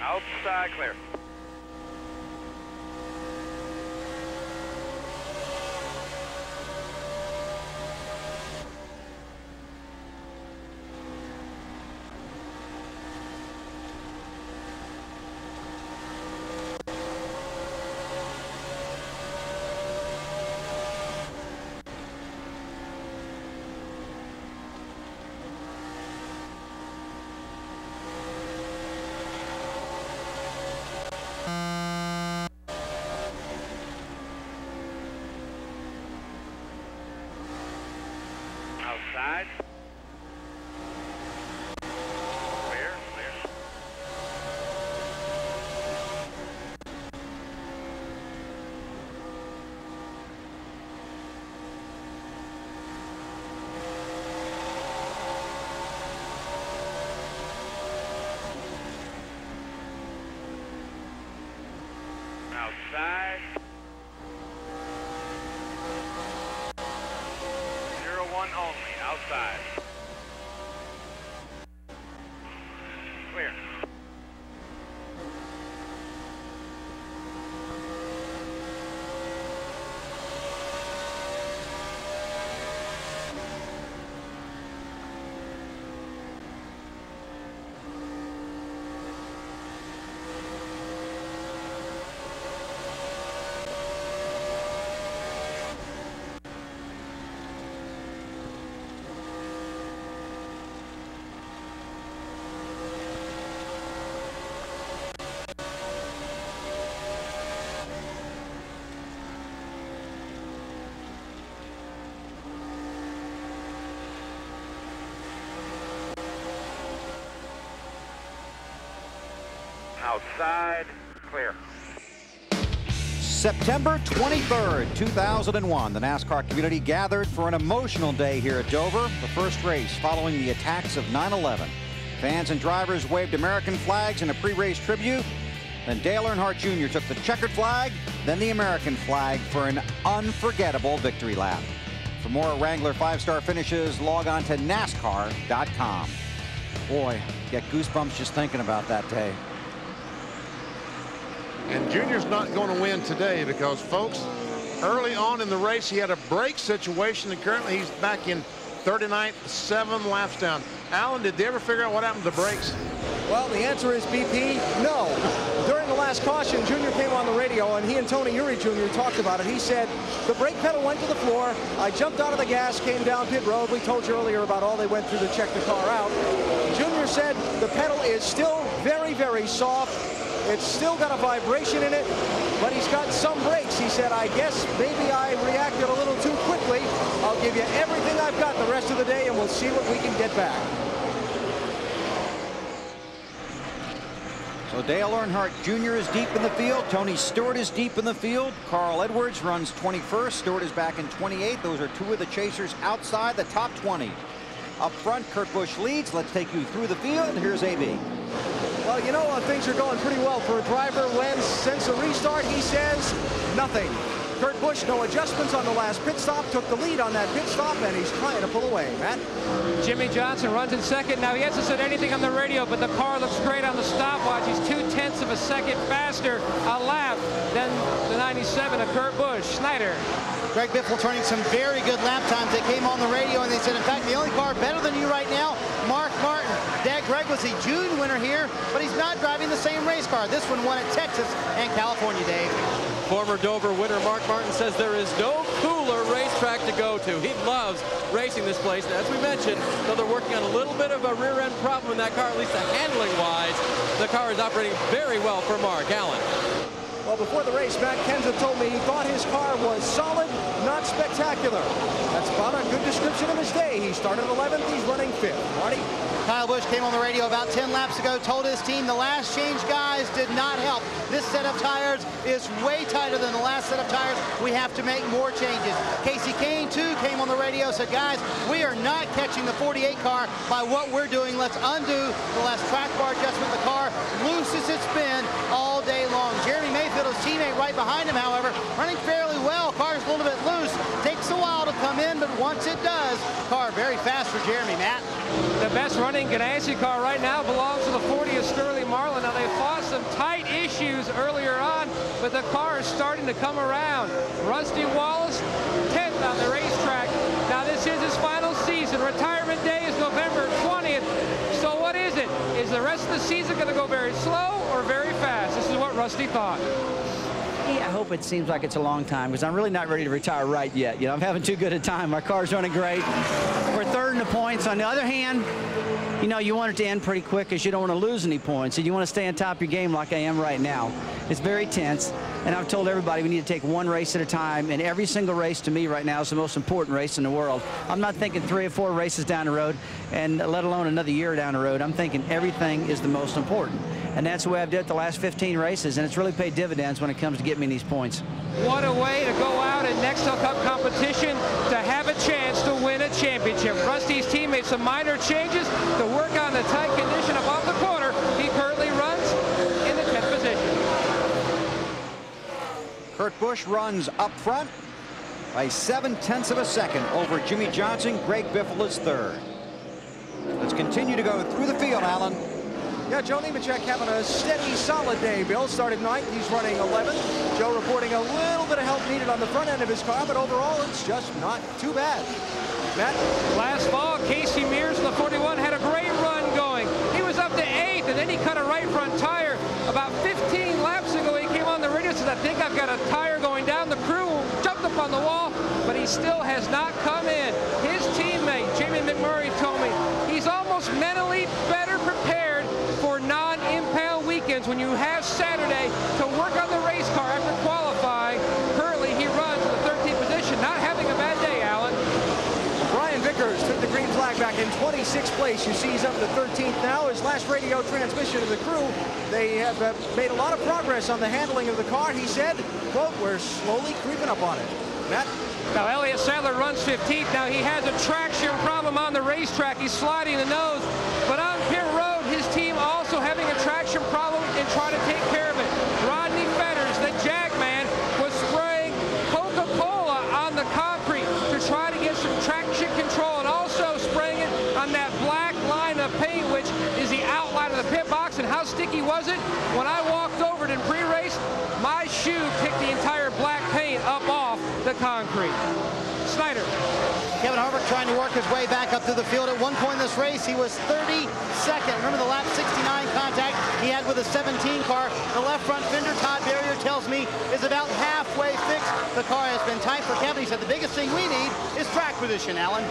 [SPEAKER 15] Outside clear. Outside. Clear, clear. Outside. 01 only, outside. Clear. Outside, clear.
[SPEAKER 1] September 23rd, 2001, the NASCAR community gathered for an emotional day here at Dover, the first race following the attacks of 9/11. Fans and drivers waved American flags in a pre-race tribute. Then Dale Earnhardt Jr. took the checkered flag, then the American flag for an unforgettable victory lap. For more Wrangler 5-star finishes, log on to NASCAR.com. Boy, get goosebumps just thinking about that day.
[SPEAKER 3] And Junior's not going to win today because, folks, early on in the race, he had a brake situation, and currently he's back in 39th, 7 laps down. Alan, did they ever figure out what happened to the brakes?
[SPEAKER 14] Well, the answer is BP, no. During the last caution, Junior came on the radio, and he and Tony Uri Jr. talked about it. He said, the brake pedal went to the floor. I jumped out of the gas, came down pit road. We told you earlier about all they went through to check the car out. Junior said the pedal is still very very soft. It's still got a vibration in it, but he's got some brakes. He said, I guess maybe I reacted a little too quickly. I'll give you everything I've got the rest of the day, and we'll see what we can get back.
[SPEAKER 1] So Dale Earnhardt Jr. is deep in the field. Tony Stewart is deep in the field. Carl Edwards runs 21st. Stewart is back in 28th. Those are two of the chasers outside the top 20. Up front, Kurt Busch leads. Let's take you through the field. Here's AB.
[SPEAKER 14] Well, you know, things are going pretty well for a driver when, since the restart, he says nothing. Kurt Busch, no adjustments on the last pit stop, took the lead on that pit stop, and he's trying to pull away. Matt?
[SPEAKER 7] Jimmie Johnson runs in second. Now, he hasn't said anything on the radio, but the car looks great on the stopwatch. He's 0.2 of a second faster a lap than the 97 of Kurt Busch. Snyder.
[SPEAKER 5] Greg Biffle turning some very good lap times. They came on the radio and they said, in fact, the only car better than you right now, Mark Martin. Dad Greg was a June winner here, but he's not driving the same race car. This one won at Texas and California, Dave.
[SPEAKER 6] Former Dover winner Mark Martin says there is no cooler racetrack to go to. He loves racing this place. And as we mentioned, though they're working on a little bit of a rear end problem in that car, at least the handling wise, the car is operating very well for Mark. Alan.
[SPEAKER 14] Well, before the race, Matt Kenseth told me he thought his car was solid, not spectacular. That's about a good description of his day. He started 11th, he's running 5th. Marty?
[SPEAKER 5] Kyle Busch came on the radio about 10 laps ago, told his team the last change, guys, did not help. This set of tires is way tighter than the last set of tires. We have to make more changes. Kasey Kahne, too, came on the radio, said, guys, we are not catching the 48 car by what we're doing. Let's undo the last track bar adjustment. The car loose as it's been all day long. Jeremy Mayfield, his teammate right behind him, however, running fairly well. Car's a little bit loose. Takes a while to come in, but once it does, car very fast for Jeremy, Matt.
[SPEAKER 7] The best running Ganassi car right now belongs to the 40 of Sterling Marlin. Now, they fought some tight issues earlier on, but the car is starting to come around. Rusty Wallace, 10th on the racetrack. Now, this is his final season. Retirement day is November 20th. So what is it? Is the rest of the season going to go very slow or very fast? This is what Rusty thought.
[SPEAKER 24] I hope it seems like it's a long time because I'm really not ready to retire right yet. You know, I'm having too good a time. My car's running great. We're third in the points. On the other hand, you know, you want it to end pretty quick because you don't want to lose any points. And you want to stay on top of your game like I am right now. It's very tense. And I've told everybody we need to take one race at a time. And every single race to me right now is the most important race in the world. I'm not thinking 3 or 4 races down the road, and let alone another year down the road. I'm thinking everything is the most important. And that's the way I've did it the last 15 races, and it's really paid dividends when it comes to getting me these points.
[SPEAKER 7] What a way to go out in Nextel Cup competition to have a chance to win a championship. Rusty's team made some minor changes to work on the tight condition above the corner. He currently runs in the 10th position.
[SPEAKER 1] Kurt Busch runs up front by 0.7 of a second over Jimmie Johnson. Greg Biffle is third. Let's continue to go through the field, Alan.
[SPEAKER 14] Yeah, Joe Nemechek having a steady, solid day. Bill started 9th. He's running 11th. Joe reporting a little bit of help needed on the front end of his car, but overall, it's just not too bad. Matt?
[SPEAKER 7] Last fall, Kasey Mears in the 41 had a great run going. He was up to 8th, and then he cut a right front tire. About 15 laps ago, he came on the radio and said, I think I've got a tire going down. The crew jumped up on the wall, but he still has not come in. His teammate, Jamie McMurray, told me he's almost mentally better prepared for non-impound weekends when you have Saturday to work on the race car after qualifying. Currently, he runs in the 13th position, not having a bad day, Alan.
[SPEAKER 14] Brian Vickers took the green flag back in 26th place. You see he's up to 13th now. His last radio transmission to the crew, they have made a lot of progress on the handling of the car. He said, quote, we're slowly creeping up on it. Matt?
[SPEAKER 7] Now, Elliott Sadler runs 15th. Now, he has a traction problem on the racetrack. He's sliding the nose. But on pit road, his team also having a traction problem and trying to take care of it. Rodney Fetters, the Jag man, was spraying Coca-Cola on the concrete to try to get some traction control and also spraying it on that black line of paint, which is the outline of the pit box. And how sticky was it? When I walked over it in pre-race, my shoe picked the entire black paint up off the concrete. Snyder.
[SPEAKER 5] Kevin Harvick trying to work his way back up through the field. At one point in this race, he was 32nd. Remember the lap 69 contact he had with a 17 car. The left front fender, Todd Barrier tells me, is about halfway fixed. The car has been tight for Kevin. He said the biggest thing we need is track position, Alan.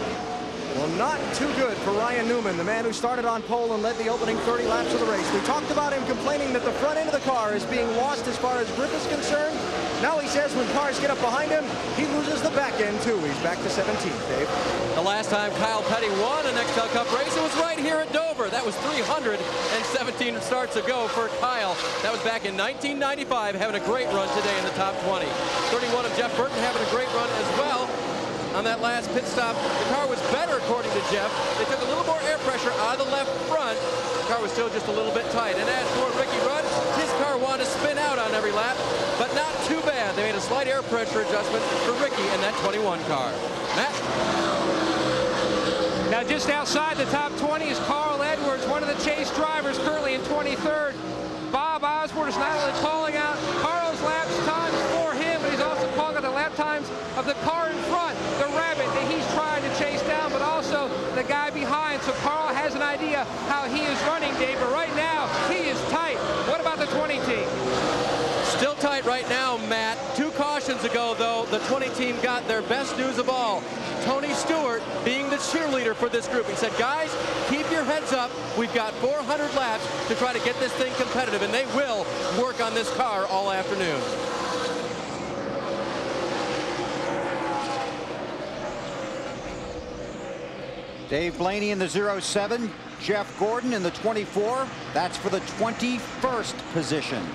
[SPEAKER 14] Well, not too good for Ryan Newman, the man who started on pole and led the opening 30 laps of the race. We talked about him complaining that the front end of the car is being lost as far as grip is concerned. Now he says when cars get up behind him, he loses the back end too. He's back to 17th, Dave.
[SPEAKER 6] The last time Kyle Petty won a Nextel Cup race, it was right here at Dover. That was 317 starts ago for Kyle. That was back in 1995, having a great run today in the top 20. 31 of Jeff Burton having a great run as well. On that last pit stop, the car was better, according to Jeff. They took a little more air pressure out of the left front. The car was still just a little bit tight. And as for Ricky Rudd, his car wanted to spin out on every lap, but not too bad. They made a slight air pressure adjustment for Ricky in that 21 car. Matt?
[SPEAKER 7] Now just outside the top 20 is Carl Edwards, one of the chase drivers, currently in 23rd. Bob Osborne is not only calling out Carl's lap times for him, but he's also calling out the lap times of the car in front, the Rabbit that he's trying to chase down, but also the guy behind. So Carl has an idea how he is running, Dave, but right now he is tight. What about the 20 team?
[SPEAKER 6] Still tight right now, Matt. 2 cautions ago, though, the 20 team got their best news of all. Tony Stewart being the cheerleader for this group. He said, guys, keep your heads up. We've got 400 laps to try to get this thing competitive, and they will work on this car all afternoon.
[SPEAKER 1] Dave Blaney in the 07, Jeff Gordon in the 24. That's for the 21st position.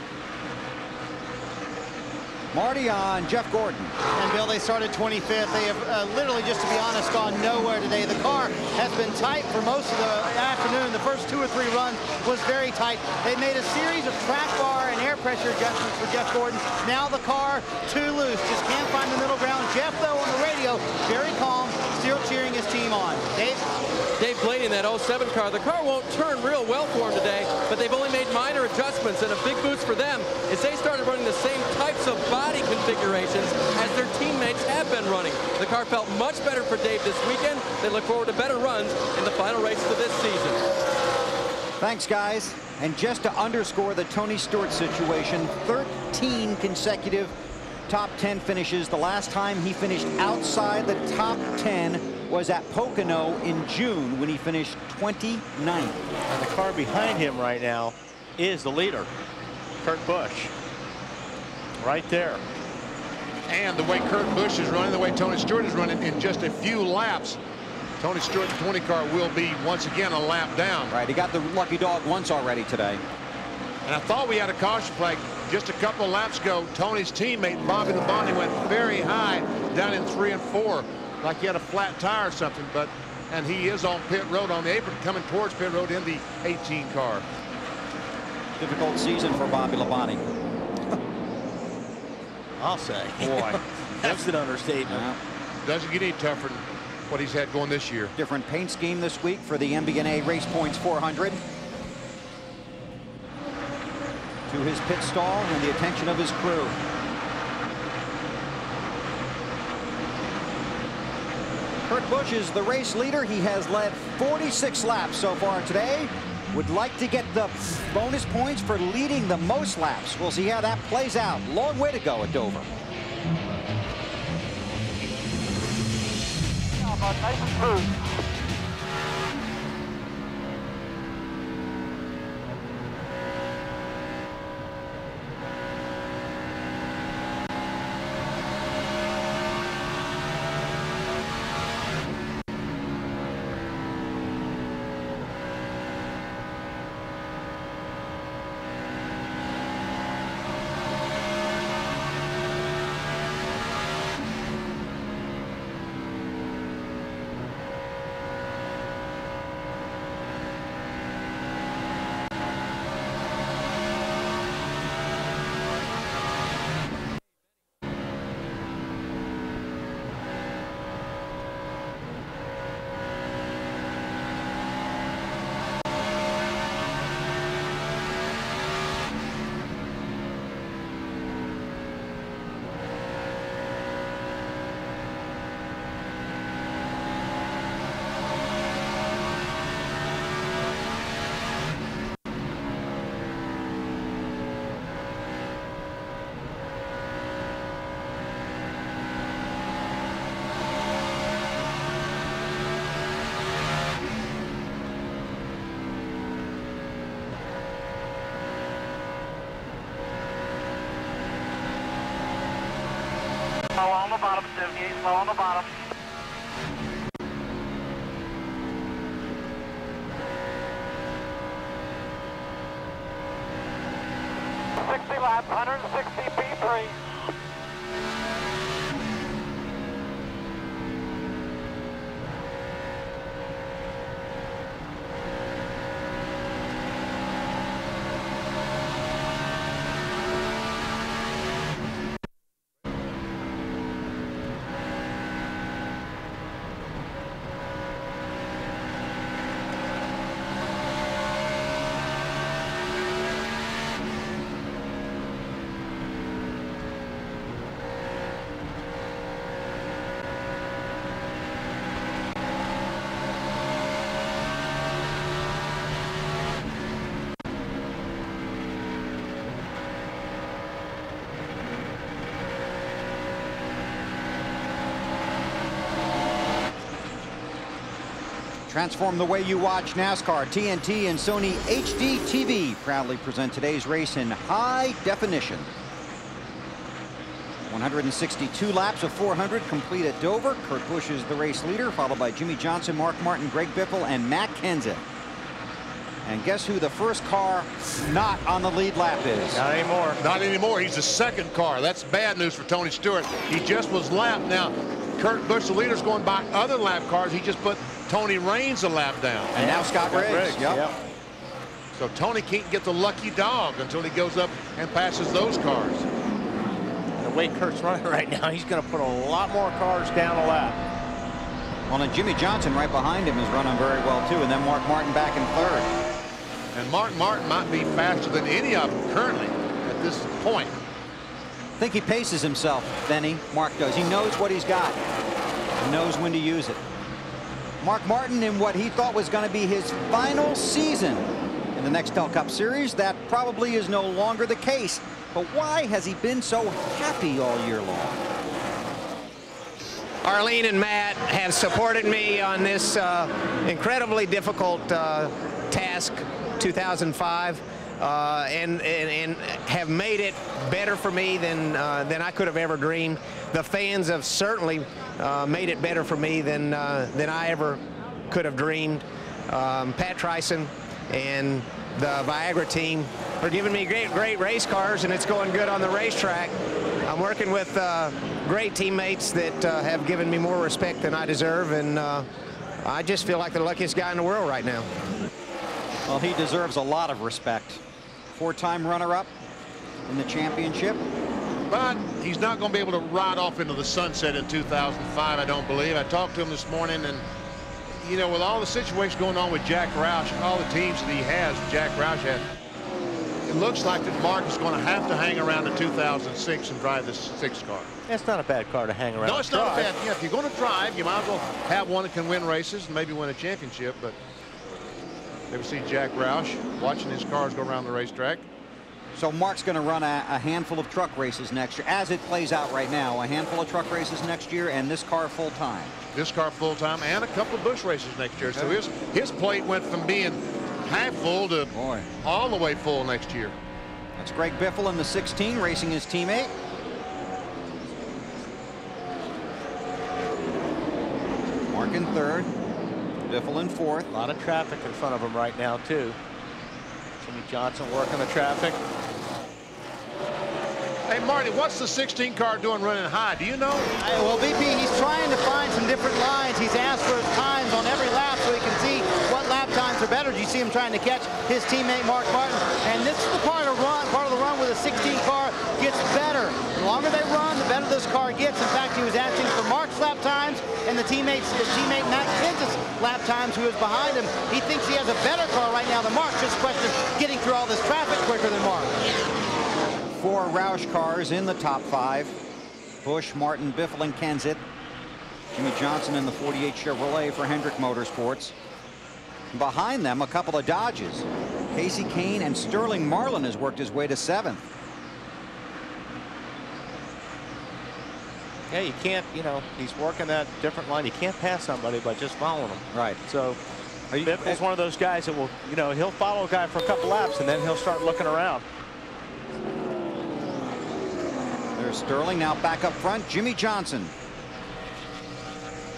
[SPEAKER 1] Marty on Jeff Gordon.
[SPEAKER 5] And Bill, they started 25th. They have literally, just to be honest, gone nowhere today. The car has been tight for most of the afternoon. The first 2 or 3 runs was very tight. They made a series of track bar and air pressure adjustments for Jeff Gordon. Now the car too loose. Just can't find the middle ground. Jeff, though, on the radio, very calm, still cheering his team on. Dave?
[SPEAKER 6] Dave Blaney in that 07 car. The car won't turn real well for him today, but they've only made minor adjustments, and a big boost for them is they started running the same types of body configurations as their teammates have been running. The car felt much better for Dave this weekend. They look forward to better runs in the final races of this season.
[SPEAKER 1] Thanks, guys. And just to underscore the Tony Stewart situation, 13 consecutive top 10 finishes. The last time he finished outside the top 10 was at Pocono in June when he finished 29th.
[SPEAKER 2] And the car behind him right now is the leader, Kurt Busch. Right there.
[SPEAKER 3] And the way Kurt Busch is running, the way Tony Stewart is running, in just a few laps, Tony Stewart's 20 car will be once again a lap down.
[SPEAKER 1] Right, he got the lucky dog once already today.
[SPEAKER 3] And I thought we had a caution flag just a couple of laps ago. Tony's teammate Bobby Labonte went very high down in 3 and 4, like he had a flat tire or something. And he is on pit road on the apron, coming towards pit road in the 18 car.
[SPEAKER 1] Difficult season for Bobby Labonte.
[SPEAKER 2] I'll say. Boy, that's an understatement.
[SPEAKER 1] Yeah.
[SPEAKER 3] Doesn't get any tougher than what he's had going this year.
[SPEAKER 1] Different paint scheme this week for the MBNA RacePoints 400. To his pit stall and the attention of his crew. Kurt Busch is the race leader. He has led 46 laps so far today. Would like to get the bonus points for leading the most laps. We'll see how that plays out. Long way to go at Dover.
[SPEAKER 10] Nice and smooth.
[SPEAKER 16] on the bottom, 78, slow on the bottom. 60 laps, 160 P3.
[SPEAKER 1] Transform the way you watch NASCAR. TNT and Sony HD TV proudly present today's race in high definition. 162 laps of 400 complete at Dover. Kurt Busch is the race leader, followed by Jimmie Johnson, Mark Martin, Greg Biffle, and Matt Kenseth. And guess who the first car not on the lead lap is?
[SPEAKER 3] Not anymore. Not anymore. He's the second car. That's bad news for Tony Stewart. He just was lapped. Now, Kurt Busch, the leader's going by other lap cars. He just put Tony Raines a lap down.
[SPEAKER 1] And now Scott Riggs. Yep.
[SPEAKER 3] So Tony can't get the lucky dog until he goes up and passes those cars.
[SPEAKER 2] The way Kurt's running right now, he's going to put a lot more cars down a lap.
[SPEAKER 1] Well, and Jimmie Johnson right behind him is running very well too, and then Mark Martin back in third.
[SPEAKER 3] And Mark Martin might be faster than any of them currently at this point.
[SPEAKER 1] I think he paces himself, Benny. Mark does. He knows what he's got. He knows when to use it. Mark Martin in what he thought was going to be his final season in the Nextel Cup Series. That probably is no longer the case. But why has he been so happy all year long?
[SPEAKER 9] Arlene and Matt have supported me on this incredibly difficult task, 2005, and have made it better for me than I could have ever dreamed. The fans have certainly made it better for me than I ever could have dreamed. Pat Tryson and the Viagra team are giving me great race cars, and it's going good on the racetrack. I'm working with great teammates that have given me more respect than I deserve, and I just feel like the luckiest guy in the world right now.
[SPEAKER 1] Well, he deserves a lot of respect. Four-time runner-up in the championship.
[SPEAKER 3] But he's not going to be able to ride off into the sunset in 2005, I don't believe. I talked to him this morning, and, you know, with all the situations going on with Jack Roush and all the teams that he has, Jack Roush had, it looks like that Mark is going to have to hang around in 2006 and drive this 6 car.
[SPEAKER 2] That's not a bad car to hang around.
[SPEAKER 3] No, it's not a bad. Yeah, if you're going to drive, you might as well have one that can win races and maybe win a championship. But never see Jack Roush watching his cars go around the racetrack.
[SPEAKER 1] So Mark's going to run a handful of truck races next year, as it plays out right now. A handful of truck races next year, and this car full time.
[SPEAKER 3] This car full time, and a couple of Busch races next year. So his plate went from being half full to all the way full next year.
[SPEAKER 1] That's Greg Biffle in the 16, racing his teammate. Mark in third, Biffle in fourth.
[SPEAKER 2] A lot of traffic in front of him right now, too. Jimmie Johnson working the traffic.
[SPEAKER 3] Hey, Marty, what's the 16 car doing running high? Do you know?
[SPEAKER 5] Well, VP, he's trying to find some different lines. He's asked for his times on every lap so he can see what lap times are better. You see him trying to catch his teammate Mark Martin. And this is the part of the run where the 16 car gets better. The longer they run, the better this car gets. In fact, he was asking for Mark's lap times and his teammate Matt Kenseth's lap times, who is behind him. He thinks he has a better car right now than Mark. Just a question of getting through all this traffic quicker than Mark.
[SPEAKER 1] 4 Roush cars in the top 5. Busch, Martin, Biffle, and Kenseth. Jimmie Johnson in the 48 Chevrolet for Hendrick Motorsports. Behind them, a couple of Dodges. Kasey, Kahne, and Sterling Marlin has worked his way to 7th.
[SPEAKER 2] Yeah, you can't, you know, he's working that different line. You can't pass somebody by just following him.
[SPEAKER 1] Right.
[SPEAKER 2] So Biffle's one of those guys that will, you know, he'll follow a guy for a couple laps and then he'll start looking around.
[SPEAKER 1] There's Sterling now back up front. Jimmie Johnson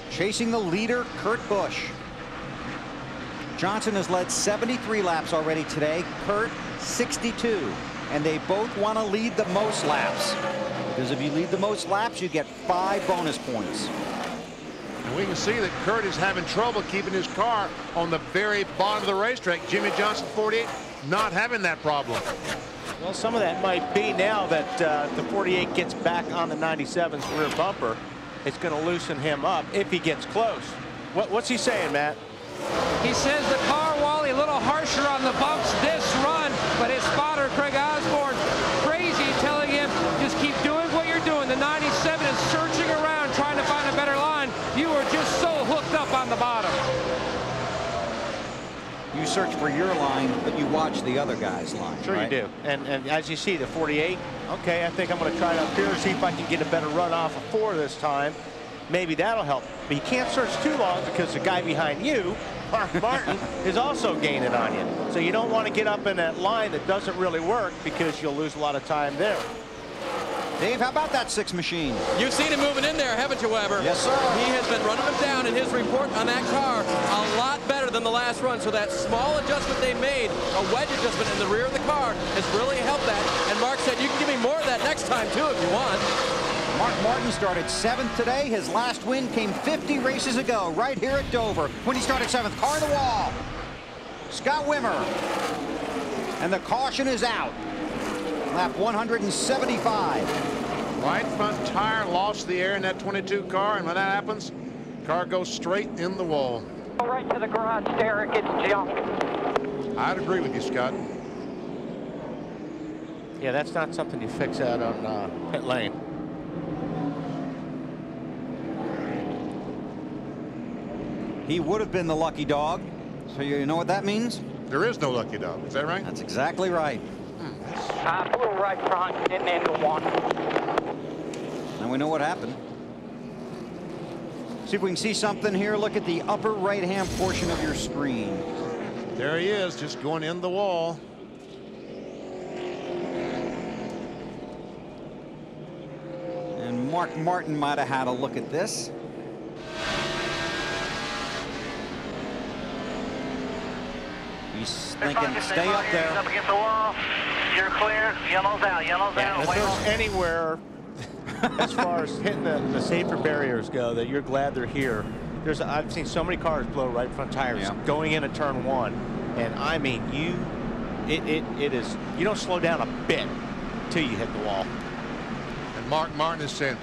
[SPEAKER 1] chasing the leader, Kurt Busch. Johnson has led 73 laps already today. Kurt 62. And they both want to lead the most laps. Because if you lead the most laps, you get 5 bonus points.
[SPEAKER 3] And we can see that Kurt is having trouble keeping his car on the very bottom of the racetrack. Jimmie Johnson, 48, not having that problem.
[SPEAKER 2] Well, some of that might be now that the 48 gets back on the 97's rear bumper. It's going to loosen him up if he gets close. What's he saying, Matt?
[SPEAKER 7] He says the car, Wally, a little harsher on the bumps this run, but his spotter, Craig Osborne, crazy, telling him, just keep doing what you're doing. The 97 is searching around, trying to find a better line. You are just so hooked up on the bottom.
[SPEAKER 1] You search for your line, but you watch the other guy's line.
[SPEAKER 2] Sure,
[SPEAKER 1] right?
[SPEAKER 2] you do. And as you see, the 48, okay, I think I'm going to try it up here, see if I can get a better run off of 4 this time. Maybe that'll help. But you can't search too long because the guy behind you, Mark Martin, is also gaining on you. So you don't want to get up in that line that doesn't really work because you'll lose a lot of time there.
[SPEAKER 1] Dave, how about that 6 machine?
[SPEAKER 6] You've seen him moving in there, haven't you, Weber?
[SPEAKER 1] Yes, sir.
[SPEAKER 6] He has been running them down in his report on that car a lot better than the last run. So that small adjustment they made, a wedge adjustment in the rear of the car, has really helped that. And Mark said, you can give me more of that next time, too, if you want.
[SPEAKER 1] Mark Martin started 7th today. His last win came 50 races ago, right here at Dover, when he started 7th. Car in the wall. Scott Wimmer. And the caution is out. Lap 175.
[SPEAKER 3] Right front tire lost the air in that 22 car, and when that happens, car goes straight in the wall.
[SPEAKER 15] Go right to the garage, Derek. It's junk.
[SPEAKER 3] I'd agree with you, Scott.
[SPEAKER 2] Yeah, that's not something you fix out on pit lane.
[SPEAKER 1] He would have been the lucky dog. So you know what that means?
[SPEAKER 3] There is no lucky dog. Is that right?
[SPEAKER 1] That's exactly right.
[SPEAKER 15] Blew right front, getting into 1.
[SPEAKER 1] And we know what happened. See if we can see something here. Look at the upper right-hand portion of your screen.
[SPEAKER 3] There he is, just going in the wall.
[SPEAKER 1] And Mark Martin might have had a look at this. He's thinking, stay up there.
[SPEAKER 15] Up against the wall. You're clear. Yellow's out. Yellow's out.
[SPEAKER 2] If there's anywhere, as far as hitting the safer barriers go, that you're glad they're here. I've seen so many cars blow right front tires going into turn 1, and I mean, it is, you don't slow down a bit till you hit the wall.
[SPEAKER 3] And Mark Martin is saying,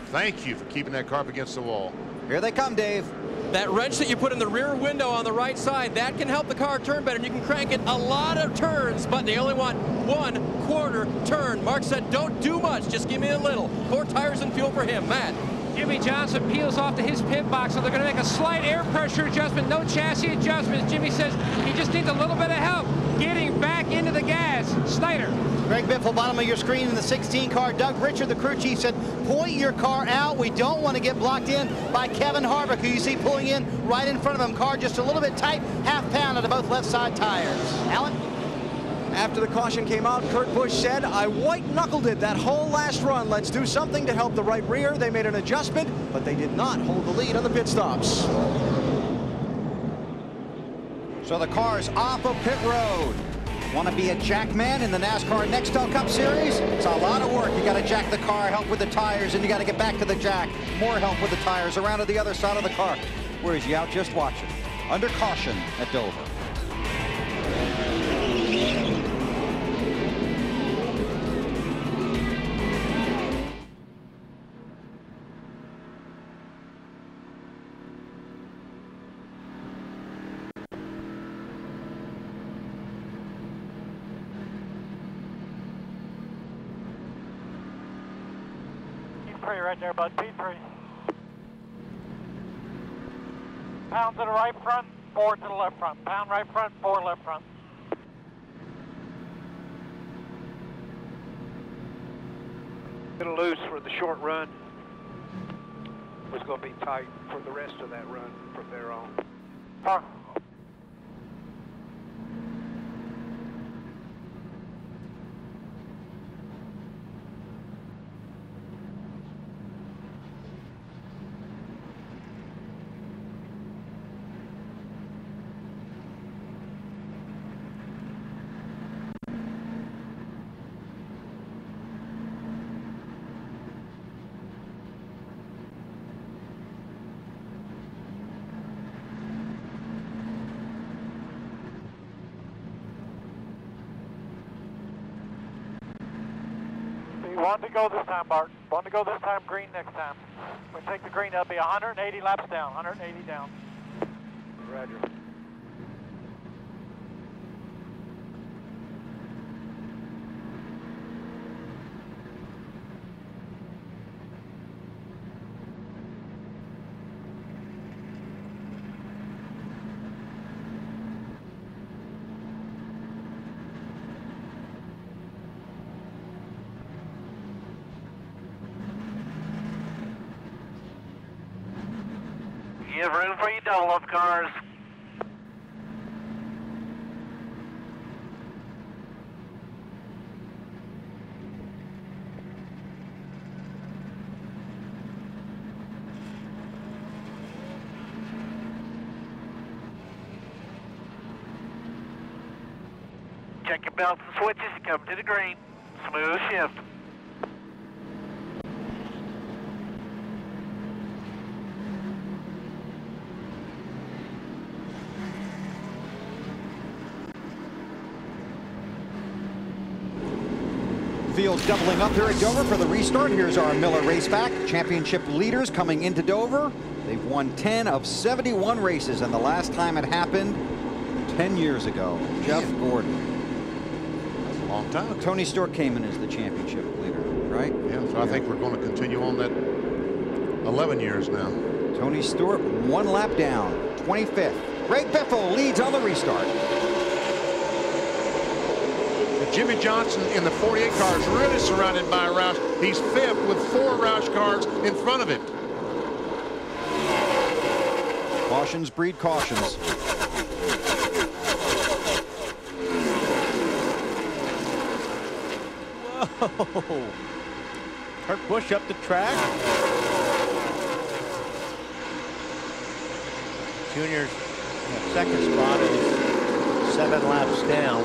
[SPEAKER 3] thank you for keeping that car up against the wall.
[SPEAKER 1] Here they come, Dave.
[SPEAKER 6] That wrench that you put in the rear window on the right side, that can help the car turn better, and you can crank it a lot of turns, but they only want 1/4 turn. Mark said, don't do much, just give me a little. 4 tires and fuel for him. Matt.
[SPEAKER 7] Jimmie Johnson peels off to his pit box, so they're going to make a slight air pressure adjustment, no chassis adjustments. Jimmie says he just needs a little bit of help getting back into the gas. Snyder.
[SPEAKER 5] Greg Biffle, bottom of your screen in the 16 car. Doug Richard, the crew chief, said, point your car out. We don't want to get blocked in by Kevin Harvick, who you see pulling in right in front of him. Car just a little bit tight, half pound to both left side tires. Alan?
[SPEAKER 14] After the caution came out, Kurt Busch said, I white-knuckled it that whole last run. Let's do something to help the right rear. They made an adjustment, but they did not hold the lead on the pit stops.
[SPEAKER 1] So the car's off of pit road. Want to be a jack man in the NASCAR Nextel Cup Series? It's a lot of work. You got to jack the car, help with the tires, and you got to get back to the jack. More help with the tires around to the other side of the car. Where is you out just watching? Under caution at Dover.
[SPEAKER 15] P3 right there, bud. P3. Pound to the right front, 4 to the left front. Pound right front, 4 left front.
[SPEAKER 10] Little loose for the short run. Was going to be tight for the rest of that run from there on. You want to go this time, Bart. Want to go this time, green next time. When we take the green, that'll be 180 laps down, 180 down. Roger.
[SPEAKER 15] Give room for your double-up cars. Check your belts and switches. You come to the green. Smooth shift.
[SPEAKER 1] Field doubling up here at Dover for the restart. Here's our Miller Raceback championship leaders coming into Dover. They've won 10 of 71 races, and the last time it happened 10 years ago. Jeff Gordon.
[SPEAKER 3] That's a long time ago.
[SPEAKER 1] Tony Stewart came in as the championship leader, right?
[SPEAKER 3] Yeah, so I think we're going to continue on that 11 years now.
[SPEAKER 1] Tony Stewart, 1 lap down, 25th. Greg Biffle leads on the restart.
[SPEAKER 3] Jimmie Johnson in the 48 car is really surrounded by Roush. He's 5th with 4 Roush cars in front of him.
[SPEAKER 1] Cautions breed cautions.
[SPEAKER 2] Whoa. Kurt Busch up the track. Junior's in the second spot is 7 laps down.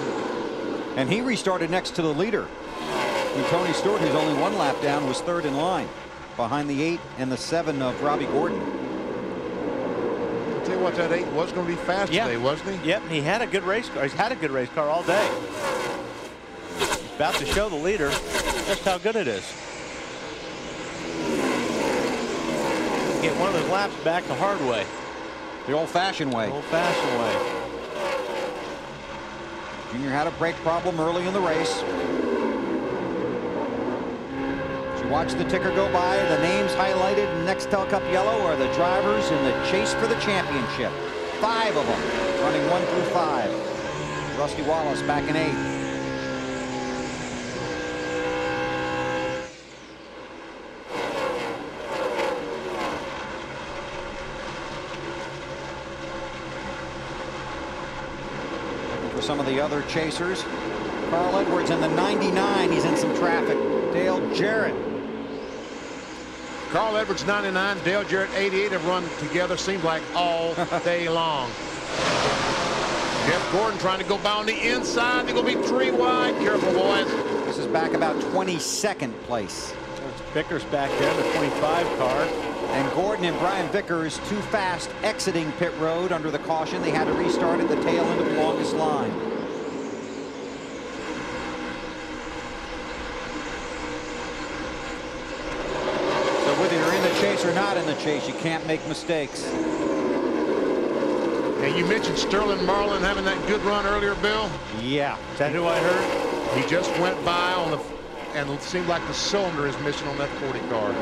[SPEAKER 1] And he restarted next to the leader. And Tony Stewart, who's only 1 lap down, was 3rd in line, behind the 8 and the 7 of Robbie Gordon.
[SPEAKER 3] I'll tell you what, that 8 was going to be fast today, wasn't he?
[SPEAKER 2] Yep, he had a good race car. He's had a good race car all day. He's about to show the leader just how good it is. Get one of those laps back the hard way.
[SPEAKER 1] The old-fashioned way.
[SPEAKER 2] Old-fashioned way.
[SPEAKER 1] Junior had a brake problem early in the race. As you watch the ticker go by, the names highlighted in Nextel Cup yellow are the drivers in the chase for the championship. 5 of them running 1 through 5. Rusty Wallace back in 8th. Some of the other chasers. Carl Edwards in the 99. He's in some traffic. Dale Jarrett.
[SPEAKER 3] Carl Edwards 99, Dale Jarrett 88 have run together, seems like all day long. Jeff Gordon trying to go by on the inside. They're going to be 3 wide. Careful, boys.
[SPEAKER 1] This is back about 22nd place.
[SPEAKER 2] There's Vickers back there, the 25 car.
[SPEAKER 1] And Gordon and Brian Vickers too fast exiting pit road under the caution. They had to restart at the tail end of the longest line. So whether you're in the chase or not in the chase, you can't make mistakes.
[SPEAKER 3] And you mentioned Sterling Marlin having that good run earlier, Bill.
[SPEAKER 2] Yeah. Is that who I heard?
[SPEAKER 3] He just went by on the, and it seemed like the cylinder is missing on that 40 car.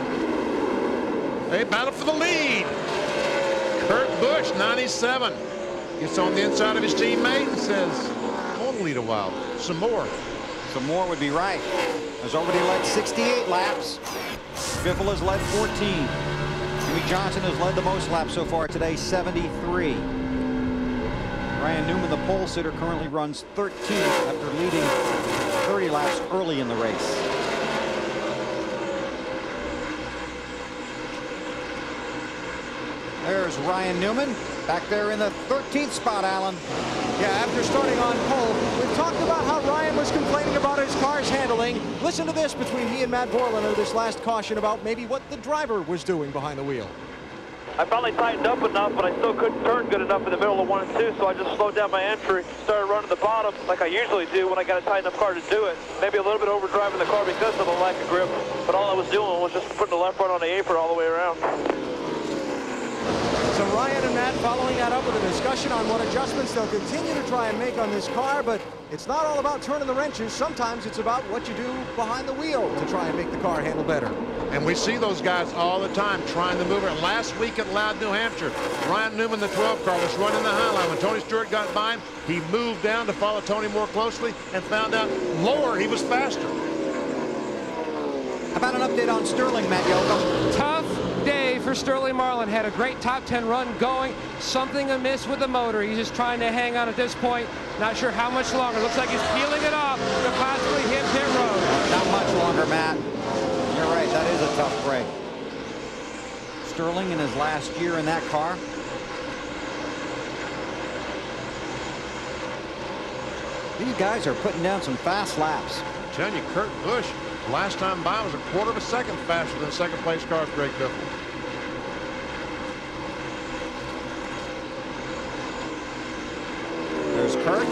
[SPEAKER 3] They battle for the lead. Kurt Busch, 97. Gets on the inside of his teammate and says, I want to lead a while. Some more.
[SPEAKER 1] Some more would be right. Has already led 68 laps. Biffle has led 14. Jimmie Johnson has led the most laps so far today, 73. Ryan Newman, the pole sitter, currently runs 13th after leading 30 laps early in the race. There's Ryan Newman back there in the 13th spot, Alan.
[SPEAKER 14] Yeah, after starting on pole, we've talked about how Ryan was complaining about his car's handling. Listen to this between he and Matt Vorlander this last caution about maybe what the driver was doing behind the wheel.
[SPEAKER 15] I finally tightened up enough, but I still couldn't turn good enough in the middle of 1 and 2, so I just slowed down my entry, started running the bottom like I usually do when I got a tight enough car to do it. Maybe a little bit overdriving the car because of the lack of grip, but all I was doing was just putting the left front on the apron all the way around.
[SPEAKER 14] So Ryan and Matt following that up with a discussion on what adjustments they'll continue to try and make on this car, but it's not all about turning the wrenches. Sometimes it's about what you do behind the wheel to try and make the car handle better.
[SPEAKER 3] And we see those guys all the time trying to move it. Last week at Loud, New Hampshire, Ryan Newman, the 12 car, was running the high line. When Tony Stewart got by him, he moved down to follow Tony more closely and found out lower he was faster.
[SPEAKER 1] How about an update on Sterling, Matt Yoakum?
[SPEAKER 7] Tough day for Sterling Marlin. Had a great top 10 run going. Something amiss with the motor. He's just trying to hang on at this point. Not sure how much longer. Looks like he's peeling it off to possibly hit pit road.
[SPEAKER 1] Not much longer, Matt. You're right. That is a tough break. Sterling in his last year in that car. These guys are putting down some fast laps.
[SPEAKER 3] I'm telling you, Kurt Busch, last time by was a quarter of a second faster than second place car's Greg Biffle.
[SPEAKER 1] There's Kurt.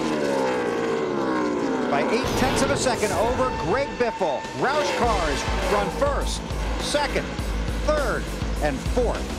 [SPEAKER 1] By 0.8 of a second over Greg Biffle. Roush cars run first, second, third, and fourth.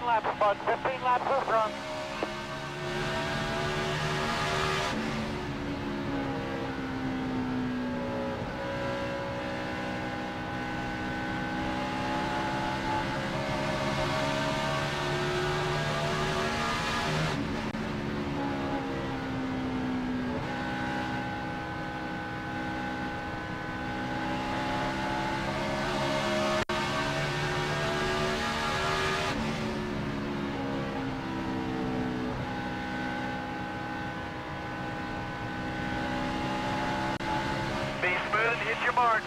[SPEAKER 15] Laps, bud. 15 laps this run. Hit your mark.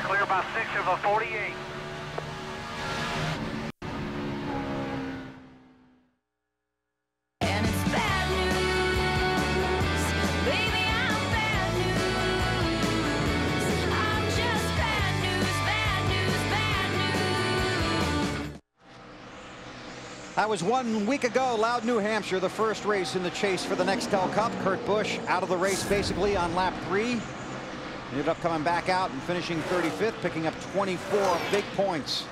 [SPEAKER 15] Clear by 6 of a 48.
[SPEAKER 1] That was 1 week ago, Loud, New Hampshire, the first race in the chase for the Nextel Cup. Kurt Busch out of the race basically on lap 3. Ended up coming back out and finishing 35th, picking up 24 big points.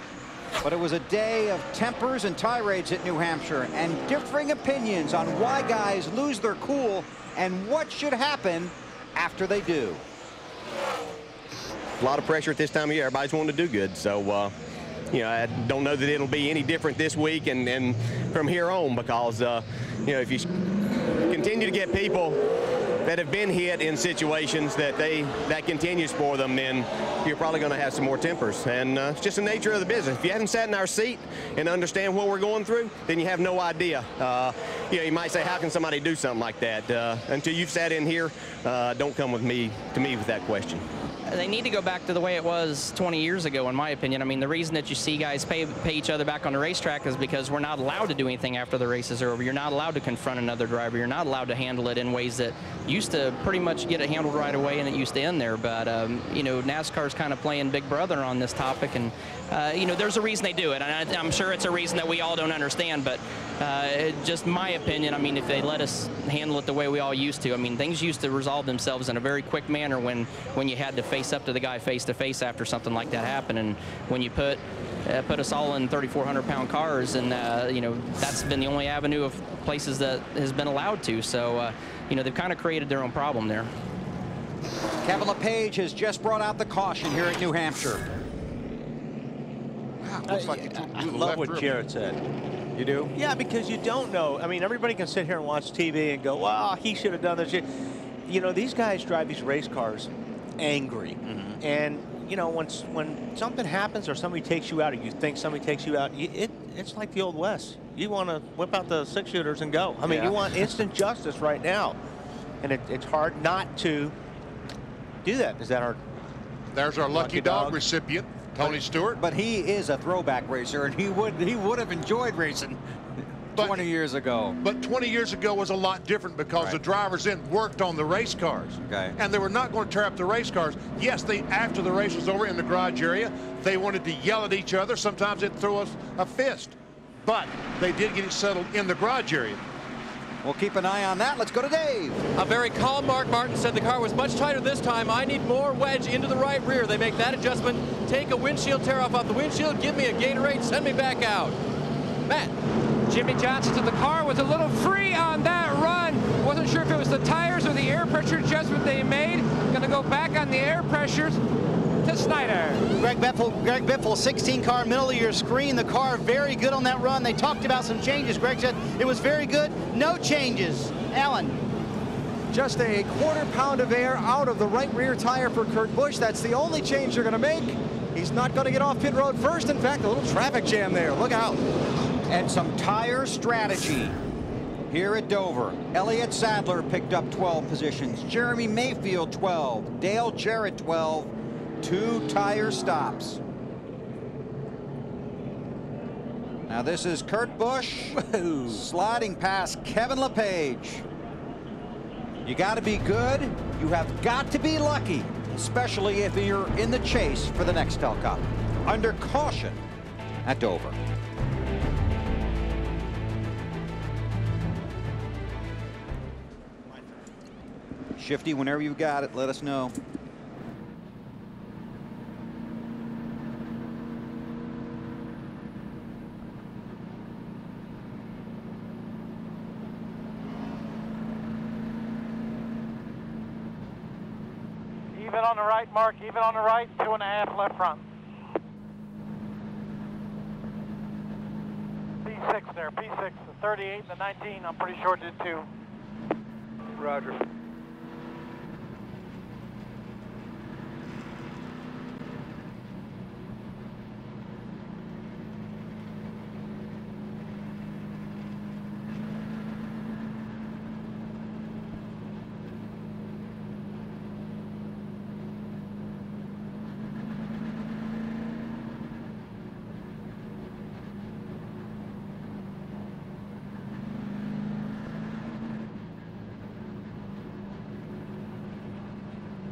[SPEAKER 1] But it was a day of tempers and tirades at New Hampshire and differing opinions on why guys lose their cool and what should happen after they do.
[SPEAKER 11] A lot of pressure at this time of year. Everybody's wanting to do good, so you know, I don't know that it'll be any different this week and from here on, because you know, if you continue to get people that have been hit in situations that continues for them, then you're probably going to have some more tempers. And it's just the nature of the business. If you haven't sat in our seat and understand what we're going through, then you have no idea. You know, you might say, how can somebody do something like that? Until you've sat in here, don't come to me with that question.
[SPEAKER 12] They need to go back to the way it was 20 years ago, in my opinion. I mean, the reason that you see guys pay each other back on the racetrack is because we're not allowed to do anything after the races are over. You're not allowed to confront another driver. You're not allowed to handle it in ways that used to pretty much get it handled right away, and it used to end there. But, you know, NASCAR's kind of playing big brother on this topic, and, you know, there's a reason they do it. And I'm sure it's a reason that we all don't understand, but just my opinion, I mean, if they let us handle it the way we all used to, I mean, things used to resolve themselves in a very quick manner when you had to face up to the guy face to face after something like that happened. And when you put us all in 3,400-pound cars, and you know, that's been the only avenue of places that has been allowed to. So you know, they've kind of created their own problem there.
[SPEAKER 1] Kevin LePage has just brought out the caution here at New Hampshire.
[SPEAKER 3] Wow, looks like
[SPEAKER 2] I love what Jarrett said.
[SPEAKER 1] You do?
[SPEAKER 2] Yeah, because you don't know. I mean, everybody can sit here and watch TV and go, well, he should have done this. You know, these guys drive these race cars angry. And, you know, when something happens or somebody takes you out, or you think somebody takes you out, it's like the Old West. You want to whip out the six-shooters and go. I mean, you want instant justice right now. And it's hard not to do that. Is that our...
[SPEAKER 3] There's our lucky dog recipient, Tony Stewart.
[SPEAKER 1] But he is a throwback racer, and he would have enjoyed racing 20 years ago.
[SPEAKER 3] But 20 years ago was a lot different because the drivers then worked on the race cars.
[SPEAKER 1] Okay.
[SPEAKER 3] And they were not going to tear up the race cars. Yes, after the race was over in the garage area, they wanted to yell at each other. Sometimes they'd throw us a fist. But they did get it settled in the garage area.
[SPEAKER 1] We'll keep an eye on that. Let's go to Dave.
[SPEAKER 6] A very calm Mark Martin said the car was much tighter this time. I need more wedge into the right rear. They make that adjustment. Take a windshield tear off the windshield. Give me a Gatorade. Send me back out. Matt.
[SPEAKER 7] Jimmie Johnson to the car was a little free on that run. Wasn't sure if it was the tires or the air pressure adjustment they made. Going to go back on the air pressures to Snyder.
[SPEAKER 5] Greg Biffle, 16 car, middle of your screen. The car very good on that run. They talked about some changes. Greg said it was very good. No changes. Alan.
[SPEAKER 14] Just a quarter pound of air out of the right rear tire for Kurt Busch. That's the only change they're going to make. He's not going to get off pit road first. In fact, a little traffic jam there. Look out.
[SPEAKER 1] And some tire strategy here at Dover. Elliott Sadler picked up 12 positions. Jeremy Mayfield 12. Dale Jarrett 12. 2 tire stops. Now this is Kurt Busch sliding past Kevin LePage. You got to be good. You have got to be lucky, especially if you're in the chase for the Nextel Cup. Under caution at Dover. Shifty, whenever you've got it, let us know.
[SPEAKER 10] Even on the right, Mark, even on the right, 2.5 left front. P6 there, P6, the 38 and the 19, I'm pretty sure did too. Roger.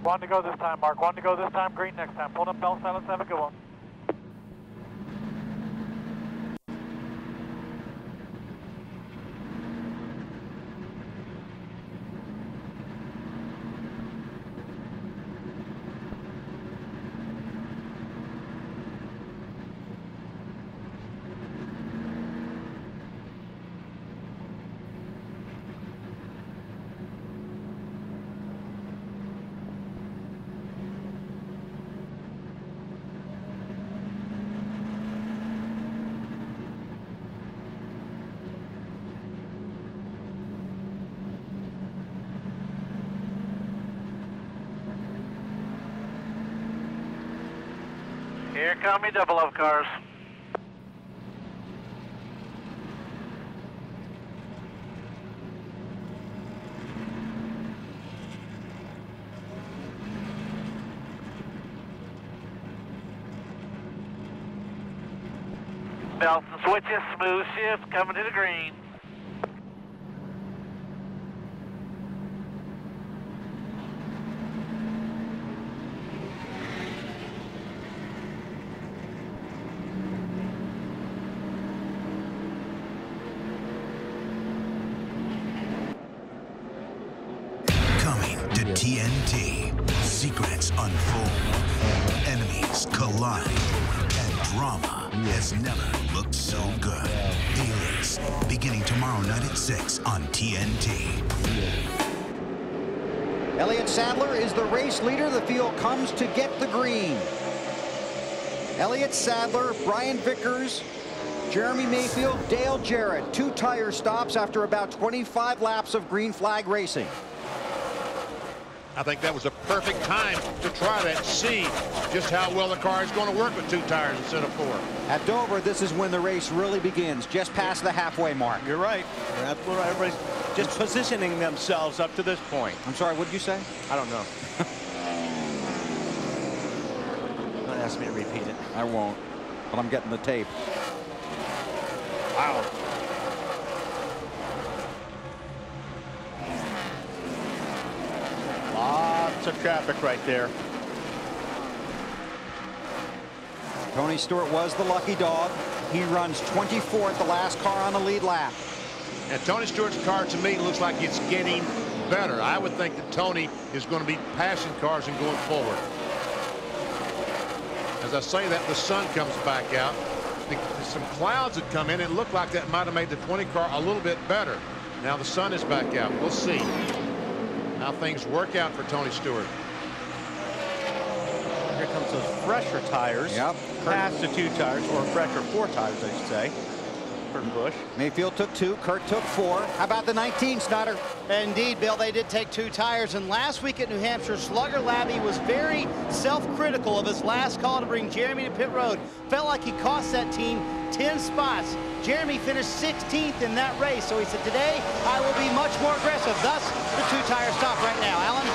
[SPEAKER 10] One to go this time, Mark. One to go this time. Green next time. Pull up bell silence. Have a good one.
[SPEAKER 15] Here come your 00 cars. Belts and switches, smooth shift, coming to the green.
[SPEAKER 13] Coming to TNT, secrets unfold, enemies collide, and drama has never looked so good. A-Race, beginning tomorrow night at 6 on TNT.
[SPEAKER 1] Elliott Sadler is the race leader. The field comes to get the green. Elliott Sadler, Brian Vickers, Jeremy Mayfield, Dale Jarrett. 2 tire stops after about 25 laps of green flag racing.
[SPEAKER 3] I think that was a perfect time to try that, see just how well the car is going to work with 2 tires instead of 4.
[SPEAKER 1] At Dover, this is when the race really begins, just past the halfway mark.
[SPEAKER 2] You're right. Everybody's just positioning themselves up to this point.
[SPEAKER 1] I'm sorry, what did you say?
[SPEAKER 2] I don't know. Don't ask me to repeat it.
[SPEAKER 1] I won't, but I'm getting the tape.
[SPEAKER 2] Wow. Lots of traffic right there.
[SPEAKER 1] Tony Stewart was the lucky dog. He runs 24th, the last car on the lead lap.
[SPEAKER 3] And Tony Stewart's car, to me, looks like it's getting better. I would think that Tony is going to be passing cars and going forward. As I say that, the sun comes back out. Some clouds had come in. It looked like that might have made the 20 car a little bit better. Now the sun is back out. We'll see how things work out for Tony Stewart.
[SPEAKER 2] Here comes those fresher tires.
[SPEAKER 1] Yep.
[SPEAKER 2] Past the 2 tires, or fresher 4 tires, I should say. For Busch.
[SPEAKER 1] Mayfield took 2, Kurt took 4. How about the 19, Snyder?
[SPEAKER 5] Indeed, Bill, they did take 2 tires, and last week at New Hampshire, Slugger Labby was very self-critical of his last call to bring Jeremy to pit road. Felt like he cost that team 10 spots. Jeremy finished 16th in that race, so he said, today I will be much more aggressive. Thus, the 2-tire stop right now. Alan?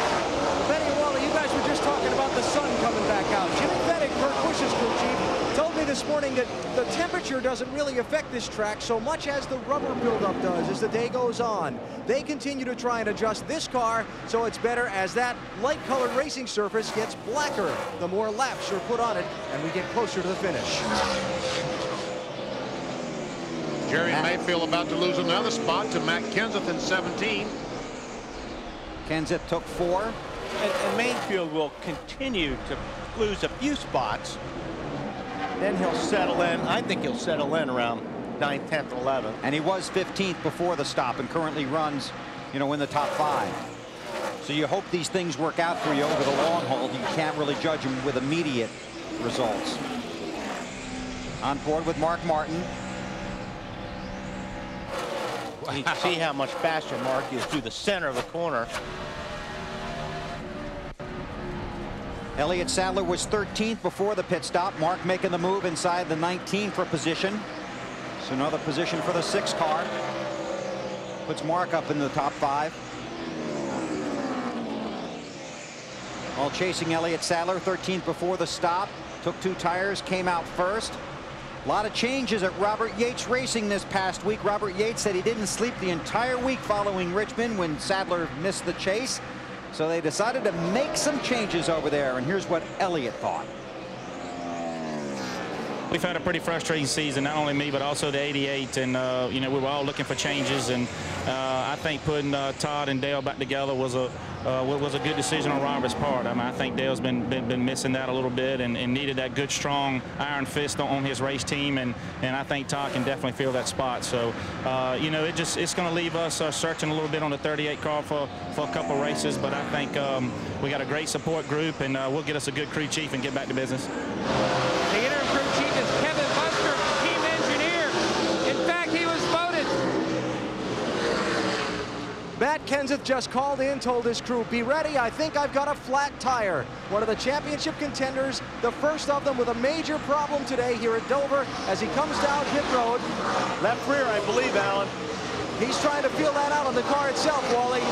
[SPEAKER 14] Benny and Wally, you guys were just talking about the sun coming back out. Jimmie Bennett, Kurt Busch's crew chief, told me this morning that the temperature doesn't really affect this track so much as the rubber buildup does as the day goes on. They continue to try and adjust this car so it's better as that light-colored racing surface gets blacker the more laps you're put on it and we get closer to the finish.
[SPEAKER 3] Jerry Mayfield about to lose another spot to Matt Kenseth in 17.
[SPEAKER 1] Kenseth took 4.
[SPEAKER 2] And Mayfield will continue to lose a few spots. Then he'll settle in. I think he'll settle in around 9th, 10th, 11th.
[SPEAKER 1] And he was 15th before the stop and currently runs, you know, in the top 5. So you hope these things work out for you over the long haul. You can't really judge them with immediate results. On board with Mark Martin.
[SPEAKER 2] You can see how much faster Mark is through the center of the corner.
[SPEAKER 1] Elliott Sadler was 13th before the pit stop. Mark making the move inside the 19 for position. So another position for the 6 car. Puts Mark up in the top 5. While chasing Elliott Sadler, 13th before the stop. Took 2 tires, came out first. A lot of changes at Robert Yates Racing this past week. Robert Yates said he didn't sleep the entire week following Richmond when Sadler missed the chase. So they decided to make some changes over there. And here's what Elliott thought.
[SPEAKER 17] We've had a pretty frustrating season, not only me, but also the 88. And, you know, we were all looking for changes. And I think putting Todd and Dale back together was a good decision on Robert's part. I mean, I think Dale's been missing that a little bit and needed that good, strong iron fist on his race team. And I think Todd can definitely fill that spot. So, you know, it's going to leave us searching a little bit on the 38 car for a couple races. But I think we got a great support group, and we'll get us a good crew chief and get back to business.
[SPEAKER 7] The interim crew chief is Kevin Buster, team engineer. In fact, he was voted
[SPEAKER 14] Matt Kenseth just called in, told his crew, be ready, I think I've got a flat tire. One of the championship contenders, the first of them with a major problem today here at Dover as he comes down pit road.
[SPEAKER 2] Left rear, I believe, Alan.
[SPEAKER 14] He's trying to feel that out on the car itself, Wally. Yeah,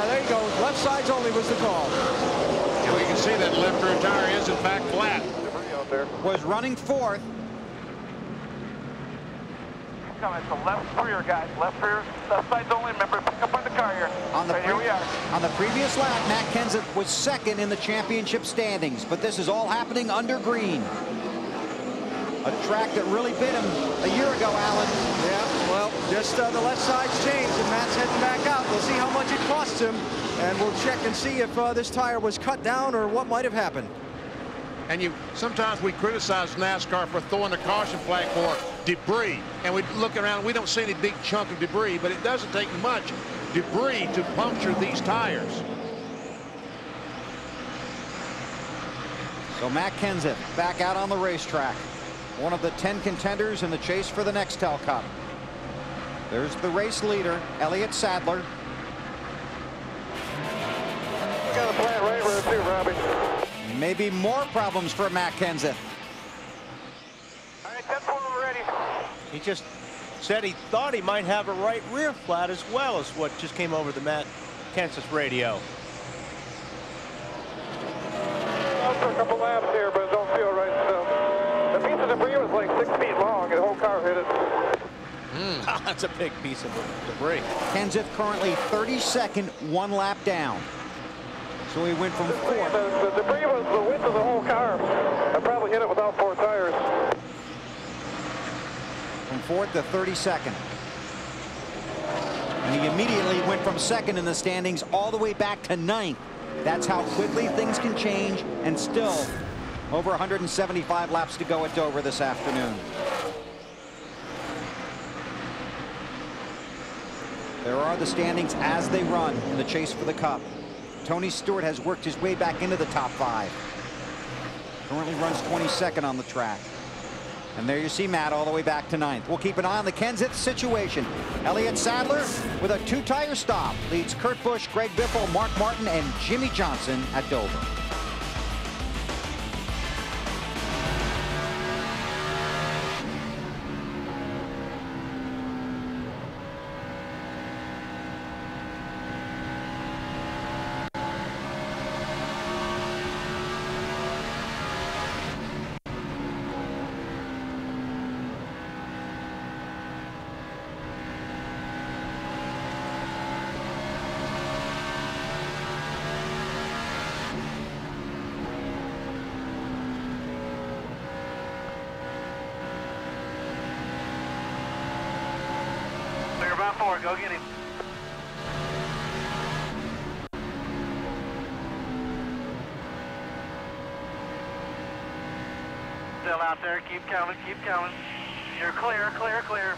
[SPEAKER 14] there you go. Left sides only was the call.
[SPEAKER 3] And we can see that left rear tire is in fact flat.
[SPEAKER 1] Was running fourth.
[SPEAKER 15] Coming to left rear, guys. Left rear, left sides only. Remember, pick up on the car here. Here we are.
[SPEAKER 1] On the previous lap, Matt Kenseth was second in the championship standings, but this is all happening under green. A track that really bit him a year ago, Alan.
[SPEAKER 14] Yeah, well, just the left side's changed, and Matt's heading back out. We'll see how much it costs him, and we'll check and see if this tire was cut down or what might have happened.
[SPEAKER 3] And sometimes we criticize NASCAR for throwing the caution flag for debris, and we look around and we don't see any big chunk of debris, but it doesn't take much debris to puncture these tires.
[SPEAKER 1] So Matt Kenseth back out on the racetrack. One of the 10 contenders in the chase for the Nextel Cup. There's the race leader, Elliott Sadler.
[SPEAKER 10] We got a flat right rear too, Robbie.
[SPEAKER 1] Maybe more problems for Matt Kenseth.
[SPEAKER 15] All right, 10-4 ready.
[SPEAKER 2] He just said he thought he might have a right rear flat as well as what just came over the Matt Kenseth radio.
[SPEAKER 10] For a couple laps here, but it don't feel right. So the piece of debris was like 6 feet long, and the whole car hit it.
[SPEAKER 2] That's a big piece of debris.
[SPEAKER 1] Kenseth currently 32nd, 1 lap down. So he went from fourth.
[SPEAKER 10] The debris was the width of the whole car. I probably hit it without 4 tires.
[SPEAKER 1] From fourth to 32nd. And he immediately went from second in the standings all the way back to 9th. That's how quickly things can change, and still over 175 laps to go at Dover this afternoon. There are the standings as they run in the chase for the Cup. Tony Stewart has worked his way back into the top 5. Currently runs 22nd on the track. And there you see Matt all the way back to 9th. We'll keep an eye on the Kenseth situation. Elliott Sadler with a 2-tire stop leads Kurt Busch, Greg Biffle, Mark Martin, and Jimmie Johnson at Dover.
[SPEAKER 15] About 4, go get him. Still out there, keep coming, keep coming. You're clear, clear, clear.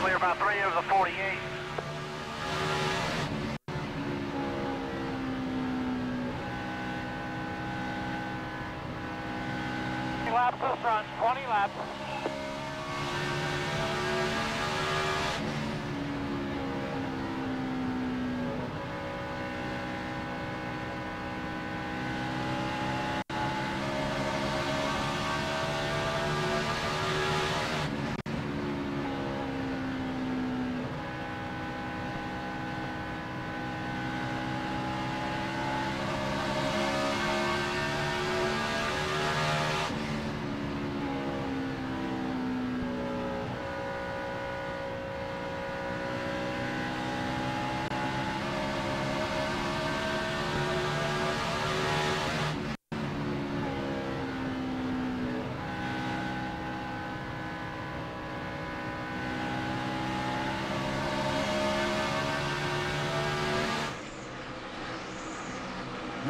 [SPEAKER 15] Clear about 3 over the 48. Laps to the front, 20 laps.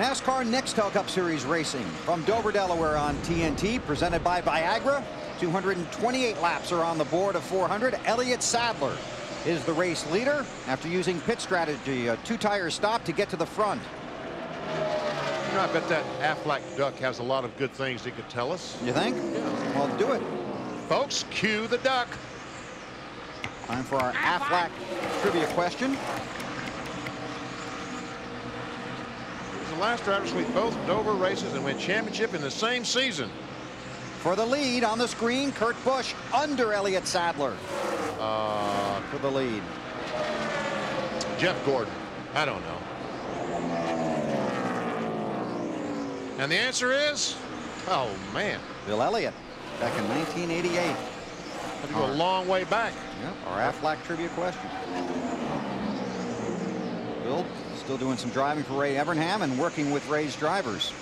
[SPEAKER 1] NASCAR Nextel Cup Series racing from Dover, Delaware on TNT, presented by Viagra. 228 laps are on the board of 400. Elliott Sadler is the race leader after using pit strategy, a two-tire stop to get to the front.
[SPEAKER 3] You know, I bet that Aflac duck has a lot of good things he could tell us.
[SPEAKER 1] You think?
[SPEAKER 3] Yeah.
[SPEAKER 1] Well, do it.
[SPEAKER 3] Folks, cue the duck.
[SPEAKER 1] Time for our Aflac trivia question.
[SPEAKER 3] The last driver to sweep both Dover races and win championship in the same season.
[SPEAKER 1] For the lead on the screen, Kurt Busch under Elliott Sadler. For the lead.
[SPEAKER 3] Jeff Gordon. I don't know. And the answer is, oh man,
[SPEAKER 1] Bill Elliott, back in 1988.
[SPEAKER 3] Had to go a long way back.
[SPEAKER 1] Yep, our Aflac trivia question. Bill still doing some driving for Ray Evernham and working with Ray's drivers.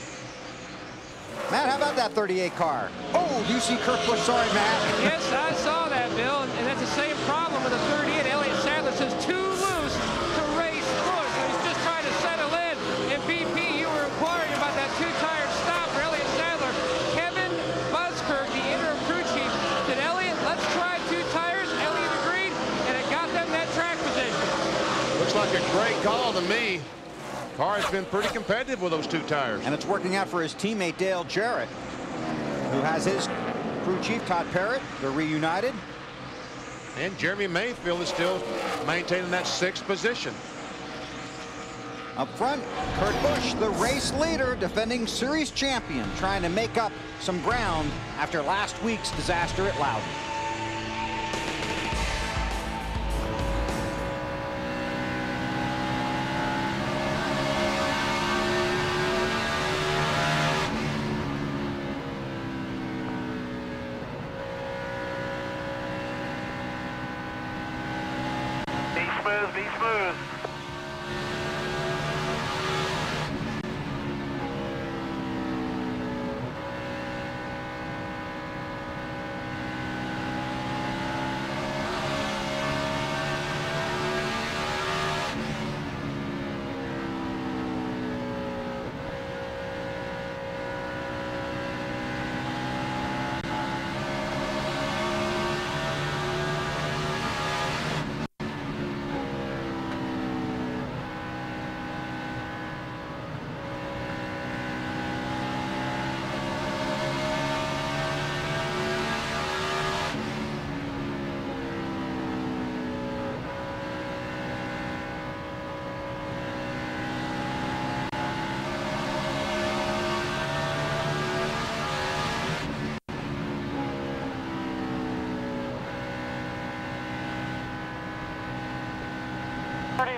[SPEAKER 1] Matt, how about that 38 car? Oh, do you see Kurt Busch? Sorry, Matt.
[SPEAKER 7] Yes, I saw that, Bill, and that's the same problem with the 38. Elliott Sadler says too loose to race Busch. So he's just trying to settle in. And BP, you were inquiring about that two-tire stop for Elliott Sadler. Kevin Buskirk, the interim crew chief, said, Elliott, let's try two tires. Elliott agreed, and it got them that track position.
[SPEAKER 3] Looks like a great call to me. Car has been pretty competitive with those two tires.
[SPEAKER 1] And it's working out for his teammate Dale Jarrett, who has his crew chief Todd Parrott. They're reunited.
[SPEAKER 3] And Jeremy Mayfield is still maintaining that 6th position.
[SPEAKER 1] Up front, Kurt Busch, the race leader, defending series champion, trying to make up some ground after last week's disaster at Loudon.
[SPEAKER 15] Be smooth.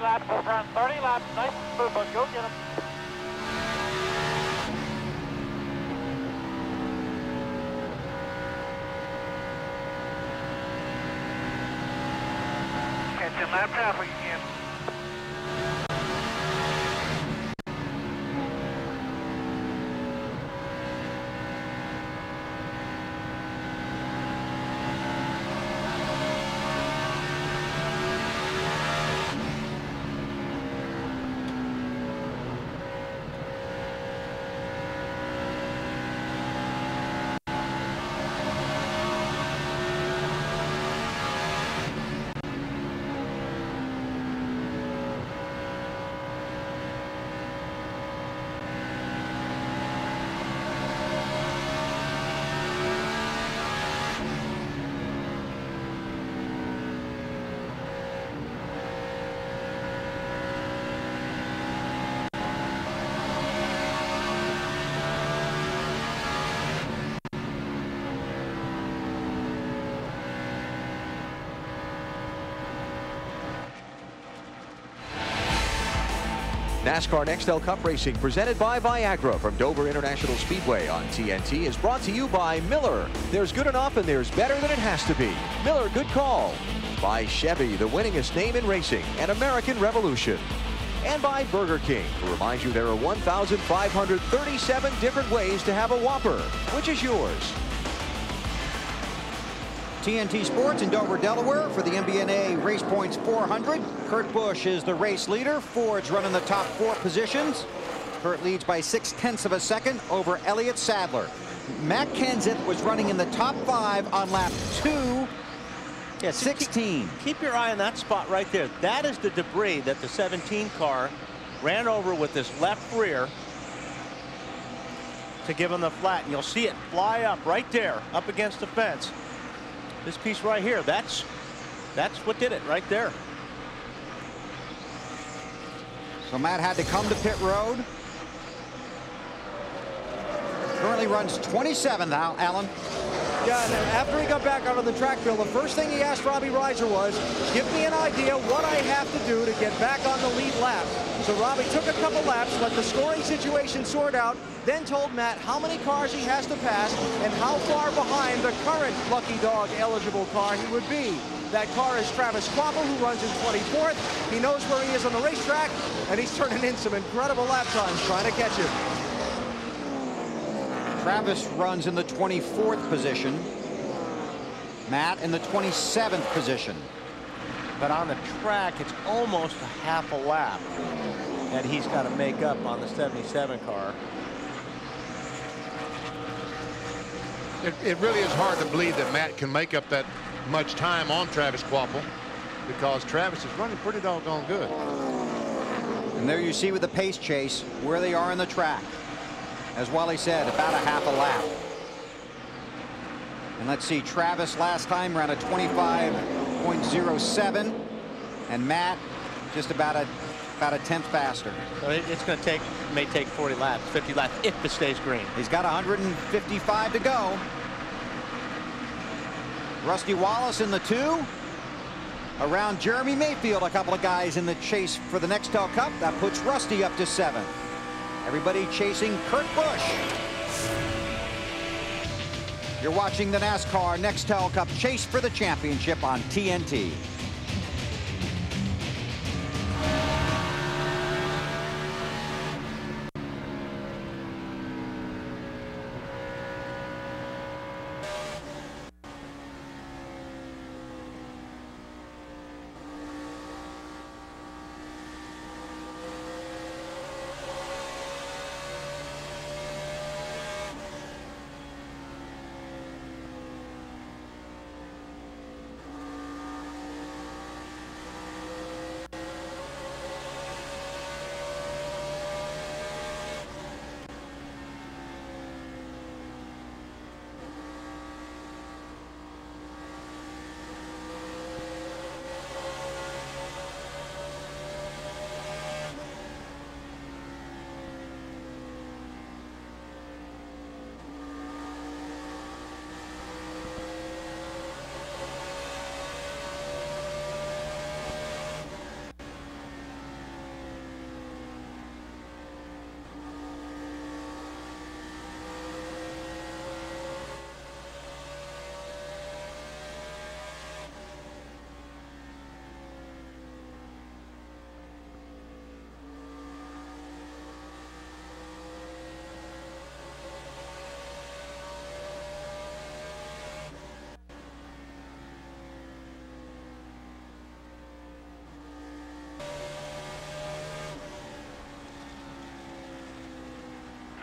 [SPEAKER 15] Laps, around 30 laps, nice and smooth, but go get him. Catch him lap traffic again.
[SPEAKER 4] NASCAR Nextel Cup Racing, presented by Viagra from Dover International Speedway on TNT, is brought to you by Miller. There's good enough and there's better than it has to be. Miller, good call. By Chevy, the winningest name in racing, and American Revolution. And by Burger King, who reminds you there are 1,537 different ways to have a Whopper. Which is yours?
[SPEAKER 1] TNT Sports in Dover, Delaware for the MBNA RacePoints 400. Kurt Busch is the race leader. Ford's running the top 4 positions. Kurt leads by 0.6 of a second over Elliott Sadler. Matt Kenseth was running in the top 5 on lap 2.
[SPEAKER 2] Yeah,
[SPEAKER 1] 16.
[SPEAKER 2] Keep your eye on that spot right there. That is the debris that the 17 car ran over with this left rear to give him the flat. And you'll see it fly up right there, up against the fence. This piece right here, that's what did it right there.
[SPEAKER 1] So Matt had to come to pit road. Currently runs 27th now, Alan.
[SPEAKER 14] Yeah, and after he got back out on the track, Bill, the first thing he asked Robbie Reiser was, give me an idea what I have to do to get back on the lead lap. So Robbie took a couple laps, let the scoring situation sort out, then told Matt how many cars he has to pass and how far behind the current Lucky Dog eligible car he would be. That car is Travis Kvapil, who runs in 24th. He knows where he is on the racetrack, and he's turning in some incredible lap times trying to catch him.
[SPEAKER 1] Travis runs in the 24th position. Matt in the 27th position.
[SPEAKER 2] But on the track, it's almost a half a lap that he's got to make up on the 77 car.
[SPEAKER 3] It really is hard to believe that Matt can make up that much time on Travis Kvapil, because Travis is running pretty doggone good.
[SPEAKER 1] And there you see with the pace chase where they are in the track. As Wally said, about a half a lap. And let's see, Travis last time ran a 25.07, and Matt just about a 10th faster.
[SPEAKER 2] So it's going to may take 40 laps, 50 laps if it stays green.
[SPEAKER 1] He's got 155 to go. Rusty Wallace in the 2. Around Jeremy Mayfield, a couple of guys in the chase for the Nextel Cup. That puts Rusty up to 7th. Everybody chasing Kurt Busch. You're watching the NASCAR Nextel Cup chase for the championship on TNT.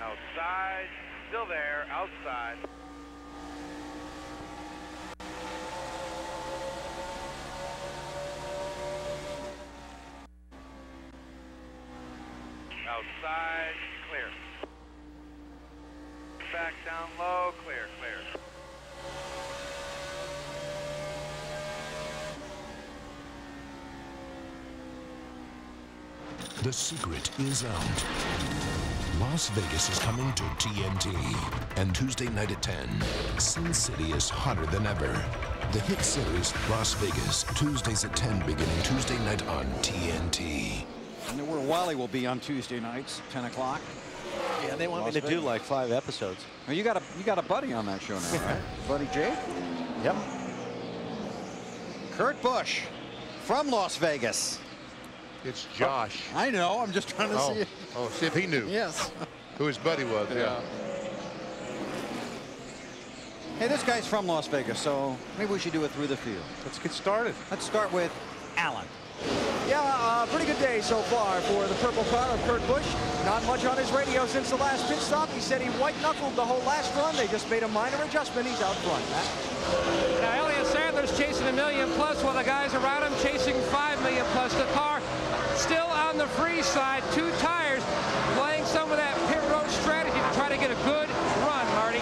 [SPEAKER 15] Outside, still there, outside. Outside, clear. Back down low, clear, clear.
[SPEAKER 13] The secret is out. Las Vegas is coming to TNT. And Tuesday night at 10, Sin City is hotter than ever. The hit series, Las Vegas, Tuesdays at 10, beginning Tuesday night on TNT.
[SPEAKER 1] I know where Wally will be on Tuesday nights, 10 o'clock.
[SPEAKER 2] Yeah, they want me to do like 5 episodes.
[SPEAKER 1] Well, you got a buddy on that show now, right? Buddy Jake?
[SPEAKER 2] Yep.
[SPEAKER 1] Kurt Busch from Las Vegas.
[SPEAKER 3] It's Josh.
[SPEAKER 1] I know. I'm just trying to see.
[SPEAKER 3] Oh, see if he knew.
[SPEAKER 1] Yes.
[SPEAKER 3] Who his buddy was. Yeah.
[SPEAKER 1] Hey, this guy's from Las Vegas, so maybe we should do it through the field.
[SPEAKER 2] Let's get started.
[SPEAKER 1] Let's start with Alan.
[SPEAKER 14] Yeah, pretty good day so far for the purple car of Kurt Busch. Not much on his radio since the last pit stop. He said he white-knuckled the whole last run. They just made a minor adjustment. He's out front.
[SPEAKER 7] Now, Elliott Sadler's chasing $1 million plus while the guys around him chasing $5 million plus. The car still on the free side, 2 tires, playing some of that pit road strategy to try to get a good run, Marty.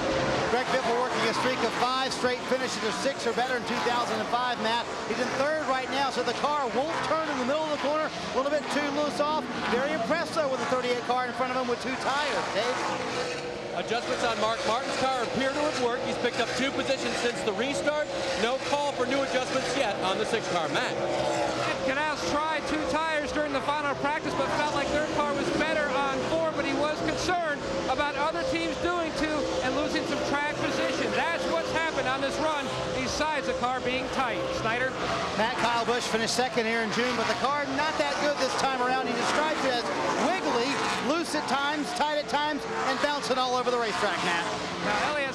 [SPEAKER 5] Greg Biffle working a streak of 5 straight finishes of 6 or better in 2005, Matt. He's in 3rd right now, so the car won't turn in the middle of the corner. A little bit too loose off. Very impressed, though, with the 38 car in front of him with 2 tires. Dave?
[SPEAKER 6] Adjustments on Mark Martin's car appear to have worked. He's picked up 2 positions since the restart. No call for new adjustments yet on the 6 car. Matt.
[SPEAKER 7] Canals tried 2 tires during the final practice, but felt like their car was better on 4, but he was concerned about other teams doing 2 and losing some track position. That's what's happened on this run, besides the car being tight. Snyder?
[SPEAKER 5] Matt, Kyle Busch finished 2nd here in June, but the car not that good this time around. He describes it as wiggly, loose at times, tight at times, and bouncing all over the racetrack, Matt.
[SPEAKER 7] Now, Elliott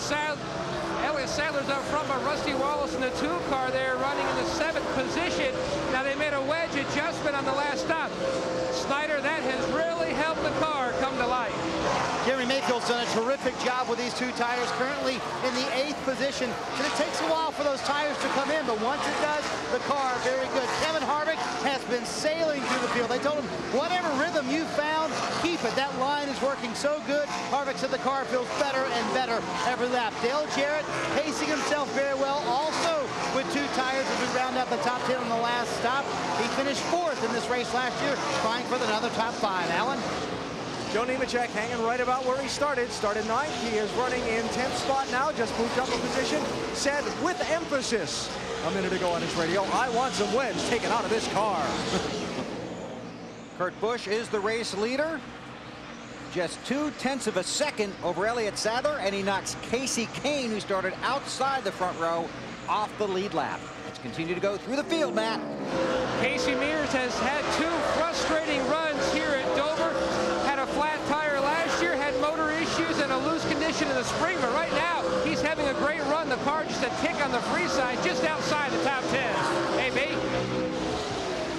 [SPEAKER 7] Sadler's up front, but Rusty Wallace in the 2 car there running in the 7th position. Now, they made a wedge adjustment on the last stop. Snyder, that has really helped the car come to life.
[SPEAKER 5] Jimmie Mayfield's done a terrific job with these 2 tires, currently in the 8th position. And it takes a while for those tires to come in, but once it does, the car very good. Kevin Harvick has been sailing through the field. They told him, whatever rhythm you found, keep it. That line is working so good. Harvick said the car feels better and better every lap. Dale Jarrett pacing himself very well, also with 2 tires as we round out the top 10 on the last stop. He finished 4th in this race last year, trying for another top 5. Alan?
[SPEAKER 14] Joe Nemechek hanging right about where he started. Started 9th. He is running in 10th spot now. Just moved up a position. Said with emphasis a minute ago on his radio, I want some wins taken out of this car.
[SPEAKER 1] Kurt Busch is the race leader. Just 0.2 of a second over Elliott Sadler, and he knocks Kasey Kahne, who started outside the front row, off the lead lap. Let's continue to go through the field, Matt.
[SPEAKER 7] Casey Mears has had 2 frustrating runs here at Dover. Had a flat tire last year, had motor issues and a loose condition in the spring, but right now he's having a great run. The car just a tick on the free side, just outside the top 10. AB?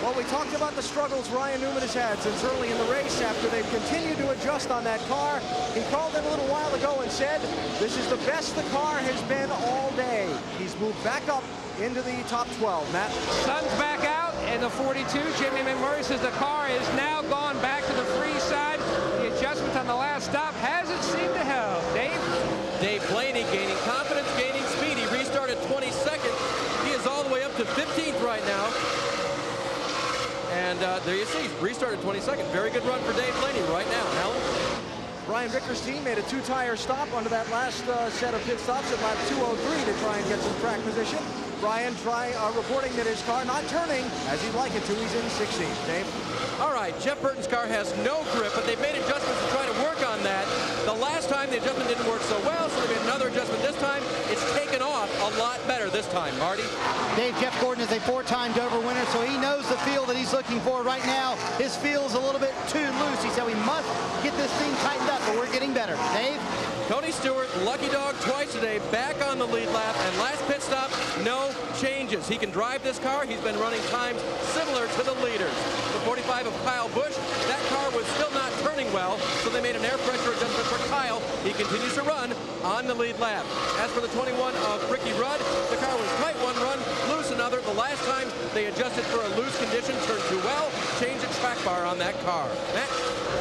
[SPEAKER 14] Well, we talked about the struggles Ryan Newman has had since early in the race after they've continued to adjust on that car. He called in a little while ago and said, this is the best the car has been all day. He's moved back up into the top 12, Matt.
[SPEAKER 7] Sun's back out in the 42. Jamie McMurray says the car is now gone back to the free side. The adjustment on the last stop hasn't seemed to help.
[SPEAKER 6] Dave Blaney gaining confidence, gaining speed. He restarted 22nd. He is all the way up to 15th right now. And there you see, restarted 22nd. Very good run for Dave Blaney right now. Alan?
[SPEAKER 14] Brian Vicker's team made a 2-tire stop under that last set of pit stops at lap 203 to try and get some track position. Brian reporting that his car not turning as he'd like it to. He's in 16th. Dave?
[SPEAKER 6] All right, Jeff Burton's car has no grip, but they've made adjustments to try to work on that. The last time the adjustment didn't work so well, so they made another adjustment this time. It's taken off a lot better this time. Marty?
[SPEAKER 5] Dave, Jeff Gordon is a 4-time Dover winner, so he knows the feel that he's looking for right now. His feel is a little bit too loose. He said we must get this thing tightened up, but we're getting better. Dave?
[SPEAKER 6] Tony Stewart, lucky dog twice today, back on the lead lap, and last pit stop, no changes. He can drive this car. He's been running times similar to the leaders. The 45 of Kyle Busch, that car was still not turning well, so they made an air pressure adjustment for Kyle. He continues to run on the lead lap. As for the 21 of Ricky Rudd, the car was tight one run, loose another. The last time they adjusted for a loose condition, turned too well, changed the track bar on that car. Matt?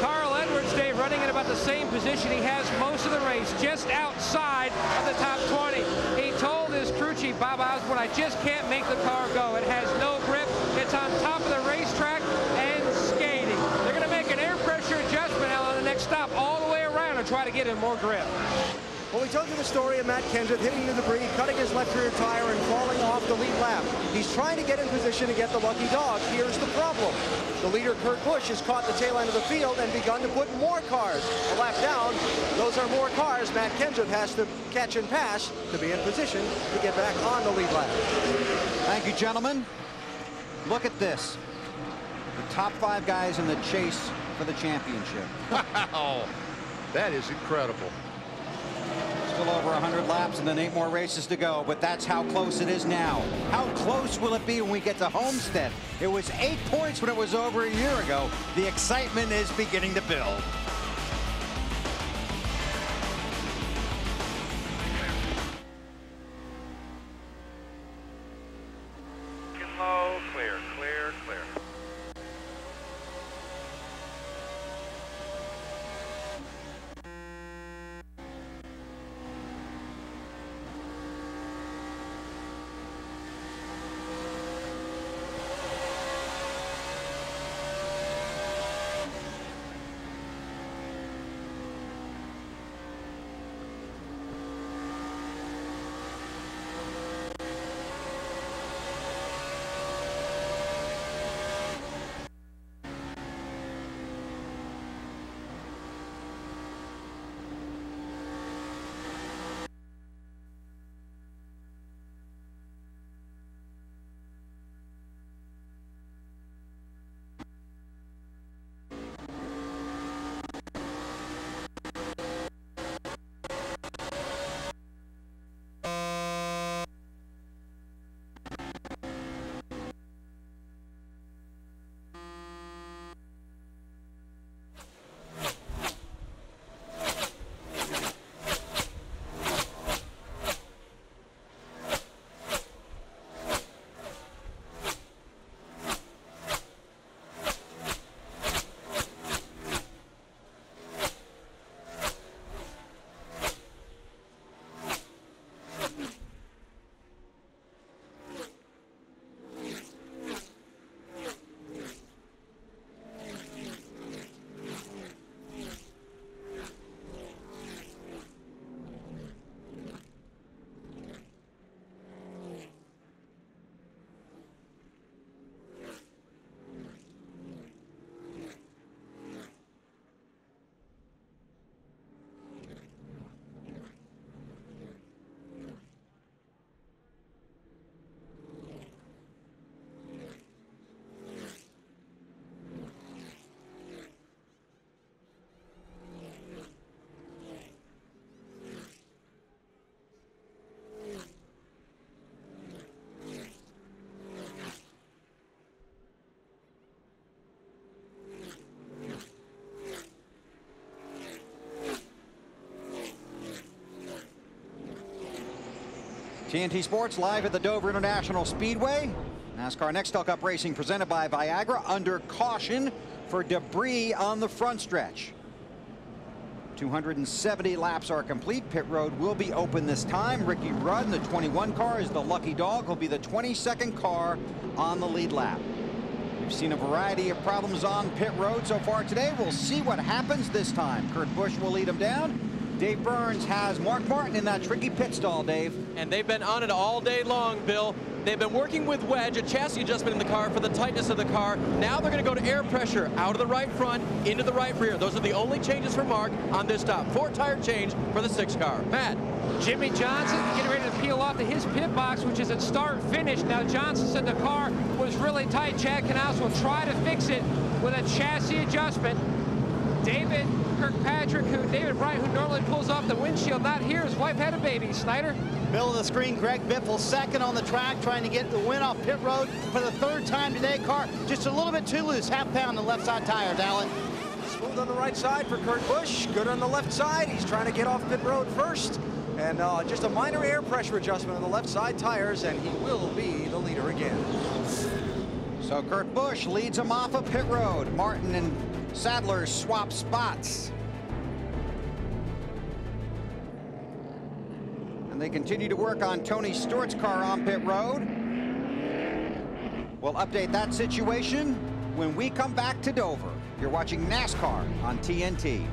[SPEAKER 7] Carl Edwards, Dave, running in about the same position he has most of the race, just outside of the top 20. He told his crew chief, Bob Osborne, I just can't make the car go. It has no grip. It's on top of the racetrack and skating. They're going to make an air pressure adjustment on the next stop all the way around and try to get him more grip.
[SPEAKER 14] Well, we told you the story of Matt Kenseth hitting the debris, cutting his left rear tire, and falling off the lead lap. He's trying to get in position to get the lucky dog. Here's the problem. The leader, Kurt Busch, has caught the tail end of the field and begun to put more cars a lap down. Those are more cars Matt Kenseth has to catch and pass to be in position to get back on the lead lap.
[SPEAKER 1] Thank you, gentlemen. Look at this. The top 5 guys in the chase for the championship.
[SPEAKER 3] Wow, that is incredible.
[SPEAKER 1] Still over 100 laps and then 8 more races to go, but that's how close it is now. How close will it be when we get to Homestead? It was 8 points when it was over a year ago. The excitement is beginning to build.
[SPEAKER 16] Low, clear, clear, clear.
[SPEAKER 1] TNT Sports live at the Dover International Speedway. NASCAR Nextel Cup Racing presented by Viagra, under caution for debris on the front stretch. 270 laps are complete. Pit road will be open this time. Ricky Rudd, the 21 car, is the lucky dog. Will be the 22nd car on the lead lap. We've seen a variety of problems on pit road so far today. We'll see what happens this time. Kurt Busch will lead him down. Dave Burns has Mark Martin in that tricky pit stall, Dave.
[SPEAKER 6] And they've been on it all day long, Bill. They've been working with wedge, a chassis adjustment in the car for the tightness of the car. Now they're going to go to air pressure out of the right front, into the right rear. Those are the only changes for Mark on this stop. 4-tire change for the 6 car. Matt.
[SPEAKER 7] Jimmie Johnson getting ready to peel off to his pit box, which is at start-finish. Now Johnson said the car was really tight. Chad Knaus will try to fix it with a chassis adjustment. David Wright, who normally pulls off the windshield, not here. His wife had a baby. Snyder.
[SPEAKER 5] Middle of the screen, Greg Biffle, second on the track, trying to get the win off pit road for the 3rd time today. Car just a little bit too loose, half-pound on the left side tires, Alan.
[SPEAKER 14] Smooth on the right side for Kurt Busch. Good on the left side. He's trying to get off pit road first. And just a minor air pressure adjustment on the left side tires, and he will be the leader again.
[SPEAKER 1] So Kurt Busch leads him off of pit road. Martin and Sadler swap spots. And they continue to work on Tony Stewart's car on pit road. We'll update that situation when we come back to Dover. You're watching NASCAR on TNT.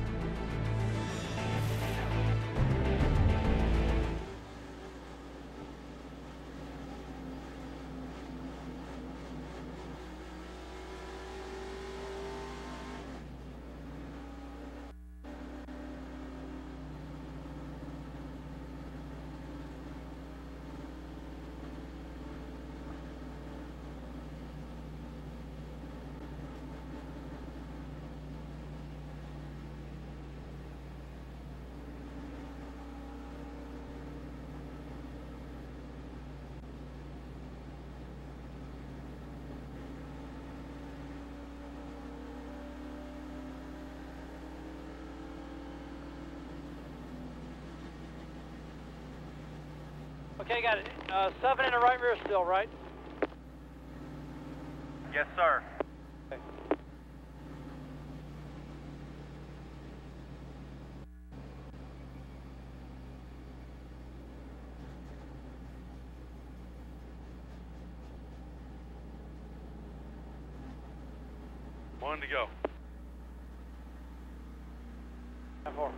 [SPEAKER 15] Okay, got it. 7 in the right rear still, right?
[SPEAKER 16] Yes, sir.
[SPEAKER 15] Okay.
[SPEAKER 16] One to go.
[SPEAKER 15] 4.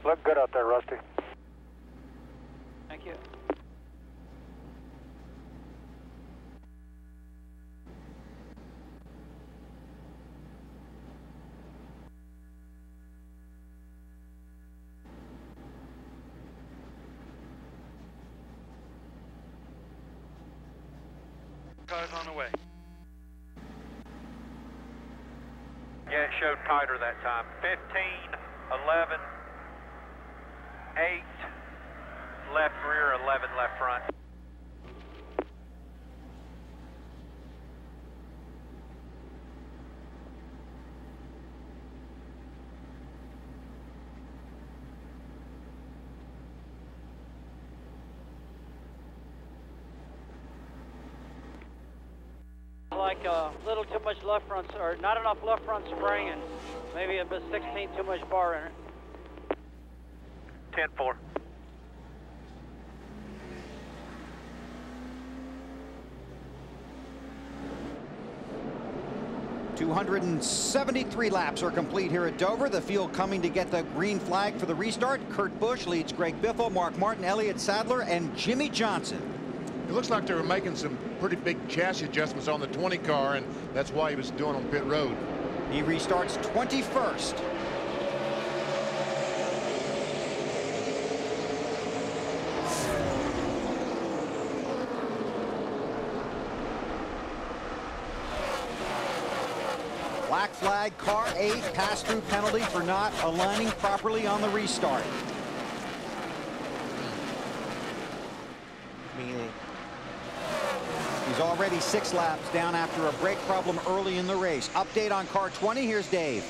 [SPEAKER 10] Look good out there, Rusty.
[SPEAKER 15] Thank you.
[SPEAKER 16] Cars on the way. Yeah, it showed tighter that time. 15, 11, 8, left rear, 11 left front.
[SPEAKER 15] Like a little too much left front, or not enough left front spring, and maybe a bit 16 too much bar in it.
[SPEAKER 16] 10-4.
[SPEAKER 1] .273 laps are complete here at Dover. The field coming to get the green flag for the restart. Kurt Busch leads Greg Biffle, Mark Martin, Elliott Sadler, and Jimmie Johnson.
[SPEAKER 3] It looks like they were making some pretty big chassis adjustments on the 20 car, and that's why he was doing on pit road.
[SPEAKER 1] He restarts 21st. Black flag, car 8, pass-through penalty for not aligning properly on the restart. He's already 6 laps down after a brake problem early in the race. Update on car 20. Here's Dave.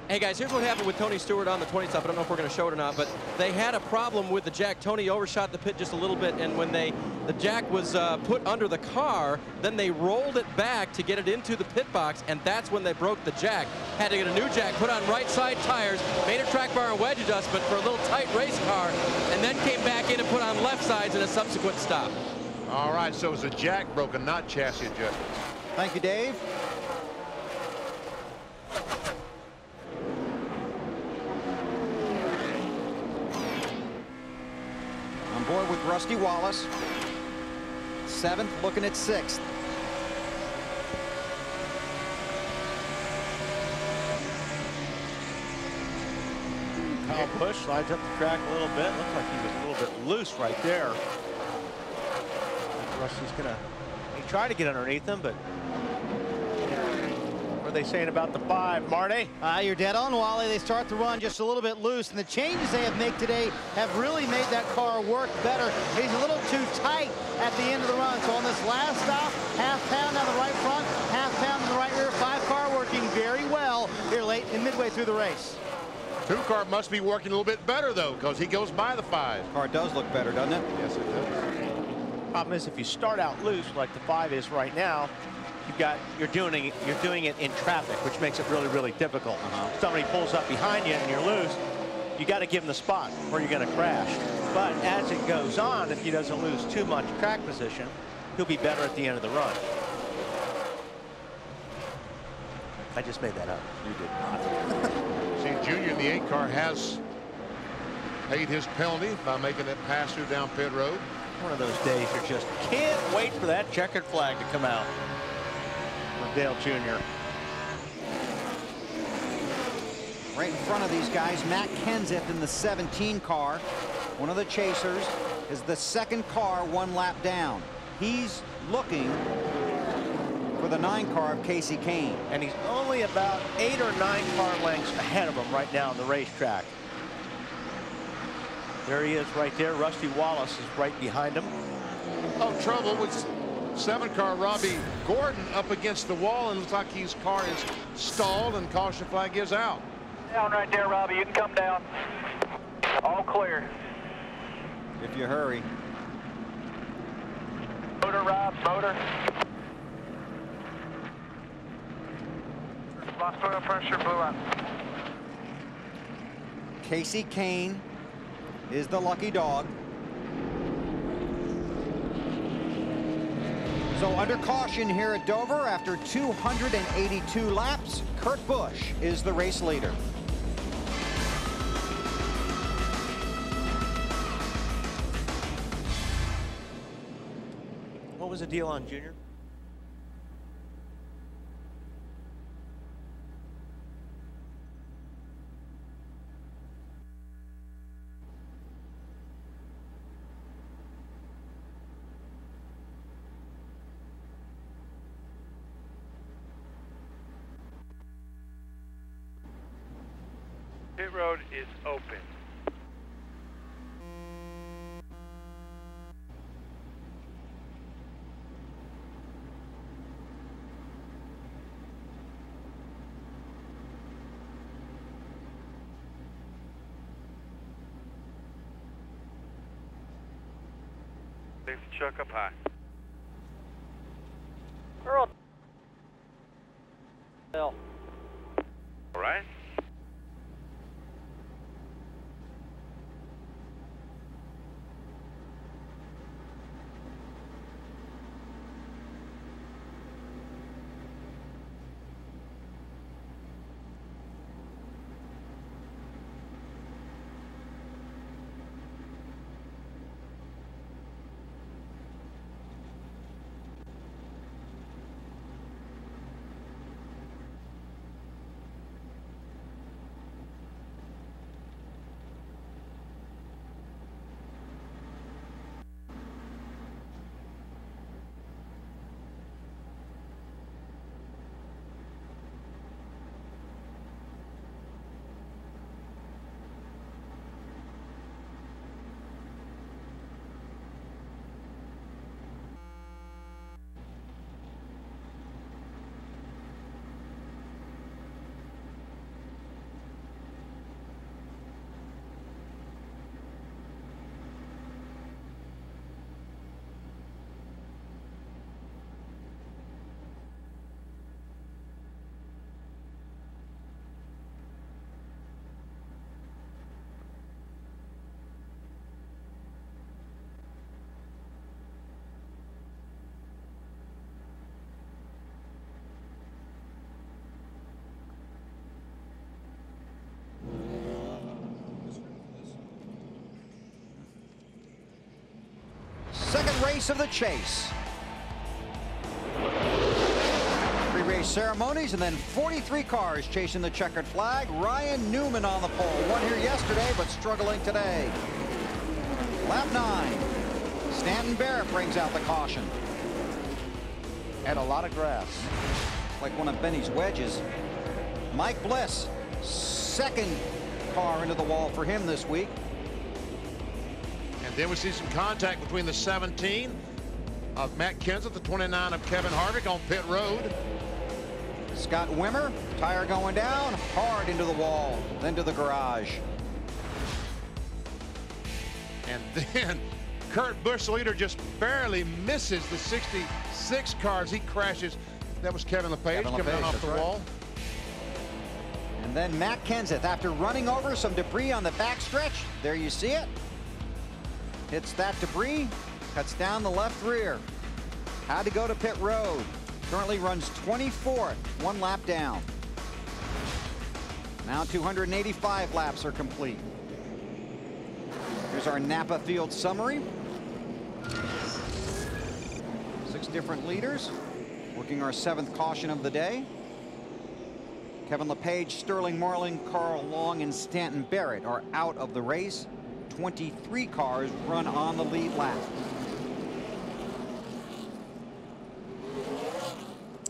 [SPEAKER 6] Hey guys, here's what happened with Tony Stewart on the 20 stop. I don't know if we're going to show it or not, but they had a problem with the jack. Tony overshot the pit just a little bit, and when the jack was put under the car, then they rolled it back to get it into the pit box, and that's when they broke the jack. Had to get a new jack, put on right side tires, made a track bar and wedge adjustment for a little tight race car, and then came back in and put on left sides in a subsequent stop.
[SPEAKER 3] All right, so it was a jack broken, not chassis adjustments.
[SPEAKER 1] Thank you, Dave. On board with Rusty Wallace. 7th, looking at 6th.
[SPEAKER 2] Kyle Busch slides up the track a little bit. Looks like he was a little bit loose right there. Rusty's he tried to get underneath him, but what are they saying about the 5, Marty?
[SPEAKER 5] You're dead on, Wally. They start the run just a little bit loose, and the changes they have made today have really made that car work better. He's a little too tight at the end of the run. So on this last stop, half pound down the right front, half pound in the right rear, 5 car working very well here late and midway through the race.
[SPEAKER 3] 2 car must be working a little bit better though, because he goes by the 5.
[SPEAKER 1] Car does look better, doesn't it?
[SPEAKER 3] Yes, it does.
[SPEAKER 2] Problem is, if you start out loose like the 5 is right now, you're doing it in traffic, which makes it really, really difficult. Somebody pulls up behind you and you're loose, you got to give him the spot or you're going to crash. But as it goes on, if he doesn't lose too much track position, he'll be better at the end of the run. I just made that up. You did not.
[SPEAKER 3] See, Junior in the 8 car has paid his penalty by making that pass through down pit road.
[SPEAKER 2] One of those days you just can't wait for that checkered flag to come out. Dale Jr.
[SPEAKER 1] Right in front of these guys, Matt Kenseth in the 17 car. One of the chasers is the 2nd car 1 lap down. He's looking for the 9 car of Kasey Kahne.
[SPEAKER 2] And he's only about 8 or 9 car lengths ahead of him right now on the racetrack. There he is right there. Rusty Wallace is right behind him.
[SPEAKER 3] of trouble with 7-car Robbie Gordon up against the wall, and looks like his car is stalled, and caution flag is out.
[SPEAKER 15] Down right there, Robbie. You can come down. All clear.
[SPEAKER 1] If you hurry.
[SPEAKER 15] Motor, Rob, motor. Lost oil pressure, blew out.
[SPEAKER 1] Kasey Kahne is the lucky dog. So under caution here at Dover after 282 laps, Kurt Busch is the race leader.
[SPEAKER 2] What was the deal on Junior?
[SPEAKER 15] Pit road is open. Safety chuck up high. Earl. All right.
[SPEAKER 1] Second race of the chase. Pre-race ceremonies and then 43 cars chasing the checkered flag. Ryan Newman on the pole. Won here yesterday, but struggling today. Lap 9. Stanton Barrett brings out the caution.
[SPEAKER 2] And a lot of grass.
[SPEAKER 1] Like one of Benny's wedges. Mike Bliss, second car into the wall for him this week.
[SPEAKER 3] And then we see some contact between the 17 of Matt Kenseth, the 29 of Kevin Harvick on pit road.
[SPEAKER 1] Scott Wimmer, tire going down, hard into the wall, then to the garage.
[SPEAKER 3] And then Kurt Busch, the leader, just barely misses the 66 cars. He crashes. That was Kevin LePage coming down off the wall.
[SPEAKER 1] And then Matt Kenseth, after running over some debris on the backstretch, there you see it. Hits that debris, cuts down the left rear. Had to go to pit road. Currently runs 24th, 1 lap down. Now 285 laps are complete. Here's our Napa field summary. 6 different leaders working our 7th caution of the day. Kevin LePage, Sterling Marling, Carl Long, and Stanton Barrett are out of the race. 23 cars run on the lead lap.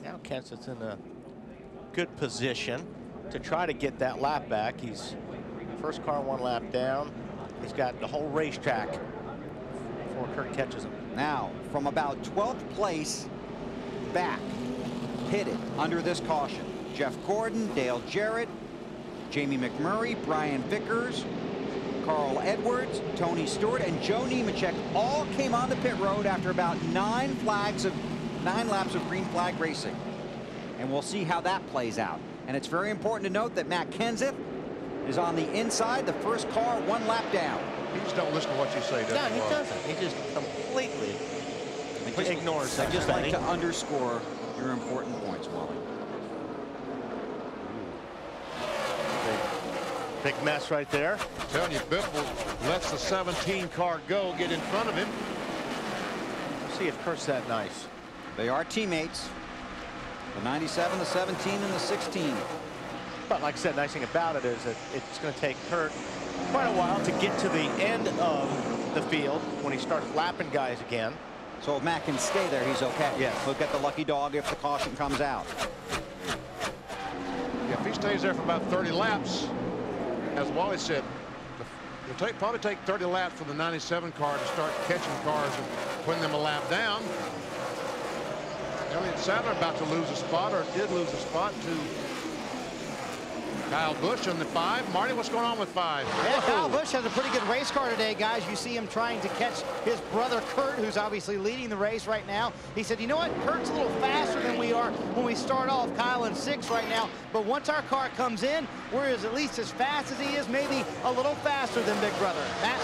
[SPEAKER 2] Now Kenseth's in a good position to try to get that lap back. He's first car 1 lap down. He's got the whole racetrack before Kurt catches him.
[SPEAKER 1] Now, from about 12th place back, pitted under this caution, Jeff Gordon, Dale Jarrett, Jamie McMurray, Brian Vickers, Carl Edwards, Tony Stewart, and Joe Nemechek all came on the pit road after about 9 laps of green flag racing. And we'll see how that plays out. And it's very important to note that Matt Kenseth is on the inside, the first car 1 lap down.
[SPEAKER 3] He just don't listen to what you say, does he?
[SPEAKER 2] No, he doesn't. He just completely ignores
[SPEAKER 1] I just like to underscore your important points, Wally.
[SPEAKER 2] Big mess right there.
[SPEAKER 3] I'm telling you, Biffle lets the 17 car go, get in front of him.
[SPEAKER 2] Let's see if Kurt's that nice.
[SPEAKER 1] They are teammates. The 97, the 17, and the 16.
[SPEAKER 2] But like I said, nice thing about it is that it's going to take Kurt quite a while to get to the end of the field when he starts lapping guys again.
[SPEAKER 1] So if Matt can stay there, he's okay.
[SPEAKER 2] Yes.
[SPEAKER 1] He'll get the lucky dog if the caution comes out.
[SPEAKER 3] If he stays there for about 30 laps, as Wally said, it'll probably take 30 laps for the 97 car to start catching cars and putting them a lap down. Elliott Sadler about to lose a spot, or did lose a spot to Kyle Busch on the 5. Marty, what's going on with 5?
[SPEAKER 5] Yeah, Kyle Busch has a pretty good race car today, guys. You see him trying to catch his brother Kurt, who's obviously leading the race right now. He said, you know what, Kurt's a little faster than we are when we start off. Kyle in 6 right now, but once our car comes in, we're at least as fast as he is, maybe a little faster than Big Brother. Matt?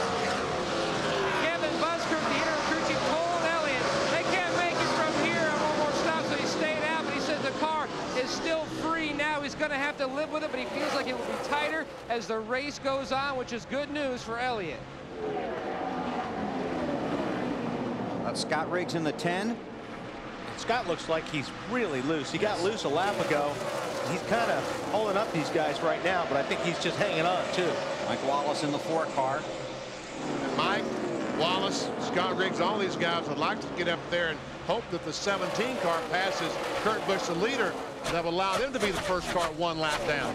[SPEAKER 7] Kevin Busker, the interim crew chief, told Elliott they can't make it from here on one more stop, so he stayed out, but he said the car is still free now. He's going to have to live with it, but he feels like it will be tighter as the race goes on, which is good news for Elliott.
[SPEAKER 1] That's Scott Riggs in the 10.
[SPEAKER 2] Scott looks like he's really loose. He got loose a lap ago. He's kind of holding up these guys right now, but I think he's just hanging on too.
[SPEAKER 1] Mike Wallace in the 4 car.
[SPEAKER 3] And Mike, Wallace, Scott Riggs, all these guys would like to get up there and hope that the 17 car passes Kurt Busch, the leader, that will allow them to be the first car 1 lap down.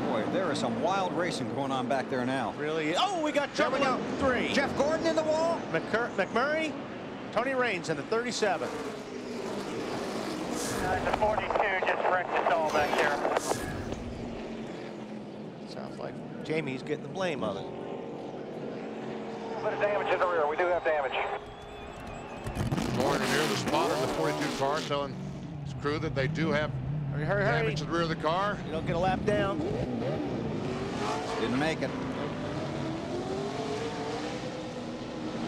[SPEAKER 1] Boy, there is some wild racing going on back there now.
[SPEAKER 2] Really? Oh, we got trouble in 3.
[SPEAKER 1] Jeff Gordon in the wall.
[SPEAKER 2] McMurray, Tony Raines in the 37.
[SPEAKER 15] The 42 just wrecked us all back there.
[SPEAKER 2] Sounds like Jamie's getting the blame of it.
[SPEAKER 15] A bit of damage in the rear. We do have damage.
[SPEAKER 3] Lauren near the spotter in the 42 car telling his crew that they do have damage to the rear of the car.
[SPEAKER 2] You don't get a lap down.
[SPEAKER 1] Didn't make it.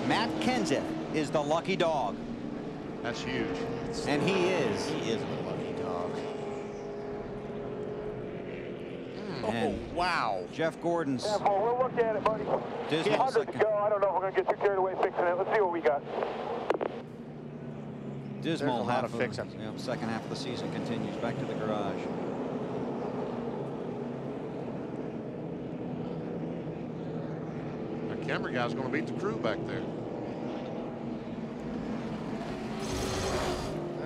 [SPEAKER 1] Matt Kenseth is the lucky dog.
[SPEAKER 3] That's huge.
[SPEAKER 1] And he is.
[SPEAKER 2] He is a lucky dog.
[SPEAKER 1] And
[SPEAKER 2] wow.
[SPEAKER 1] Jeff Gordon's.
[SPEAKER 15] Yeah, Paul, we'll look at it, buddy.
[SPEAKER 1] Dismal
[SPEAKER 15] 100 to go. I don't know if we're going to get too carried away fixing it. Let's see what we got.
[SPEAKER 1] Dismal
[SPEAKER 2] There's a lot of fixing.
[SPEAKER 1] Second half of the season continues. Back to the garage.
[SPEAKER 3] The camera guy's going to beat the crew back there.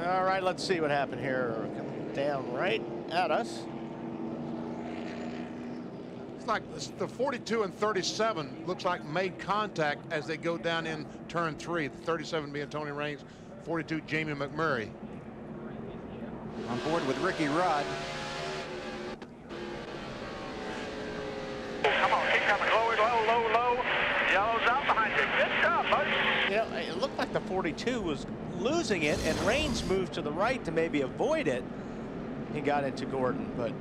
[SPEAKER 2] All right, let's see what happened here. Coming down right at us.
[SPEAKER 3] It's like the 42 and 37 looks like made contact as they go down in turn 3. The 37 being Tony Raines, 42 Jamie McMurray.
[SPEAKER 1] On board with Ricky Rudd.
[SPEAKER 15] Come on, keep coming. Low, low, low, low. Yellow's out behind you. Good job, buddy.
[SPEAKER 2] You know, it looked like the 42 was losing it, and Raines moved to the right to maybe avoid it. He got into Gordon, but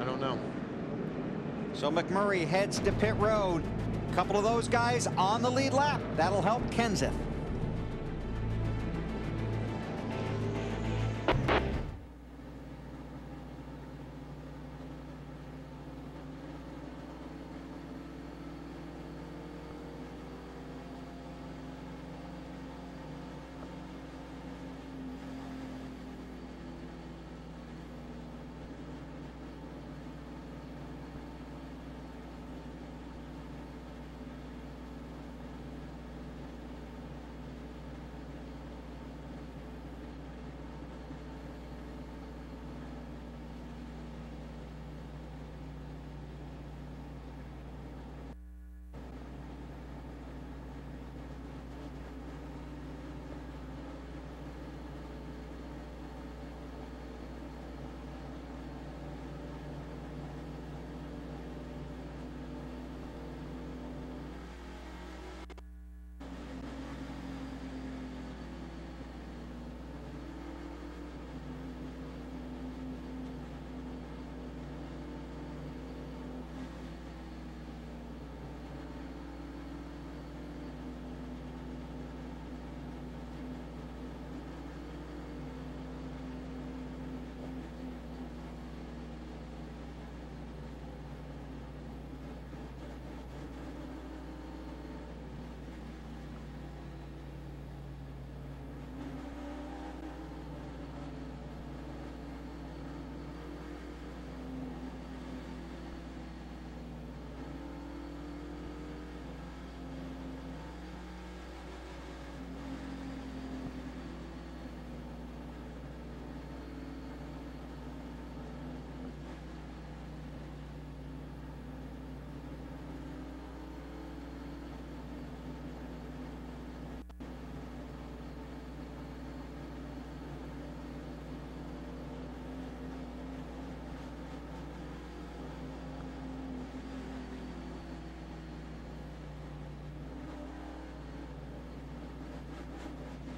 [SPEAKER 3] I don't know.
[SPEAKER 1] So McMurray heads to pit road. A couple of those guys on the lead lap. That'll help Kenseth.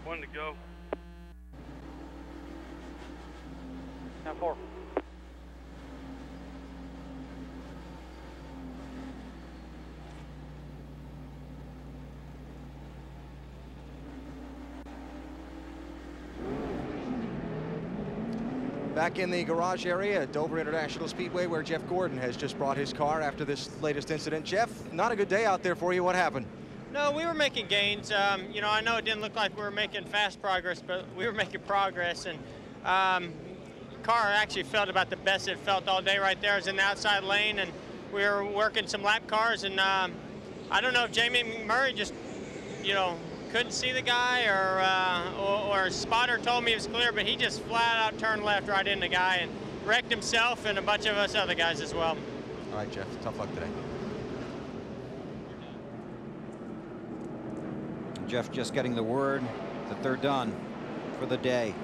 [SPEAKER 16] 1 to go.
[SPEAKER 15] Now 4.
[SPEAKER 18] Back in the garage area at Dover International Speedway, where Jeff Gordon has just brought his car after this latest incident. Jeff, not a good day out there for you. What happened?
[SPEAKER 19] No, we were making gains. You know, I know it didn't look like we were making fast progress, but we were making progress. And car actually felt about the best it felt all day right there. It was in the outside lane, and we were working some lap cars. And I don't know if Jamie Murray just, you know, couldn't see the guy, or a spotter told me it was clear, but he just flat out turned left right into the guy and wrecked himself and a bunch of us other guys as well.
[SPEAKER 18] All right, Jeff, tough luck today.
[SPEAKER 1] Jeff just getting the word that they're done for the day.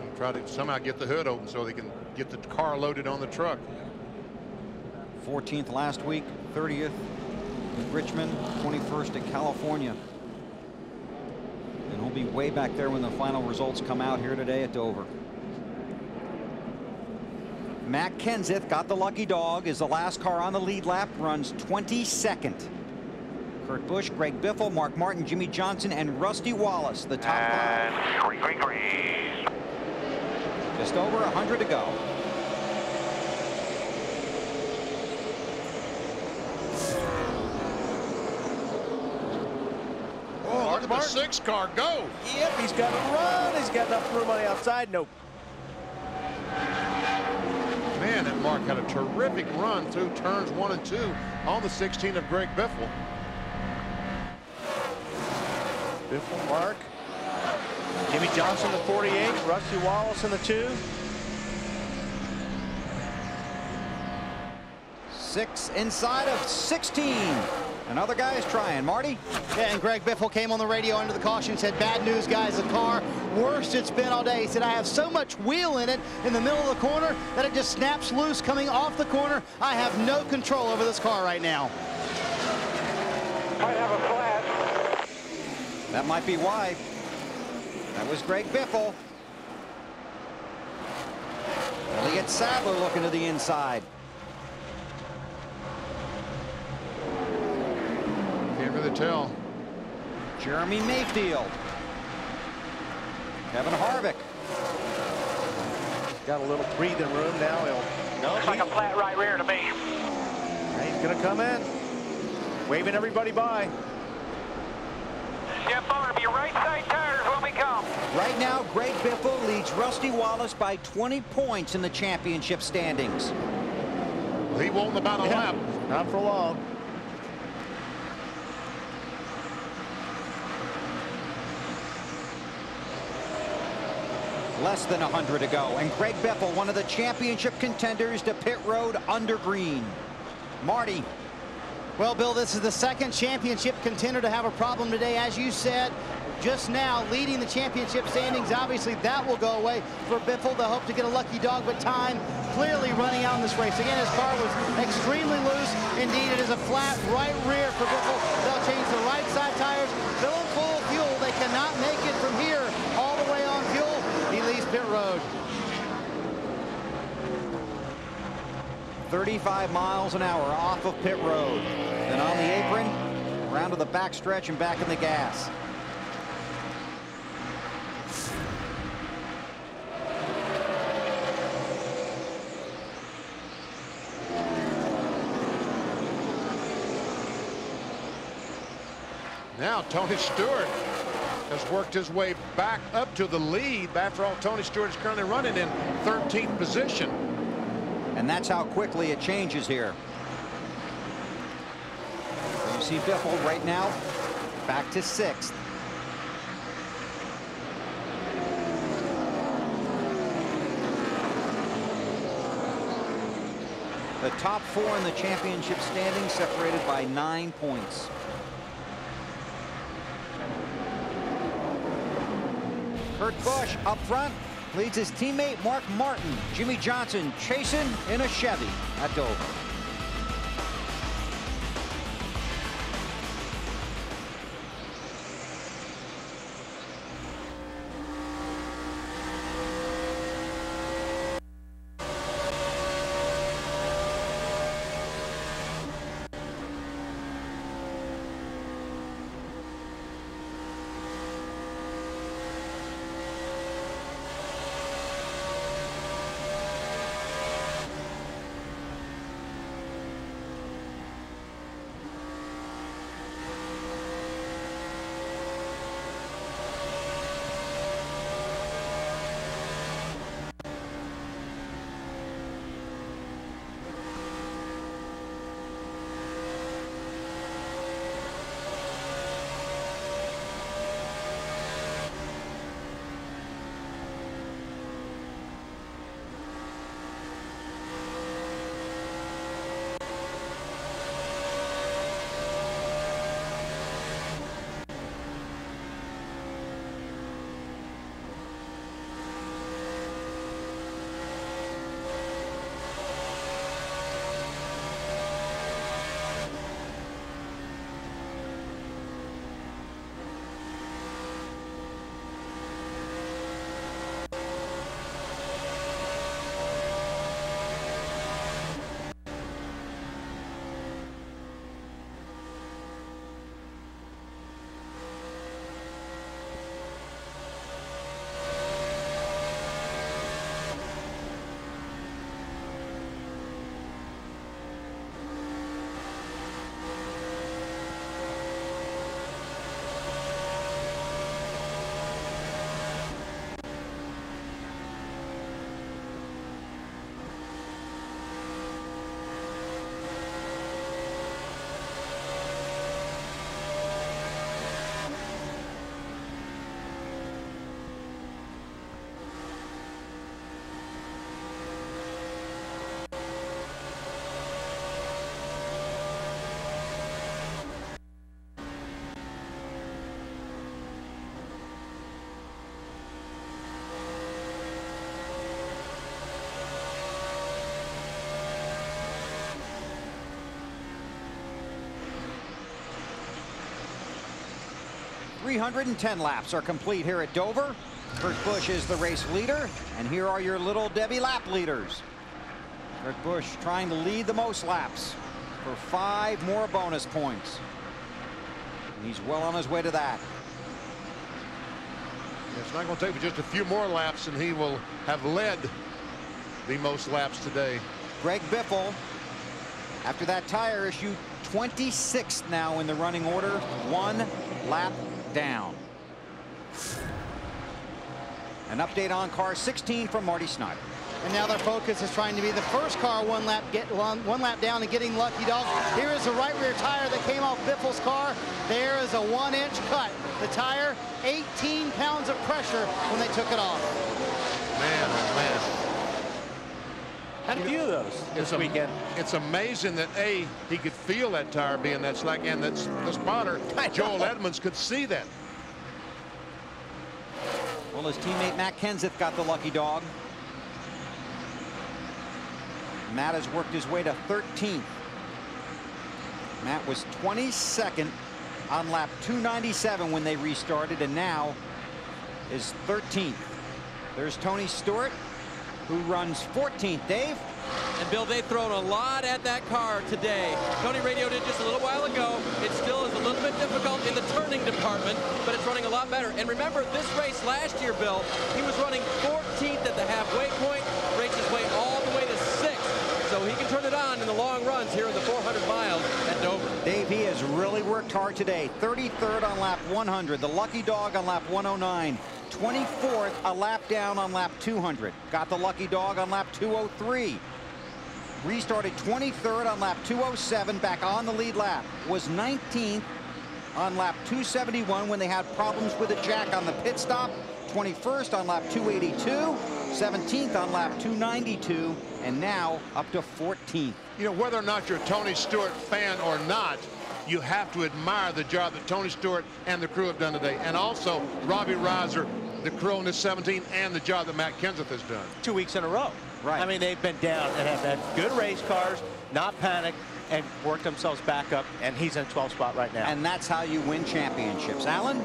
[SPEAKER 3] And try to somehow get the hood open so they can get the car loaded on the truck.
[SPEAKER 1] 14th last week, 30th at Richmond, 21st at California. And he'll be way back there when the final results come out here today at Dover. Matt Kenseth got the lucky dog, is the last car on the lead lap, runs 22nd. Kurt Busch, Greg Biffle, Mark Martin, Jimmie Johnson, and Rusty Wallace, the top 5. Just over 100 to go.
[SPEAKER 3] Oh, look at the 6 car go.
[SPEAKER 2] Yep, he's got to run. He's got enough room on the outside. Nope.
[SPEAKER 3] Man, that Mark had a terrific run through turns 1 and 2 on the 16 of Greg Biffle.
[SPEAKER 2] Biffle, Mark. Jimmie Johnson, the 48. Rusty Wallace in the 2.
[SPEAKER 1] 6 inside of 16. Another guy is trying. Marty?
[SPEAKER 5] Yeah, and Greg Biffle came on the radio under the caution, said, bad news, guys, the car, worst it's been all day. He said, I have so much wheel in it in the middle of the corner that it just snaps loose coming off the corner. I have no control over this car right now.
[SPEAKER 10] Might have a flat.
[SPEAKER 1] That might be why. That was Greg Biffle. Elliott Sadler looking to the inside.
[SPEAKER 3] Can't really tell.
[SPEAKER 1] Jeremy Mayfield. Kevin Harvick.
[SPEAKER 2] Got a little breathing room now.
[SPEAKER 15] Looks like a flat right rear to me.
[SPEAKER 2] He's going to come in. Waving everybody by.
[SPEAKER 15] Jeff, I'm going to be right side tires when we come.
[SPEAKER 1] Right now, Greg Biffle leads Rusty Wallace by 20 points in the championship standings.
[SPEAKER 3] He won't about a lap.
[SPEAKER 2] Not for long.
[SPEAKER 1] Less than 100 to go, and Greg Biffle, one of the championship contenders, to pit road under green. Marty.
[SPEAKER 5] Well, Bill, this is the second championship contender to have a problem today. As you said just now, leading the championship standings, obviously that will go away for Biffle. They'll hope to get a lucky dog, but time clearly running out in this race. Again, his car was extremely loose. Indeed, it is a flat right rear for Biffle. They'll change the right side tires, filling full of fuel. They cannot make it from here all the way on fuel. He leaves pit road.
[SPEAKER 1] 35 miles an hour off of pit road. Then on the apron, around to the back stretch and back in the gas.
[SPEAKER 3] Now Tony Stewart has worked his way back up to the lead. After all, Tony Stewart is currently running in 13th position.
[SPEAKER 1] And that's how quickly it changes here. So you see Biffle right now back to 6th. The top 4 in the championship standings separated by 9 points. Kurt Busch up front leads his teammate Mark Martin. Jimmie Johnson chasing in a Chevy at Dover. 310 laps are complete here at Dover. Kurt Busch is the race leader, and here are your little Debbie lap leaders. Kurt Busch trying to lead the most laps for 5 more bonus points. And he's well on his way to that.
[SPEAKER 3] It's not going to take just a few more laps, and he will have led the most laps today.
[SPEAKER 1] Greg Biffle, after that tire issue, 26th now in the running order, 1 lap down. An update on car 16 from Marty Snyder.
[SPEAKER 5] And now their focus is trying to be the first car one lap down and getting lucky dog. Here is the right rear tire that came off Biffle's car. There is a 1-inch cut. The tire, 18 pounds of pressure when they took it off.
[SPEAKER 3] Man, oh man.
[SPEAKER 2] Had a few of those this weekend.
[SPEAKER 3] It's amazing that he could feel that tire being that slack, and that the spotter Joel Edmonds could see that.
[SPEAKER 1] Well, his teammate Matt Kenseth got the lucky dog. Matt has worked his way to 13th. Matt was 22nd on lap 297 when they restarted, and now is 13th. There's Tony Stewart, who runs 14th. Dave?
[SPEAKER 6] And Bill, they've thrown a lot at that car today. Tony radioed it just a little while ago. It still is a little bit difficult in the turning department, but it's running a lot better. And remember, this race last year, Bill, he was running 14th at the halfway point, raced his way all the way to 6th. So he can turn it on in the long runs here in the 400 miles at Dover.
[SPEAKER 1] Dave, he has really worked hard today. 33rd on lap 100, the lucky dog on lap 109. 24th, a lap down on lap 200. Got the lucky dog on lap 203. Restarted 23rd on lap 207, back on the lead lap. Was 19th on lap 271 when they had problems with the jack on the pit stop. 21st on lap 282, 17th on lap 292, and now up to 14th.
[SPEAKER 3] You know, whether or not you're a Tony Stewart fan or not, you have to admire the job that Tony Stewart and the crew have done today. And also Robbie Reiser, the crew on this 17, and the job that Matt Kenseth has done.
[SPEAKER 2] 2 weeks in a row. Right. I mean, they've been down and have had good race cars, not panicked, and worked themselves back up, and he's in 12th spot right now.
[SPEAKER 1] And that's how you win championships. Alan?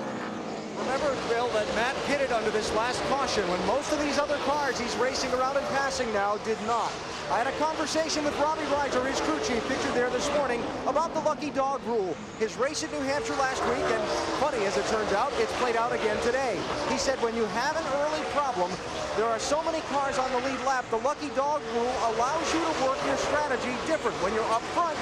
[SPEAKER 14] Remember, Bill, that Matt hit it under this last caution when most of these other cars he's racing around and passing now did not. I had a conversation with Robbie Reiser, his crew chief, pictured there this morning, about the lucky dog rule. His race at New Hampshire last week, and funny as it turns out, it's played out again today. He said when you have an early problem, there are so many cars on the lead lap, the lucky dog rule allows you to work your strategy different. When you're up front,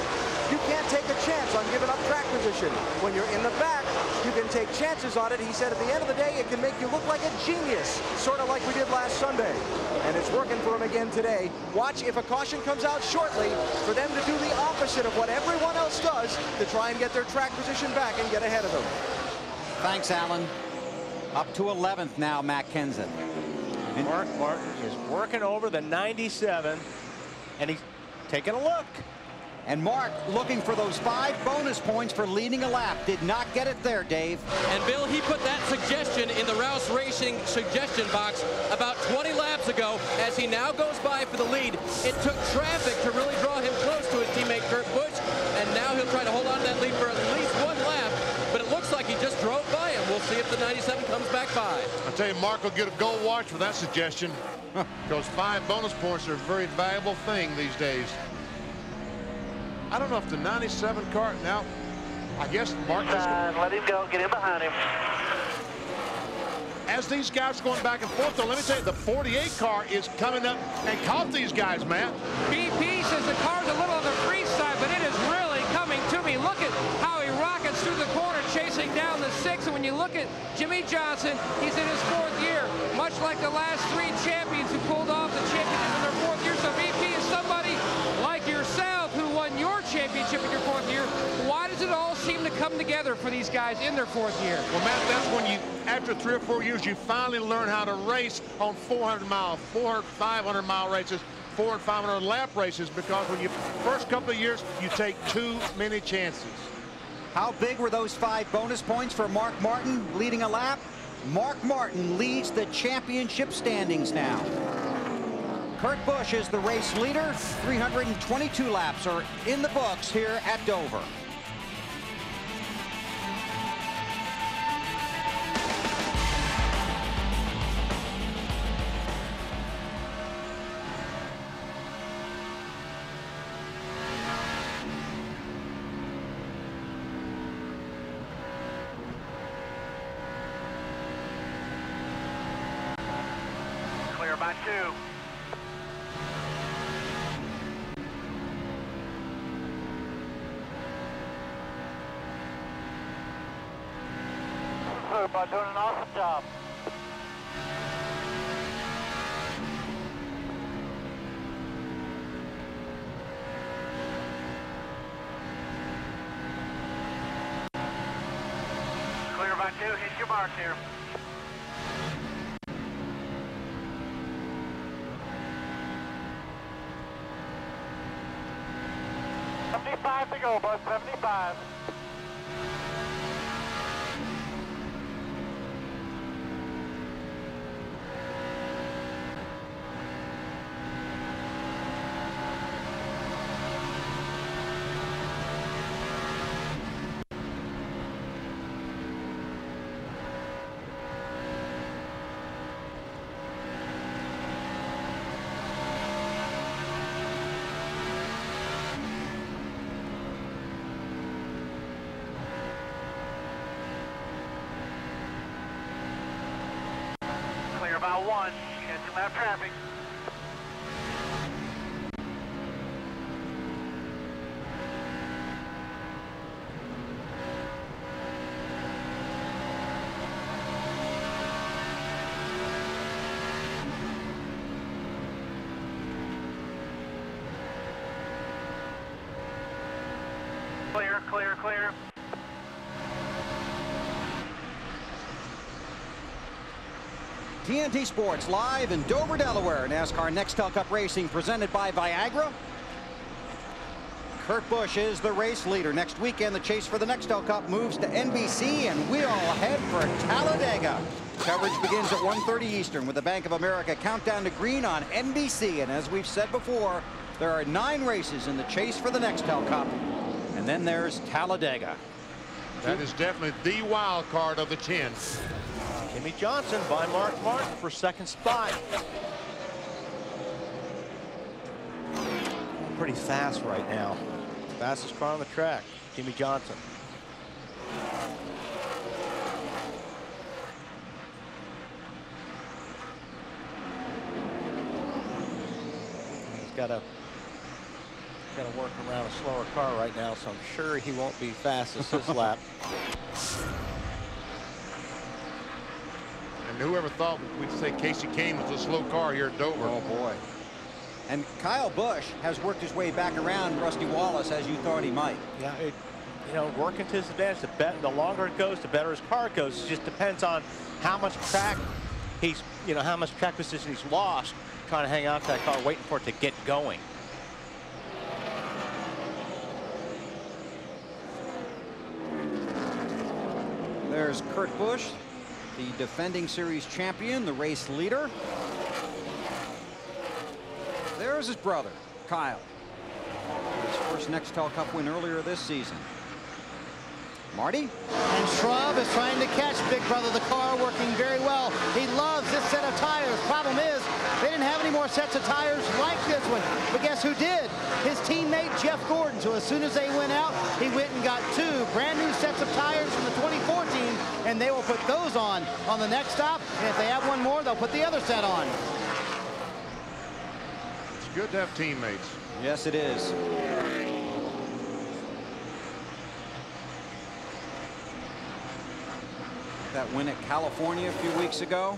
[SPEAKER 14] you can't take a chance on giving up track position. When you're in the back, you can take chances on it. He said at the end of the day, it can make you look like a genius, sort of like we did last Sunday. And it's working for him again today. Watch if a caution comes out shortly for them to do the opposite of what everyone else does to try and get their track position back and get ahead of them.
[SPEAKER 1] Thanks, Alan. Up to 11th now, Matt Kenseth.
[SPEAKER 2] Mark Martin is working over the 97, and he's taking a look.
[SPEAKER 1] And Mark looking for those 5 bonus points for leading a lap. Did not get it there, Dave.
[SPEAKER 6] And Bill, he put that suggestion in the Rouse Racing suggestion box about 20 laps ago as he now goes by for the lead. It took traffic to really draw him close to his teammate Kurt Busch, and now he'll try to hold on to that lead for at least 1 lap. But it looks like he just drove by him. We'll see if the 97 comes back by.
[SPEAKER 3] I'll tell you, Mark will get a gold watch for that suggestion. Because 5 bonus points are a very valuable thing these days. I don't know if the 97 car, now, I guess Mark is...
[SPEAKER 15] let him go, get in behind him.
[SPEAKER 3] As these guys are going back and forth, though, let me tell you, the 48 car is coming up and caught these guys, Matt.
[SPEAKER 7] BP says the car's a little on the free side, but it is really coming to me. Look at how he rockets through the corner, chasing down the 6. And when you look at Jimmie Johnson, he's in his 4th year, much like the last 3 champions who pulled off the championship in their 4th year. So BP is somebody like yourself who won your championship in your 4th year. Why does it all seem to come together for these guys in their 4th year?
[SPEAKER 3] Well, Matt, that's when you, after 3 or 4 years, you finally learn how to race on 400-mile, 500-mile races, 400 and 500 lap races, because when you first couple of years, you take too many chances.
[SPEAKER 1] How big were those 5 bonus points for Mark Martin leading a lap? Mark Martin leads the championship standings now. Kurt Busch is the race leader. 322 laps are in the books here at Dover.
[SPEAKER 16] by 2. Doing an awesome job. Clear by 2, hit your mark here. 75 to go, bud, 75. About 1, catching lap traffic. Clear, clear, clear.
[SPEAKER 1] TNT Sports live in Dover, Delaware. NASCAR Nextel Cup Racing presented by Viagra. Kurt Busch is the race leader. Next weekend, the chase for the Nextel Cup moves to NBC, and we'll head for Talladega. Coverage begins at 1:30 Eastern with the Bank of America Countdown to Green on NBC. And as we've said before, there are 9 races in the chase for the Nextel Cup. And then there's Talladega.
[SPEAKER 3] That is definitely the wild card of the 10.
[SPEAKER 2] Jimmie Johnson by Mark Martin for second spot. Pretty fast right now. Fastest car on the track, Jimmie Johnson. He's got to work around a slower car right now, so I'm sure he won't be fastest this lap.
[SPEAKER 3] And whoever thought we'd say Kasey Kahne was a slow car here at Dover.
[SPEAKER 1] Oh boy. And Kyle Busch has worked his way back around Rusty Wallace as you thought he might.
[SPEAKER 2] Yeah, you know, working to his advantage. The longer it goes, the better his car goes. It just depends on how much track how much track position he's lost trying to hang on to that car, waiting for it to get going.
[SPEAKER 1] There's Kurt Busch, the defending series champion, the race leader. There's his brother, Kyle. His first Nextel Cup win earlier this season. Marty?
[SPEAKER 5] And Schraub is trying to catch big brother. The car working very well. He loves this set of tires. Problem is, they didn't have any more sets of tires like this one. But guess who did? His teammate, Jeff Gordon. So as soon as they went out, he went and got 2 brand new sets of tires from the 2014, and they will put those on the next stop. And if they have one more, they'll put the other set on.
[SPEAKER 3] It's good to have teammates.
[SPEAKER 1] Yes, it is. That win at California a few weeks ago.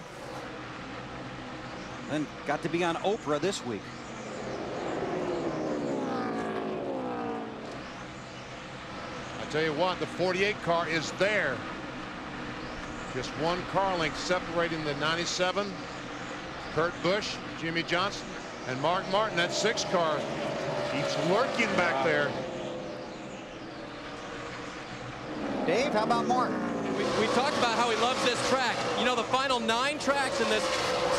[SPEAKER 1] Then got to be on Oprah this week.
[SPEAKER 3] I tell you what, the 48 car is there. Just one car length separating the 97. Kurt Busch, Jimmie Johnson, and Mark Martin. That 6 car keeps lurking back there.
[SPEAKER 1] Dave, how about Martin?
[SPEAKER 6] We talked about how he loves this track. You know, the final 9 tracks in this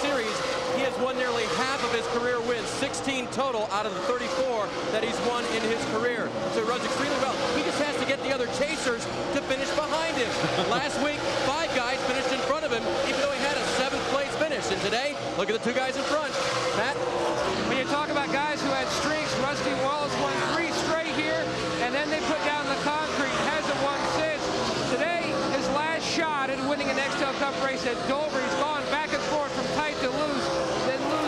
[SPEAKER 6] series, he has won nearly half of his career wins, 16 total out of the 34 that he's won in his career. So he runs extremely well. He just has to get the other chasers to finish behind him. Last week, 5 guys finished in front of him, even though he had a 7th place finish. And today, look at the 2 guys in front. Matt?
[SPEAKER 7] When you talk about guys who had streaks, Rusty Wallace won 3 straight here, and then they put down the concrete. Hasn't won since. Today, his shot at winning a Nextel Cup race at Dover. He's gone back and forth from tight to loose, then loose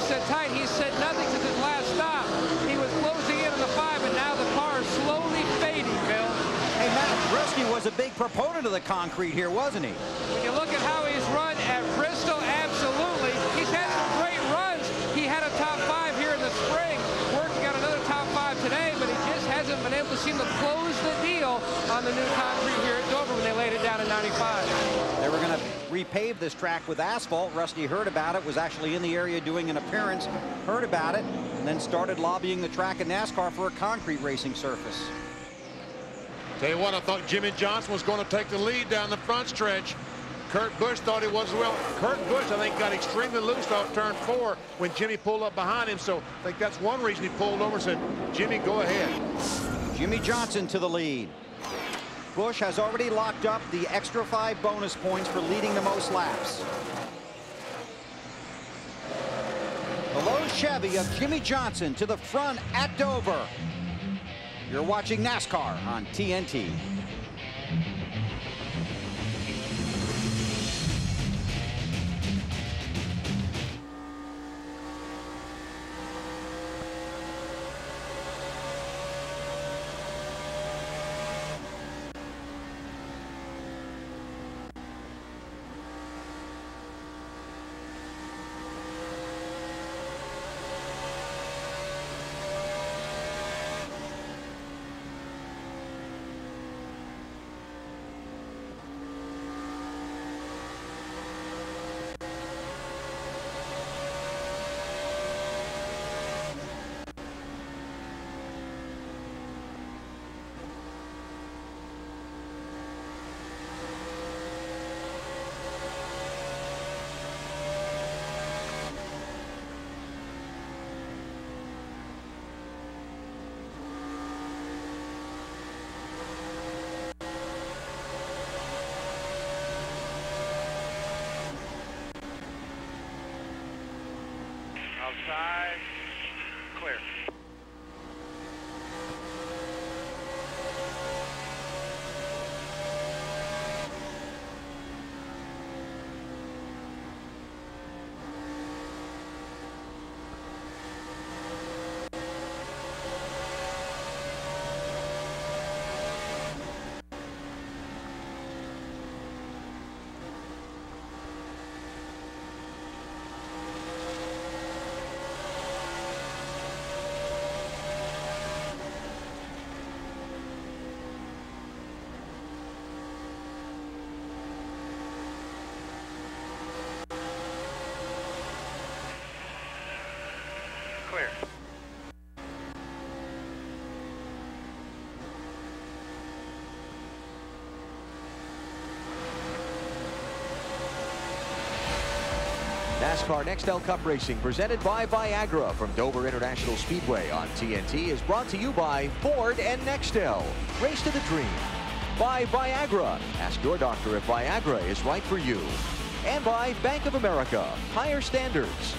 [SPEAKER 1] Rusty was a big proponent of the concrete here, wasn't he?
[SPEAKER 7] When you look at how he's run at Bristol, absolutely. He's had some great runs. He had a top 5 here in the spring, working on another top 5 today, but he just hasn't been able to seem to close the deal on the new concrete here at Dover when they laid it down in 95.
[SPEAKER 1] They were going to repave this track with asphalt. Rusty heard about it, was actually in the area doing an appearance, heard about it, and then started lobbying the track at NASCAR for a concrete racing surface.
[SPEAKER 3] Tell you what, I thought Jimmie Johnson was going to take the lead down the front stretch. Kurt Busch thought he was as well. Kurt Busch, I think, got extremely loose off turn 4 when Jimmie pulled up behind him. So I think that's one reason he pulled over and said, Jimmie, go ahead.
[SPEAKER 1] Jimmie Johnson to the lead. Busch has already locked up the extra 5 bonus points for leading the most laps. The low Chevy of Jimmie Johnson to the front at Dover. You're watching NASCAR on TNT.
[SPEAKER 15] Outside, clear. Clear.
[SPEAKER 4] NASCAR Nextel Cup Racing, presented by Viagra from Dover International Speedway on TNT, is brought to you by Ford and Nextel. Race to the dream. By Viagra. Ask your doctor if Viagra is right for you. And by Bank of America. Higher standards.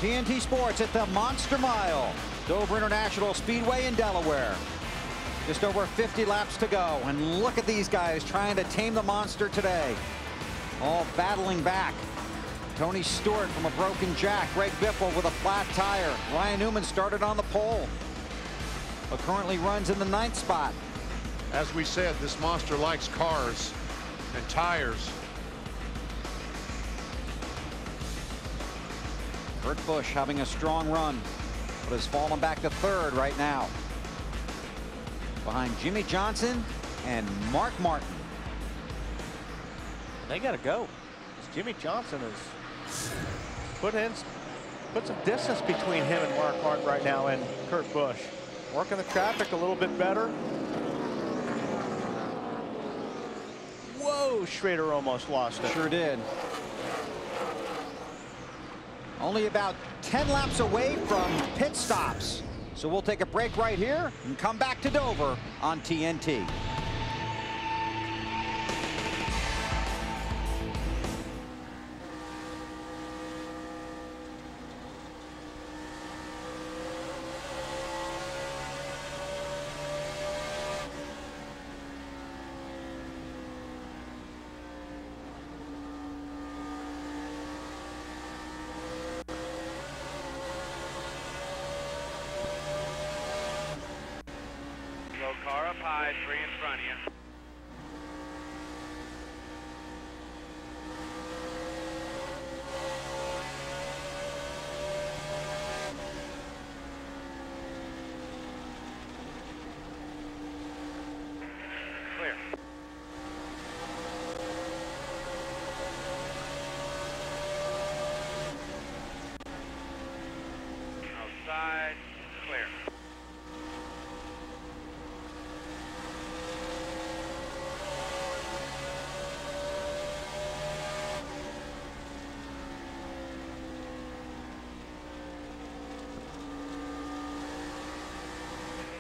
[SPEAKER 1] TNT Sports at the Monster Mile, Dover International Speedway in Delaware. Just over 50 laps to go, and look at these guys trying to tame the monster today. All battling back. Tony Stewart from a broken jack. Greg Biffle with a flat tire. Ryan Newman started on the pole, but currently runs in the 9th spot.
[SPEAKER 3] As we said, this monster likes cars and tires.
[SPEAKER 1] Kurt Busch having a strong run, but has fallen back to 3rd right now, behind Jimmie Johnson and Mark Martin.
[SPEAKER 2] They got to go. Jimmie Johnson has put some distance between him and Mark Martin right now, and Kurt Busch working the traffic a little bit better. Whoa, Schrader almost lost it.
[SPEAKER 1] Sure did. Only about 10 laps away from pit stops. So we'll take a break right here and come back to Dover on TNT.
[SPEAKER 16] high, 3 in front of you. Clear. Outside, clear.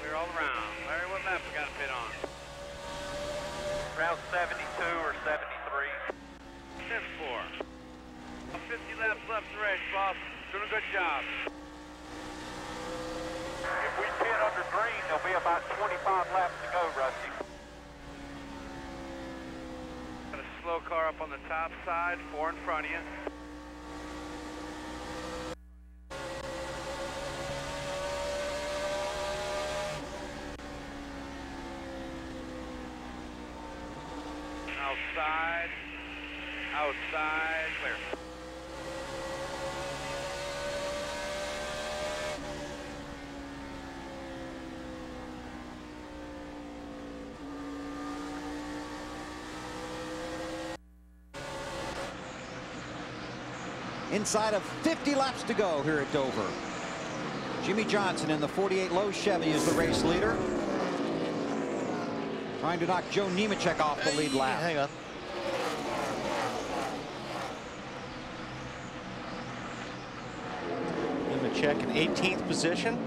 [SPEAKER 16] Clear all around. Larry, what lap we got to pit on? Around 72 or 73. 10-4. 50 laps left in the race, boss. Doing a good job.
[SPEAKER 10] If we pit under green, there'll be about 25 laps to go, Rusty.
[SPEAKER 16] Got a slow car up on the top side, 4 in front of you. Outside, outside, clear.
[SPEAKER 1] Inside of 50 laps to go here at Dover. Jimmie Johnson in the 48 Lowe's Chevy is the race leader. Trying to knock Joe Nemechek off the lead lap.
[SPEAKER 2] Hang on. Nemechek in 18th position.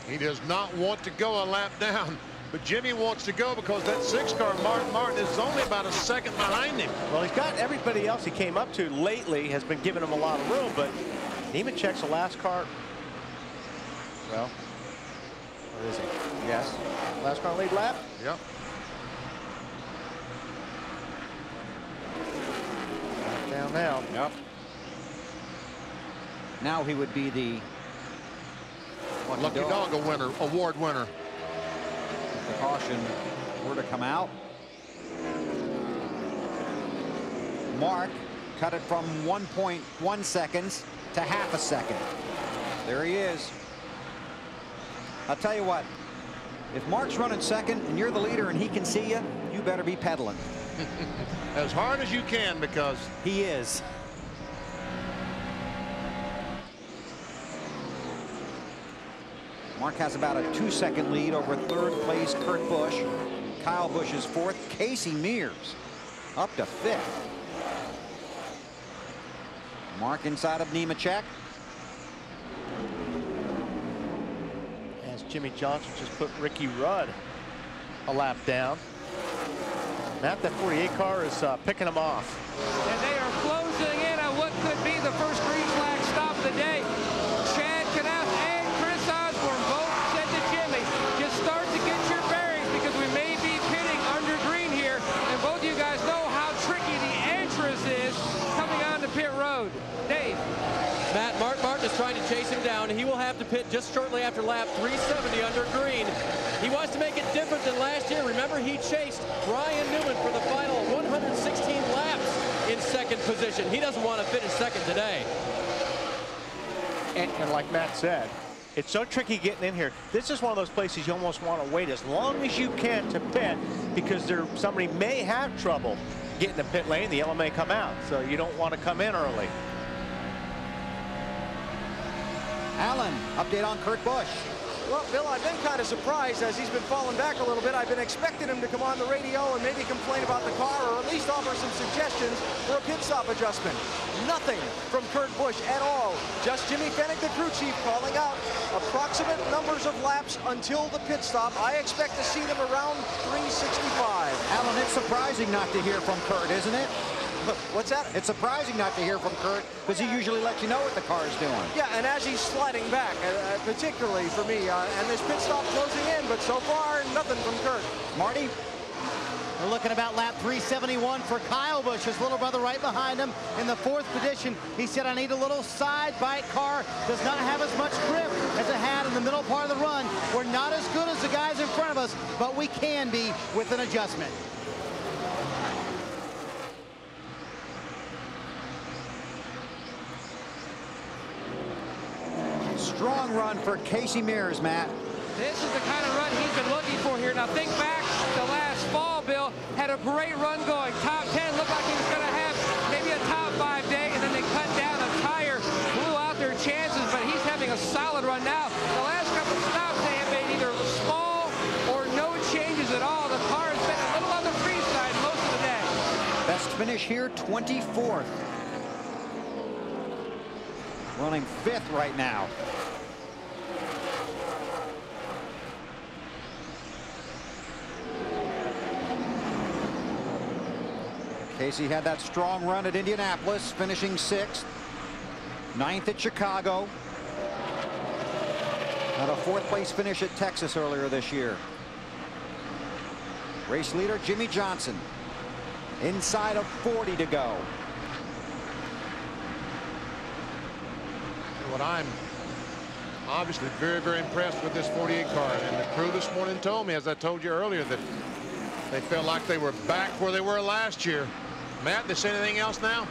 [SPEAKER 3] He does not want to go a lap down, but Jimmie wants to go because that 6 car, Martin, is only about a second behind him.
[SPEAKER 2] Well, he's got everybody else he came up to lately has been giving him a lot of room, but Nemechek's the last car. Well, what is he? Yes. Last car lead lap?
[SPEAKER 3] Yep.
[SPEAKER 2] Down now.
[SPEAKER 1] Yep. Now he would be the
[SPEAKER 3] Lucky Dog award winner.
[SPEAKER 1] The caution were to come out. Mark cut it from 1.1 seconds to half a second. There he is. I'll tell you what, if Mark's running second and you're the leader and he can see you, you better be pedaling.
[SPEAKER 3] As hard as you can, because
[SPEAKER 1] he is. Mark has about a 2-second lead over third place Kurt Busch. Kyle Busch is fourth. Kasey Mears up to fifth. Mark inside of Nemechek.
[SPEAKER 2] As Jimmie Johnson just put Ricky Rudd a lap down. Matt, that 48 car is picking him off.
[SPEAKER 7] And they are closing in on what could be the first green flag stop of the day. Chad Knapp and Chris Osborne both said to Jimmie, just start to get your bearings because we may be pitting under green here. And both of you guys know how tricky the entrance is coming onto pit road. Dave.
[SPEAKER 6] Matt, Mark Martin is trying to chase him down. He will have to pit just shortly after lap 370 under green. He wants to make it different than last year. Remember, he chased Brian Newman for the final 116 laps in second position. He doesn't want to finish second today.
[SPEAKER 2] And like Matt said, it's so tricky getting in here. This is one of those places you almost want to wait as long as you can to pit because somebody may have trouble getting to pit lane. The yellow may come out, so you don't want to come in early.
[SPEAKER 1] Alan, update on Kurt Busch.
[SPEAKER 14] Well, Bill, I've been kind of surprised as he's been falling back a little bit. I've been expecting him to come on the radio and maybe complain about the car or at least offer some suggestions for a pit stop adjustment. Nothing from Kurt Busch at all. Just Jimmy Fennick, the crew chief, calling out approximate numbers of laps until the pit stop. I expect to see them around 365.
[SPEAKER 1] Alan, it's surprising not to hear from Kurt, isn't it?
[SPEAKER 14] What's that?
[SPEAKER 1] It's surprising not to hear from Kurt because he usually lets you know what the car is doing.
[SPEAKER 14] Yeah, and as he's sliding back, particularly for me, and this pit stop closing in, but so far, nothing from Kurt.
[SPEAKER 1] Marty?
[SPEAKER 5] We're looking about lap 371 for Kyle Busch, his little brother right behind him in the 4th position. He said, I need a little side bite. Car does not have as much grip as it had in the middle part of the run. We're not as good as the guys in front of us, but we can be with an adjustment.
[SPEAKER 1] Strong run for Kasey Mears, Matt.
[SPEAKER 7] This is the kind of run he's been looking for here. Now think back to last fall, Bill. Had a great run going. Top 10, looked like he was going to have maybe a top 5 day, and then they cut down a tire, blew out their chances, but he's having a solid run now. The last couple of stops, they have made either small or no changes at all. The car has been a little on the free side most of the day.
[SPEAKER 1] Best finish here, 24th. Running 5th right now. Kasey had that strong run at Indianapolis, finishing 6th. 9th at Chicago. Had a 4th place finish at Texas earlier this year. Race leader Jimmie Johnson. Inside of 40 to go.
[SPEAKER 3] What I'm obviously very, very impressed with this 48 car. And the crew this morning told me, as I told you earlier, that they felt like they were back where they were last year. Matt, they say anything else now?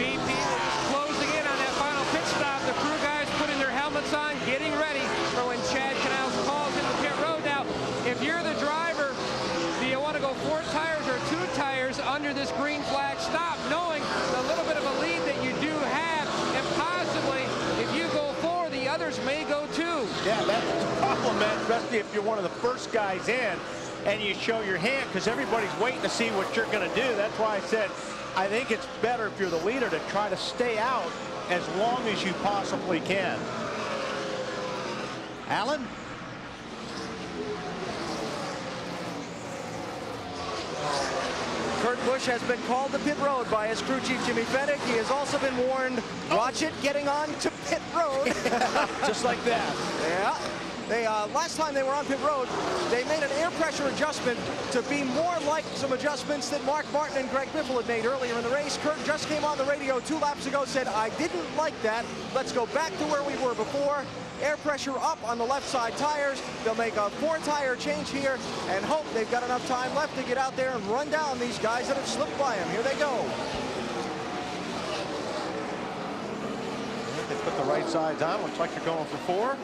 [SPEAKER 7] BP is closing in on that final pit stop. The crew guys putting their helmets on, getting ready for when Chad Canals calls in the pit road. Now, if you're the driver, do you want to go 4 tires or 2 tires under this green flag stop, knowing the little bit of a lead that you do have, and possibly if you go 4, the others may go 2.
[SPEAKER 2] Yeah, that's a compliment, especially if you're one of the first guys in and you show your hand, because everybody's waiting to see what you're going to do. That's why I said I think it's better if you're the leader to try to stay out as long as you possibly can.
[SPEAKER 1] Allen?
[SPEAKER 14] Kurt Busch has been called to pit road by his crew chief, Jimmy Fennick. He has also been warned, watch it getting on to pit road.
[SPEAKER 2] Just like that.
[SPEAKER 14] Yeah. They, last time they were on pit road, they made an air pressure adjustment to be more like some adjustments that Mark Martin and Greg Biffle had made earlier in the race. Kurt just came on the radio 2 laps ago, said, I didn't like that. Let's go back to where we were before. Air pressure up on the left side tires. They'll make a 4-tire change here and hope they've got enough time left to get out there and run down these guys that have slipped by them. Here they go.
[SPEAKER 2] They put the right sides on. Looks like they're going for 4.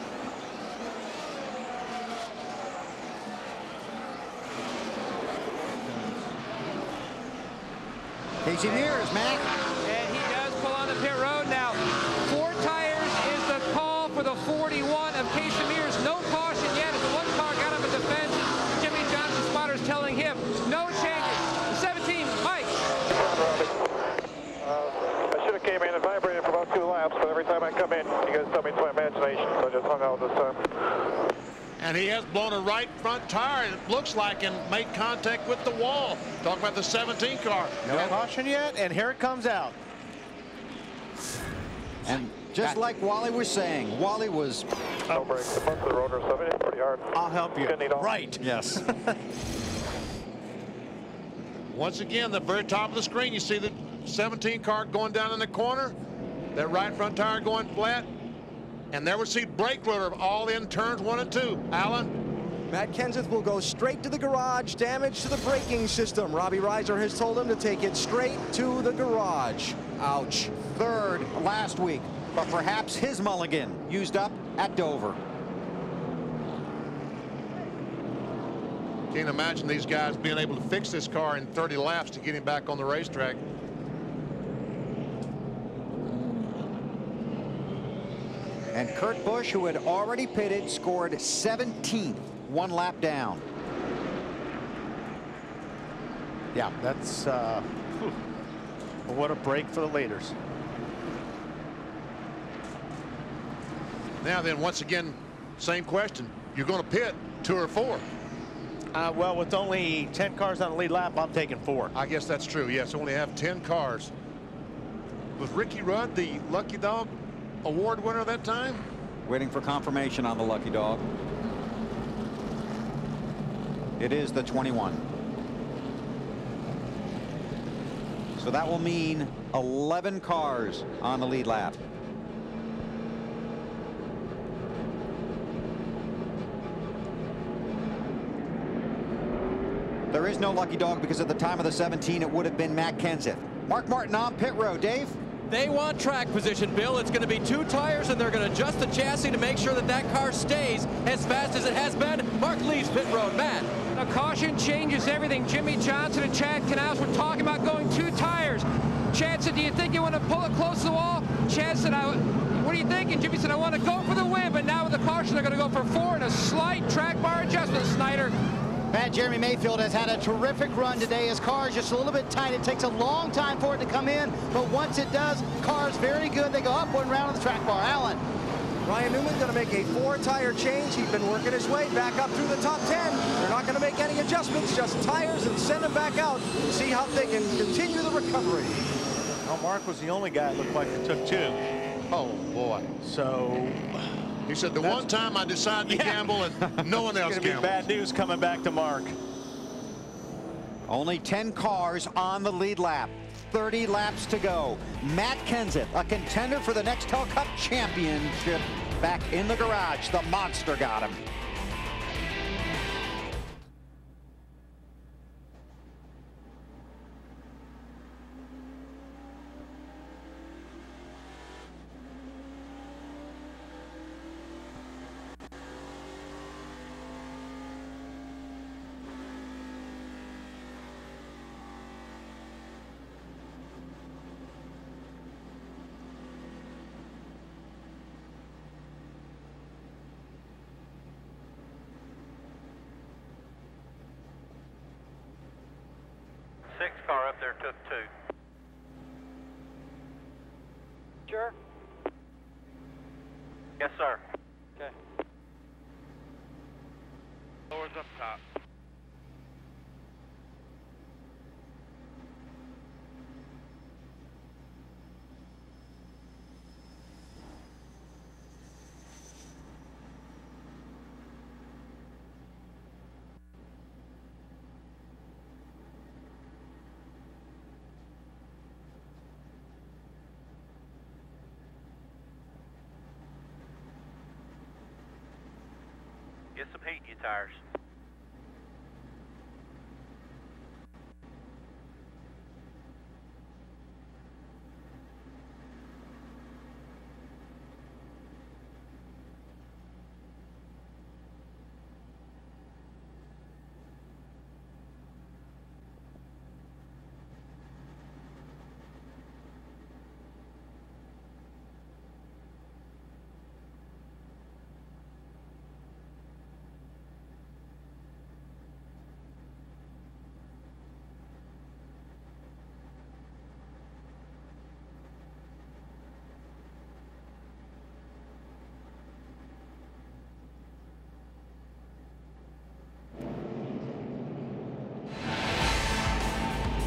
[SPEAKER 1] Kasey Mears, Matt.
[SPEAKER 7] And he does pull on the pit road now. 4 tires is the call for the 41 of Kasey Mears. No caution yet as the 1 car got up at the fence. Jimmie Johnson spotters telling him no changes. 17, Mike.
[SPEAKER 10] I should have came in and vibrated for about 2 laps, but every time I come in, you guys tell me it's my imagination, so I just hung out this time.
[SPEAKER 3] And he has blown a right front tire, it looks like, and made contact with the wall. Talk about the 17 car.
[SPEAKER 2] No caution yet, and here it comes out.
[SPEAKER 1] And just like Wally was saying, Wally was...
[SPEAKER 10] No brakes. The front of the rotor stuff, it's pretty hard.
[SPEAKER 2] I'll help you.
[SPEAKER 1] Right. Yes.
[SPEAKER 3] Once again, the very top of the screen, you see the 17 car going down in the corner. That right front tire going flat. And there we see brake rotor all in turns 1 and 2. Allen?
[SPEAKER 14] Matt Kenseth will go straight to the garage. Damage to the braking system. Robbie Reiser has told him to take it straight to the garage. Ouch.
[SPEAKER 1] 3rd last week, but perhaps his mulligan used up at Dover.
[SPEAKER 3] Can't imagine these guys being able to fix this car in 30 laps to get him back on the racetrack.
[SPEAKER 1] And Kurt Busch, who had already pitted, scored 17th, 1 lap down.
[SPEAKER 2] Yeah, that's what a break for the leaders.
[SPEAKER 3] Now then, once again, same question. You're going to pit 2 or 4?
[SPEAKER 2] Well, with only 10 cars on the lead lap, I'm taking 4.
[SPEAKER 3] I guess that's true. Yes, only have 10 cars. Was Ricky Rudd the Lucky Dog Award winner that time?
[SPEAKER 1] Waiting for confirmation on the Lucky Dog. It is the 21. So that will mean 11 cars on the lead lap. There is no lucky dog because at the time of the 17, it would have been Matt Kenseth. Mark Martin on pit road. Dave?
[SPEAKER 6] They want track position, Bill. It's going to be 2 tires, and they're going to adjust the chassis to make sure that that car stays as fast as it has been. Mark leaves pit road. Matt?
[SPEAKER 7] Now, caution changes everything. Jimmie Johnson and Chad Knaus were talking about going 2 tires. Chad said, do you think you want to pull it close to the wall? Chad said, what do you think? And Jimmie said, I want to go for the win. But now with the caution, they're going to go for 4 and a slight track bar adjustment, Snyder.
[SPEAKER 5] Matt, Jeremy Mayfield has had a terrific run today. His car is just a little bit tight. It takes a long time for it to come in, but once it does, car's very good. They go up 1 round on the track bar. Alan.
[SPEAKER 14] Ryan Newman going to make a 4-tire change. He's been working his way back up through the top 10. They're not going to make any adjustments, just tires, and send him back out. See how they can continue the recovery.
[SPEAKER 2] Well, Mark was the only guy it looked like that took 2.
[SPEAKER 3] Oh, boy.
[SPEAKER 2] So
[SPEAKER 3] he said, the one time I decided to gamble and no one else
[SPEAKER 2] gambled. It's going to be bad news coming back to Mark.
[SPEAKER 1] Only 10 cars on the lead lap. 30 laps to go. Matt Kenseth, a contender for the Nextel Cup Championship, back in the garage. The monster got him.
[SPEAKER 16] Car up there took 2.
[SPEAKER 19] Sure.
[SPEAKER 16] Yes, sir.
[SPEAKER 19] Okay.
[SPEAKER 16] Doors up top. Get some heat in your tires.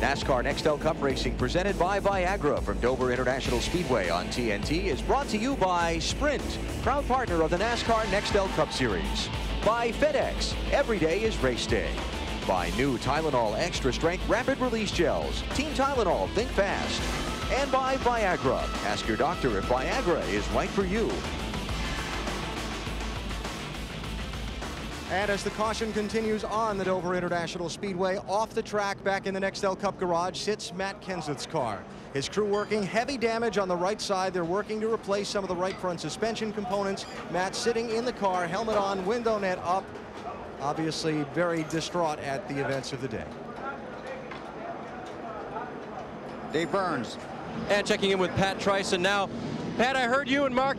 [SPEAKER 4] NASCAR Nextel Cup Racing, presented by Viagra from Dover International Speedway on TNT, is brought to you by Sprint, proud partner of the NASCAR Nextel Cup Series. By FedEx, every day is race day. By new Tylenol Extra Strength Rapid Release Gels. Team Tylenol, think fast. And by Viagra. Ask your doctor if Viagra is right for you.
[SPEAKER 14] And as the caution continues on the Dover International Speedway, off the track back in the Nextel Cup garage sits Matt Kenseth's car. His crew working heavy damage on the right side. They're working to replace some of the right front suspension components. Matt sitting in the car, helmet on, window net up. Obviously very distraught at the events of the day.
[SPEAKER 1] Dave Burns.
[SPEAKER 6] And checking in with Pat Tryson now. Pat, I heard you and Mark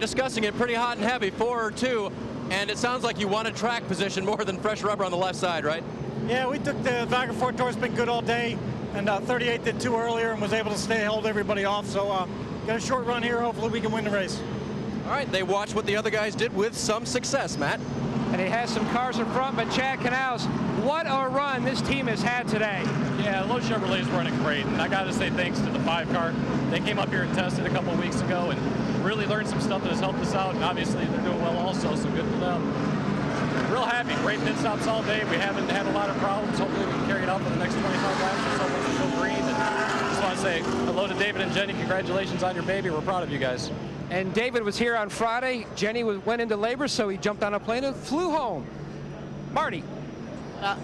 [SPEAKER 6] discussing it pretty hot and heavy, 4 or 2. And it sounds like you wanted track position more than fresh rubber on the left side, right?
[SPEAKER 20] Yeah, we took the Viagra 4 tour. It's been good all day. And 38 did 2 earlier and was able to hold everybody off. So got a short run here. Hopefully we can win the race.
[SPEAKER 6] All right, they watched what the other guys did with some success, Matt.
[SPEAKER 7] And he has some cars in front, but Chad Knaus, what a run this team has had today.
[SPEAKER 21] Yeah, Lowe Chevrolet is running great, and I got to say thanks to the 5 car. They came up here and tested a couple of weeks ago and really learned some stuff that has helped us out, and obviously they're doing well also, so good for them. Real happy. Great pit stops all day. We haven't had a lot of problems. Hopefully we can carry it out for the next 25 laps or so once we go green and just want to say hello to David and Jenny. Congratulations on your baby. We're proud of you guys.
[SPEAKER 7] And David was here on Friday. Jenny went into labor, so he jumped on a plane and flew home. Marty.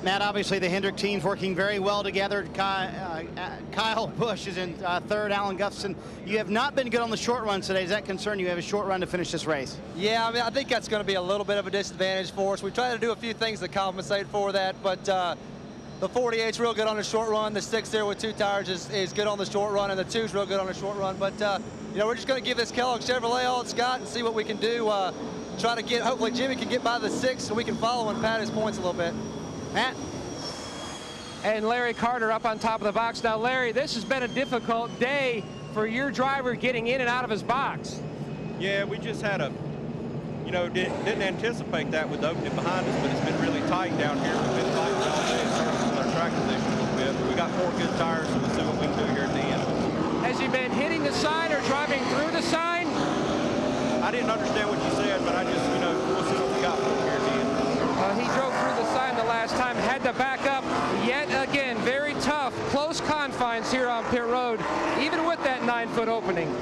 [SPEAKER 5] Matt, obviously the Hendrick team's working very well together. Kyle Busch is in third, Alan Gustafson. You have not been good on the short run today. Does that concern you? Have a short run to finish this race?
[SPEAKER 8] Yeah, I mean, I think that's going to be a little bit of a disadvantage for us. We try to do a few things to compensate for that, but the 48's real good on the short run. The 6 there with 2 tires is good on the short run, and the 2's real good on the short run. But, you know, we're just going to give this Kellogg Chevrolet all it's got and see what we can do. Try to get, hopefully Jimmie can get by the 6 so we can follow and pad his points a little bit.
[SPEAKER 7] Matt. And Larry Carter up on top of the box. Now, Larry, this has been a difficult day for your driver getting in and out of his box.
[SPEAKER 22] Yeah, we just had didn't anticipate that with the opening behind us, but it's been really tight down here. We've been fighting all day in terms of our track position a little bit. But we got 4 good tires, so we'll see what we can do here at the end.
[SPEAKER 7] Has he been hitting the sign or driving through the sign?
[SPEAKER 22] I didn't understand what you said, but I just, we'll see what we got from here at the end.
[SPEAKER 7] He drove through the sign the last time, had to back up yet again. Very tough, close confines here on pit road, even with that 9-foot opening.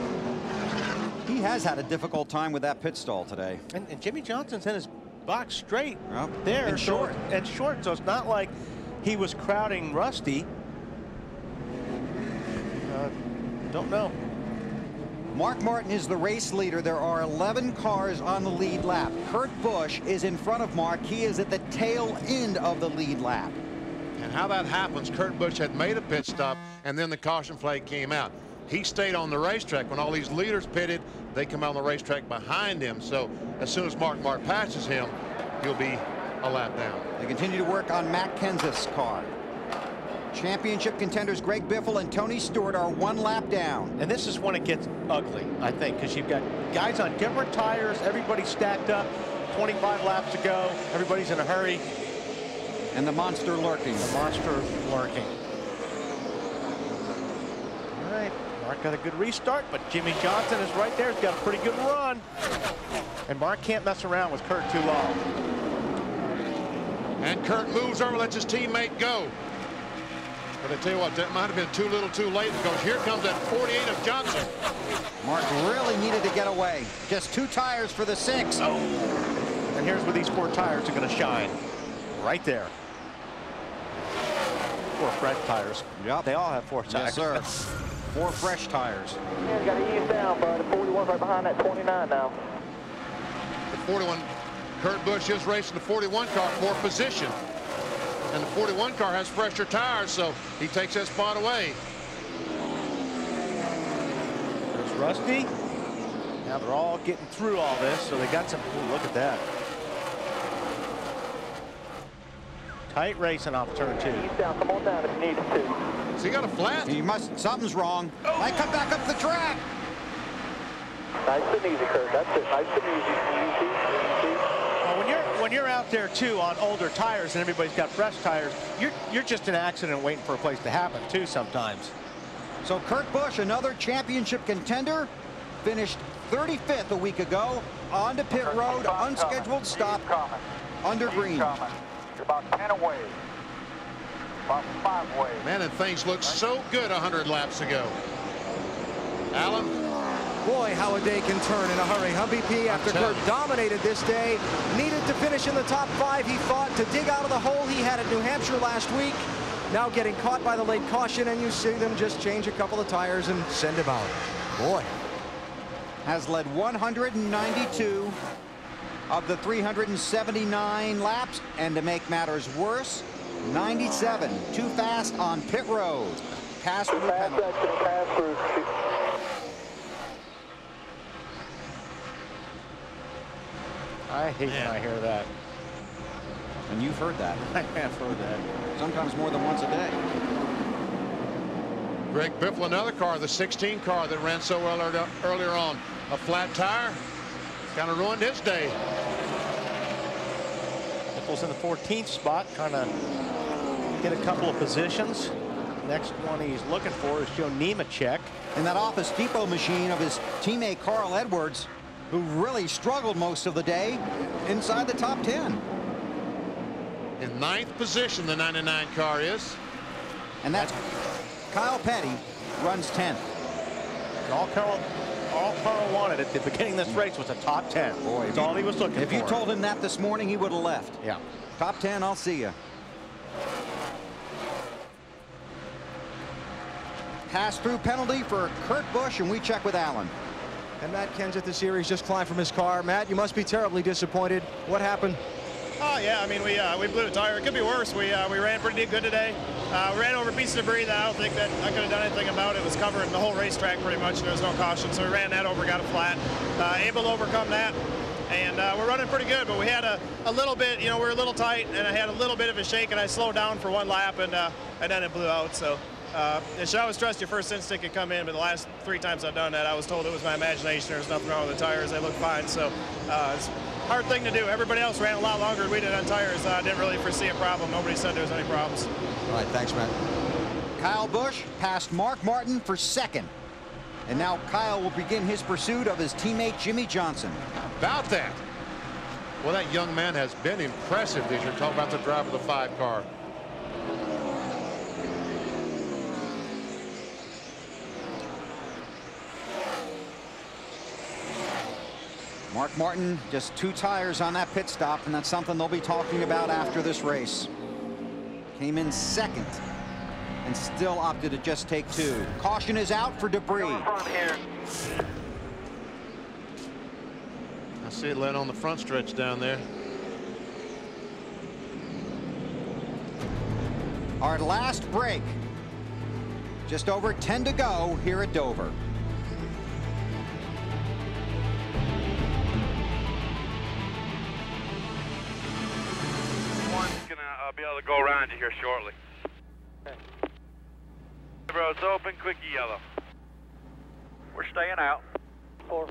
[SPEAKER 1] He has had a difficult time with that pit stall today.
[SPEAKER 2] And Jimmie Johnson's in his box straight
[SPEAKER 1] there.
[SPEAKER 2] And short. And short, so it's not like he was crowding Rusty. Don't know.
[SPEAKER 1] Mark Martin is the race leader. There are 11 cars on the lead lap. Kurt Busch is in front of Mark. He is at the tail end of the lead lap.
[SPEAKER 3] And how that happens, Kurt Busch had made a pit stop, and then the caution flag came out. He stayed on the racetrack. When all these leaders pitted, they come out on the racetrack behind him. So as soon as Mark passes him, he'll be a lap down.
[SPEAKER 1] They continue to work on Matt Kenseth's car. Championship contenders Greg Biffle and Tony Stewart are 1 lap down.
[SPEAKER 2] And this is when it gets ugly, I think, because you've got guys on different tires, everybody stacked up, 25 laps to go, everybody's in a hurry.
[SPEAKER 1] And the monster lurking.
[SPEAKER 2] The monster lurking. All right, Mark got a good restart, but Jimmie Johnson is right there. He's got a pretty good run. And Mark can't mess around with Kurt too long.
[SPEAKER 3] And Kurt moves over, lets his teammate go. But I tell you what, that might have been too little too late, because here comes that 48 of Johnson.
[SPEAKER 1] Mark really needed to get away. Just 2 tires for the 6.
[SPEAKER 2] Oh. And here's where these 4 tires are going to shine. Right there. 4 fresh tires.
[SPEAKER 1] Yep.
[SPEAKER 2] They all have 4 tires.
[SPEAKER 1] Yes, sir. 4 fresh tires.
[SPEAKER 10] Yeah, got to ease down, bud. The 41's right behind that 29 now.
[SPEAKER 3] The 41, Kurt Busch is racing the 41 car for position. And the 41 car has fresher tires, so he takes that spot away.
[SPEAKER 2] There's Rusty. Now they're all getting through all this, so they got some. Ooh, look at that. Tight racing off turn 2.
[SPEAKER 10] Ease down. Come on down if you need to.
[SPEAKER 3] So he got a flat.
[SPEAKER 1] He must. Something's wrong. I come back up the track.
[SPEAKER 10] Nice and easy, Kurt. That's it. Nice and easy.
[SPEAKER 2] When you're out there too on older tires and everybody's got fresh tires, you're just an accident waiting for a place to happen too sometimes.
[SPEAKER 1] So Kurt Busch, another championship contender, finished 35th a week ago. On to pit road, unscheduled stop under green.
[SPEAKER 10] You're about 10 away. About 5 away.
[SPEAKER 3] Man, and things looked so good 100 laps ago. Alan?
[SPEAKER 14] Boy, how a day can turn in a hurry. Humpy P, after Kurt dominated this day, needed to finish in the top 5. He fought to dig out of the hole he had at New Hampshire last week. Now getting caught by the late caution, and you see them just change a couple of tires and send him out. Boy.
[SPEAKER 1] Has led 192 of the 379 laps, and to make matters worse, 97 too fast on pit road. Pass through penalty.
[SPEAKER 10] Pass through.
[SPEAKER 2] I hate when I hear that.
[SPEAKER 1] And you've heard that.
[SPEAKER 2] I have heard that.
[SPEAKER 1] Sometimes more than once a day.
[SPEAKER 3] Greg Biffle, another car, the 16 car that ran so well earlier on. A flat tire kind of ruined his day.
[SPEAKER 2] Biffle's in the 14th spot, kind of get a couple of positions. Next one he's looking for is Joe Nemechek.
[SPEAKER 1] In that Office Depot machine of his teammate Carl Edwards, who really struggled most of the day inside the top 10.
[SPEAKER 3] In 9th position, the 99 car is.
[SPEAKER 1] And that's Kyle Petty runs 10th.
[SPEAKER 2] All Carl wanted at the beginning of this race was a top 10.
[SPEAKER 1] Boy,
[SPEAKER 2] that's all he was looking for.
[SPEAKER 1] If you told him that this morning, he would have left.
[SPEAKER 2] Yeah.
[SPEAKER 1] Top 10, I'll see you. Pass-through penalty for Kurt Busch, and we check with Alan.
[SPEAKER 18] And Matt Kenseth, the series, just climbed from his car. Matt, you must be terribly disappointed. What happened?
[SPEAKER 9] Oh yeah, I mean we blew a tire. It could be worse. We ran pretty good today. We ran over a piece of debris that I don't think that I could have done anything about. It was covering the whole racetrack pretty much. There was no caution, so we ran that over, got it flat. Able to overcome that, and we're running pretty good. But we had a little bit, you know, we were a little tight, and I had a little bit of a shake, and I slowed down for one lap, and then it blew out. So. You should always trust your first instinct to come in, but the last 3 times I've done that, I was told it was my imagination. There's nothing wrong with the tires. They look fine. So it's a hard thing to do. Everybody else ran a lot longer than we did on tires. I didn't really foresee a problem. Nobody said there was any problems.
[SPEAKER 18] All right, thanks, Matt.
[SPEAKER 1] Kyle Busch passed Mark Martin for 2nd. And now Kyle will begin his pursuit of his teammate Jimmie Johnson.
[SPEAKER 3] About that. Well, that young man has been impressive this year. Talk about the driver of the 5 car.
[SPEAKER 1] Mark Martin just 2 tires on that pit stop, and that's something they'll be talking about after this race. Came in 2nd and still opted to just take 2. Caution is out for debris.
[SPEAKER 3] I see it laying on the front stretch down there.
[SPEAKER 1] Our last break. Just over 10 to go here at Dover.
[SPEAKER 16] I'll be able to go around you here shortly. Okay. The road's open, quick yellow. We're staying out. 4.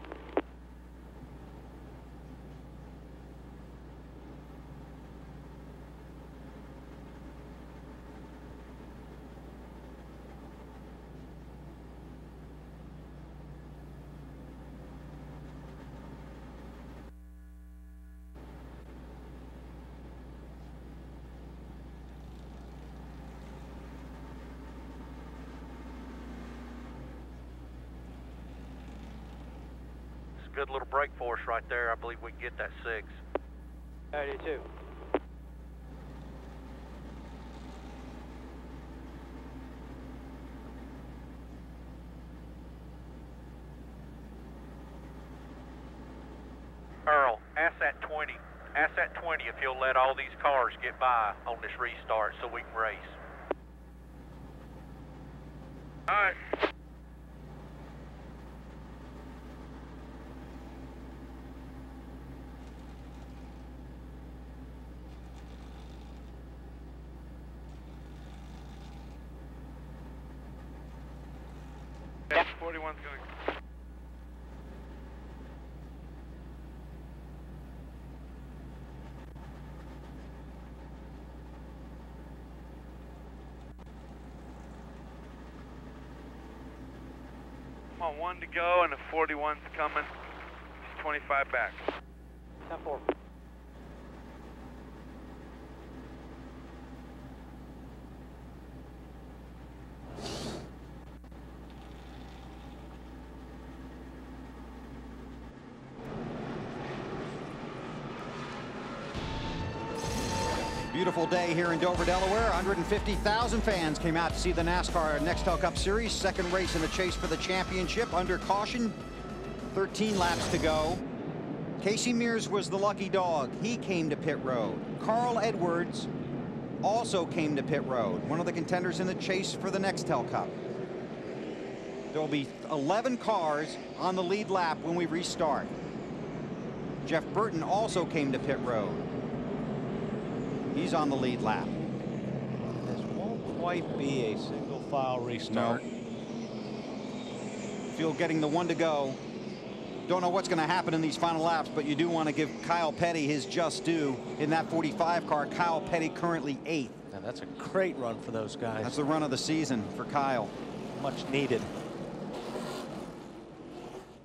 [SPEAKER 11] Good little brake force right there. I believe we can get that 6.
[SPEAKER 16] I do too.
[SPEAKER 11] Earl, ask that 20. Ask that 20 if he'll let all these cars get by on this restart so we can race.
[SPEAKER 16] All right.
[SPEAKER 11] Yeah.
[SPEAKER 16] 41's going. Come on, 1 to go, and the 41's coming. He's 25 back.
[SPEAKER 11] 10-4.
[SPEAKER 1] Beautiful day here in Dover, Delaware. 150,000 fans came out to see the NASCAR Nextel Cup Series. 2nd race in the chase for the championship under caution. 13 laps to go. Kasey Mears was the lucky dog. He came to pit road. Carl Edwards also came to pit road. One of the contenders in the chase for the Nextel Cup. There will be 11 cars on the lead lap when we restart. Jeff Burton also came to pit road. He's on the lead lap.
[SPEAKER 2] This won't quite be a single file restart.
[SPEAKER 1] No. Field getting the 1 to go. Don't know what's going to happen in these final laps, but you do want to give Kyle Petty his just due. In that 45 car, Kyle Petty currently 8th.
[SPEAKER 2] Now that's a great run for those guys.
[SPEAKER 1] That's the run of the season for Kyle.
[SPEAKER 2] Much needed.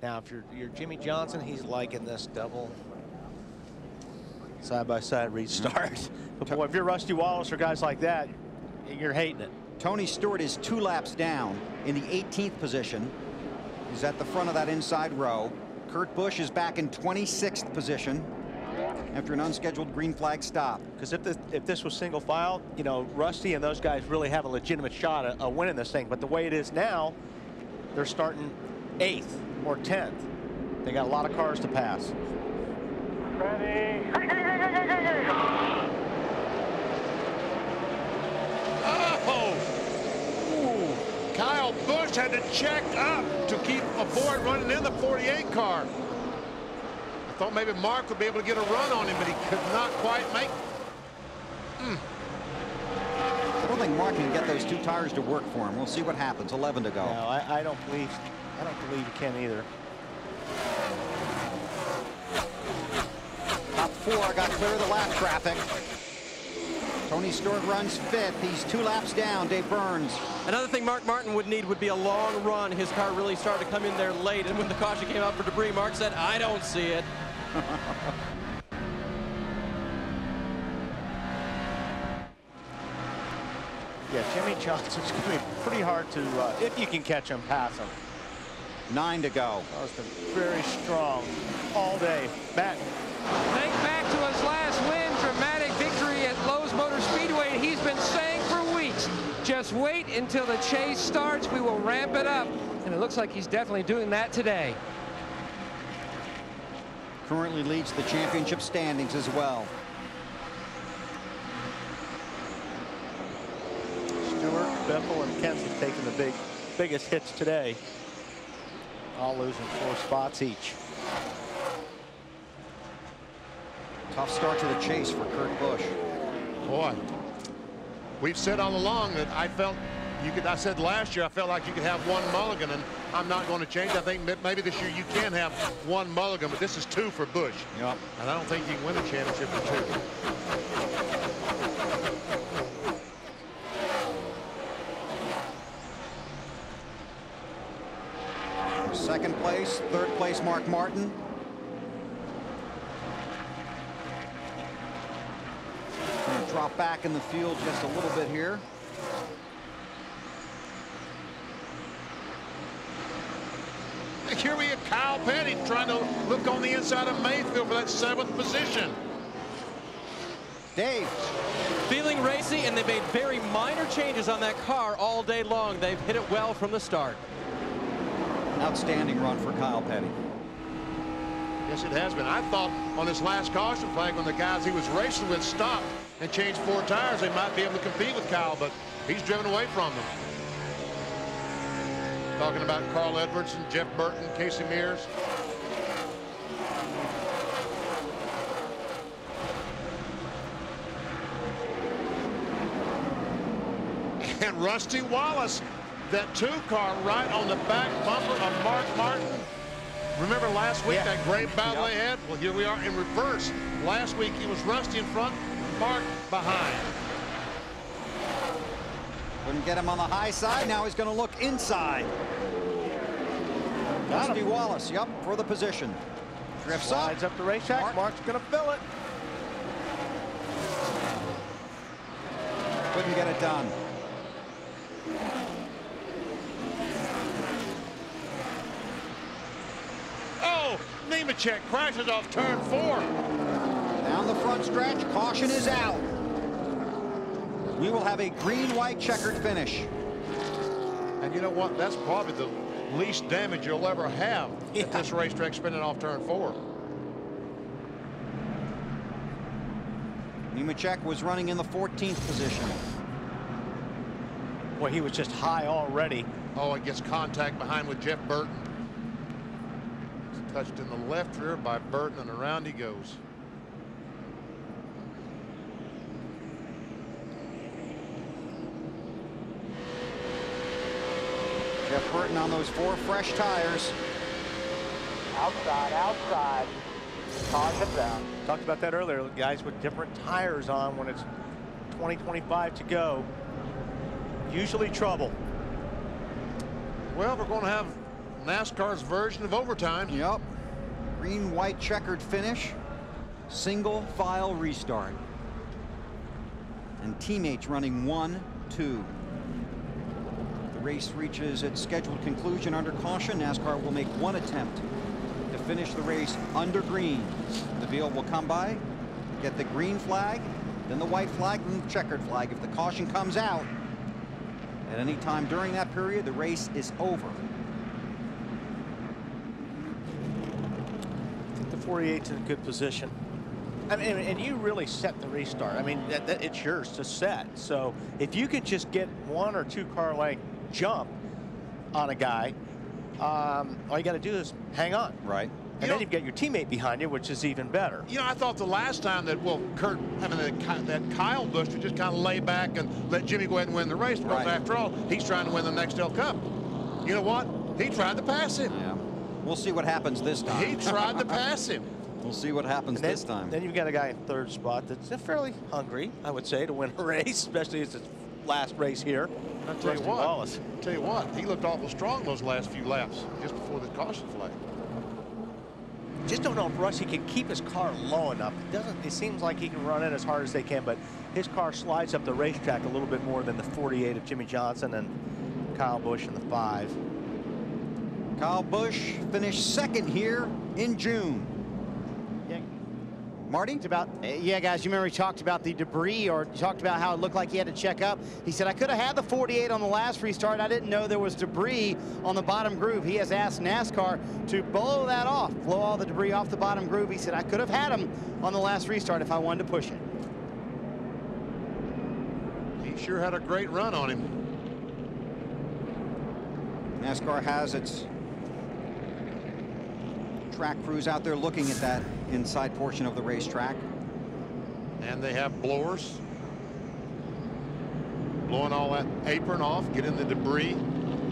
[SPEAKER 2] Now, if you're Jimmie Johnson, he's liking this double side-by-side restart. But boy, if you're Rusty Wallace or guys like that, you're hating it.
[SPEAKER 1] Tony Stewart is 2 laps down in the 18th position. He's at the front of that inside row. Kurt Busch is back in 26th position after an unscheduled green flag stop.
[SPEAKER 2] Because if this was single file, you know, Rusty and those guys really have a legitimate shot at winning this thing. But the way it is now, they're starting 8th or 10th. They got a lot of cars to pass.
[SPEAKER 10] Ready.
[SPEAKER 3] Oh! Ooh. Kyle Busch had to check up to keep avoid running in the 48 car. I thought maybe Mark would be able to get a run on him, but he could not quite make.
[SPEAKER 1] I don't think Mark can get those 2 tires to work for him. We'll see what happens. 11 to go.
[SPEAKER 2] No, I don't believe he can either.
[SPEAKER 1] Top 4 got clear of the lap traffic. Tony Stewart runs 5th. He's 2 laps down. Dave Burns.
[SPEAKER 6] Another thing Mark Martin would need would be a long run. His car really started to come in there late, and when the caution came out for debris, Mark said, "I don't see it."
[SPEAKER 2] Yeah, Jimmie Johnson's going to be pretty hard to, if you can catch him, pass him.
[SPEAKER 1] 9 to go.
[SPEAKER 2] That's been very strong all day. Matt.
[SPEAKER 7] Think back to his last win, dramatic victory at Lowe's Motor Speedway, and he's been saying for weeks, just wait until the chase starts. We will ramp it up, and it looks like he's definitely doing that today.
[SPEAKER 1] Currently leads the championship standings as well.
[SPEAKER 2] Stewart, Biffle, and Kasey taking the biggest hits today. All losing 4 spots each.
[SPEAKER 1] Tough start to the chase for Kurt Busch.
[SPEAKER 3] Boy, we've said all along that I felt you could. I said last year I felt like you could have 1 mulligan, and I'm not going to change. I think maybe this year you can have 1 mulligan, but this is 2 for Busch.
[SPEAKER 1] Yep.
[SPEAKER 3] And I don't think you can win a championship with 2.
[SPEAKER 1] Second place, third place, Mark Martin. Gonna drop back in the field just a little bit here.
[SPEAKER 3] Here we have Kyle Petty trying to look on the inside of Mayfield for that 7th position.
[SPEAKER 1] Dave.
[SPEAKER 6] Feeling racy, and they made very minor changes on that car all day long. They've hit it well from the start.
[SPEAKER 1] Outstanding run for Kyle Petty.
[SPEAKER 3] Yes, it has been. I thought on this last caution flag, when the guys he was racing with stopped and changed 4 tires, they might be able to compete with Kyle, but he's driven away from them. Talking about Carl Edwards and Jeff Burton, Kasey Mears. And Rusty Wallace, that 2 car right on the back bumper of Mark Martin. Remember last week that great battle they had? Well, here we are in reverse. Last week it was Rusty in front, Mark behind.
[SPEAKER 1] Couldn't get him on the high side. Now he's going to look inside. Rusty Wallace, yep, for the position. Drifts
[SPEAKER 2] Slides up the racetrack. Mark's going to fill it.
[SPEAKER 1] Couldn't get it done.
[SPEAKER 3] Oh, Nemechek crashes off turn 4.
[SPEAKER 1] Down the front stretch, caution is out. We will have a green-white checkered finish.
[SPEAKER 3] And you know what? That's probably the least damage you'll ever have at this racetrack, spinning off turn 4.
[SPEAKER 1] Nemechek was running in the 14th position.
[SPEAKER 2] Well, he was just high already.
[SPEAKER 3] Oh, it gets contact behind with Jeff Burton. It's touched in the left rear by Burton, and around he goes.
[SPEAKER 1] Jeff Burton on those 4 fresh tires.
[SPEAKER 10] Outside, outside. Caution down.
[SPEAKER 2] Talked about that earlier, guys with different tires on when it's 20-25 to go. Usually trouble.
[SPEAKER 3] Well, we're going to have NASCAR's version of overtime.
[SPEAKER 1] Yep. Green, white, checkered finish. Single file restart. And teammates running 1, 2. race reaches its scheduled conclusion under caution. NASCAR will make one attempt to finish the race under green. The field will come by, get the green flag, then the white flag, then the checkered flag. If the caution comes out at any time during that period, the race is over.
[SPEAKER 2] I think the 48's in a good position. I mean, and you really set the restart. I mean, it's yours to set. So if you could just get 1 or 2 car length jump on a guy, all you got to do is hang on.
[SPEAKER 1] Right.
[SPEAKER 2] And then you've got your teammate behind you, which is even better.
[SPEAKER 3] You know, I thought the last time that, well, that Kyle Busch would just kind of lay back and let Jimmie go ahead and win the race. Because after all, he's trying to win the Nextel Cup. You know what? He tried to pass him.
[SPEAKER 1] Yeah. We'll see what happens this time.
[SPEAKER 3] He tried to pass him.
[SPEAKER 1] We'll see what happens this time.
[SPEAKER 2] Then you've got a guy in 3rd spot that's fairly hungry, I would say, to win a race, especially as it's last race here.
[SPEAKER 3] I'll tell you what, Wallace. Tell you what, he looked awful strong those last few laps just before the caution flag.
[SPEAKER 2] Just don't know if Rusty can keep his car low enough. It seems like he can run it as hard as they can, but his car slides up the racetrack a little bit more than the 48 of Jimmie Johnson and Kyle Busch in the 5.
[SPEAKER 1] Kyle Busch finished 2nd here in June. Marty?
[SPEAKER 5] Yeah, guys, you remember he talked about the debris, or talked about how it looked like he had to check up. He said, I could have had the 48 on the last restart. I didn't know there was debris on the bottom groove. He has asked NASCAR to blow that off, blow all the debris off the bottom groove. He said, I could have had him on the last restart if I wanted to push it.
[SPEAKER 3] He sure had a great run on him.
[SPEAKER 1] NASCAR has its track crews out there looking at that inside portion of the racetrack.
[SPEAKER 3] And they have blowers blowing all that apron off, getting the debris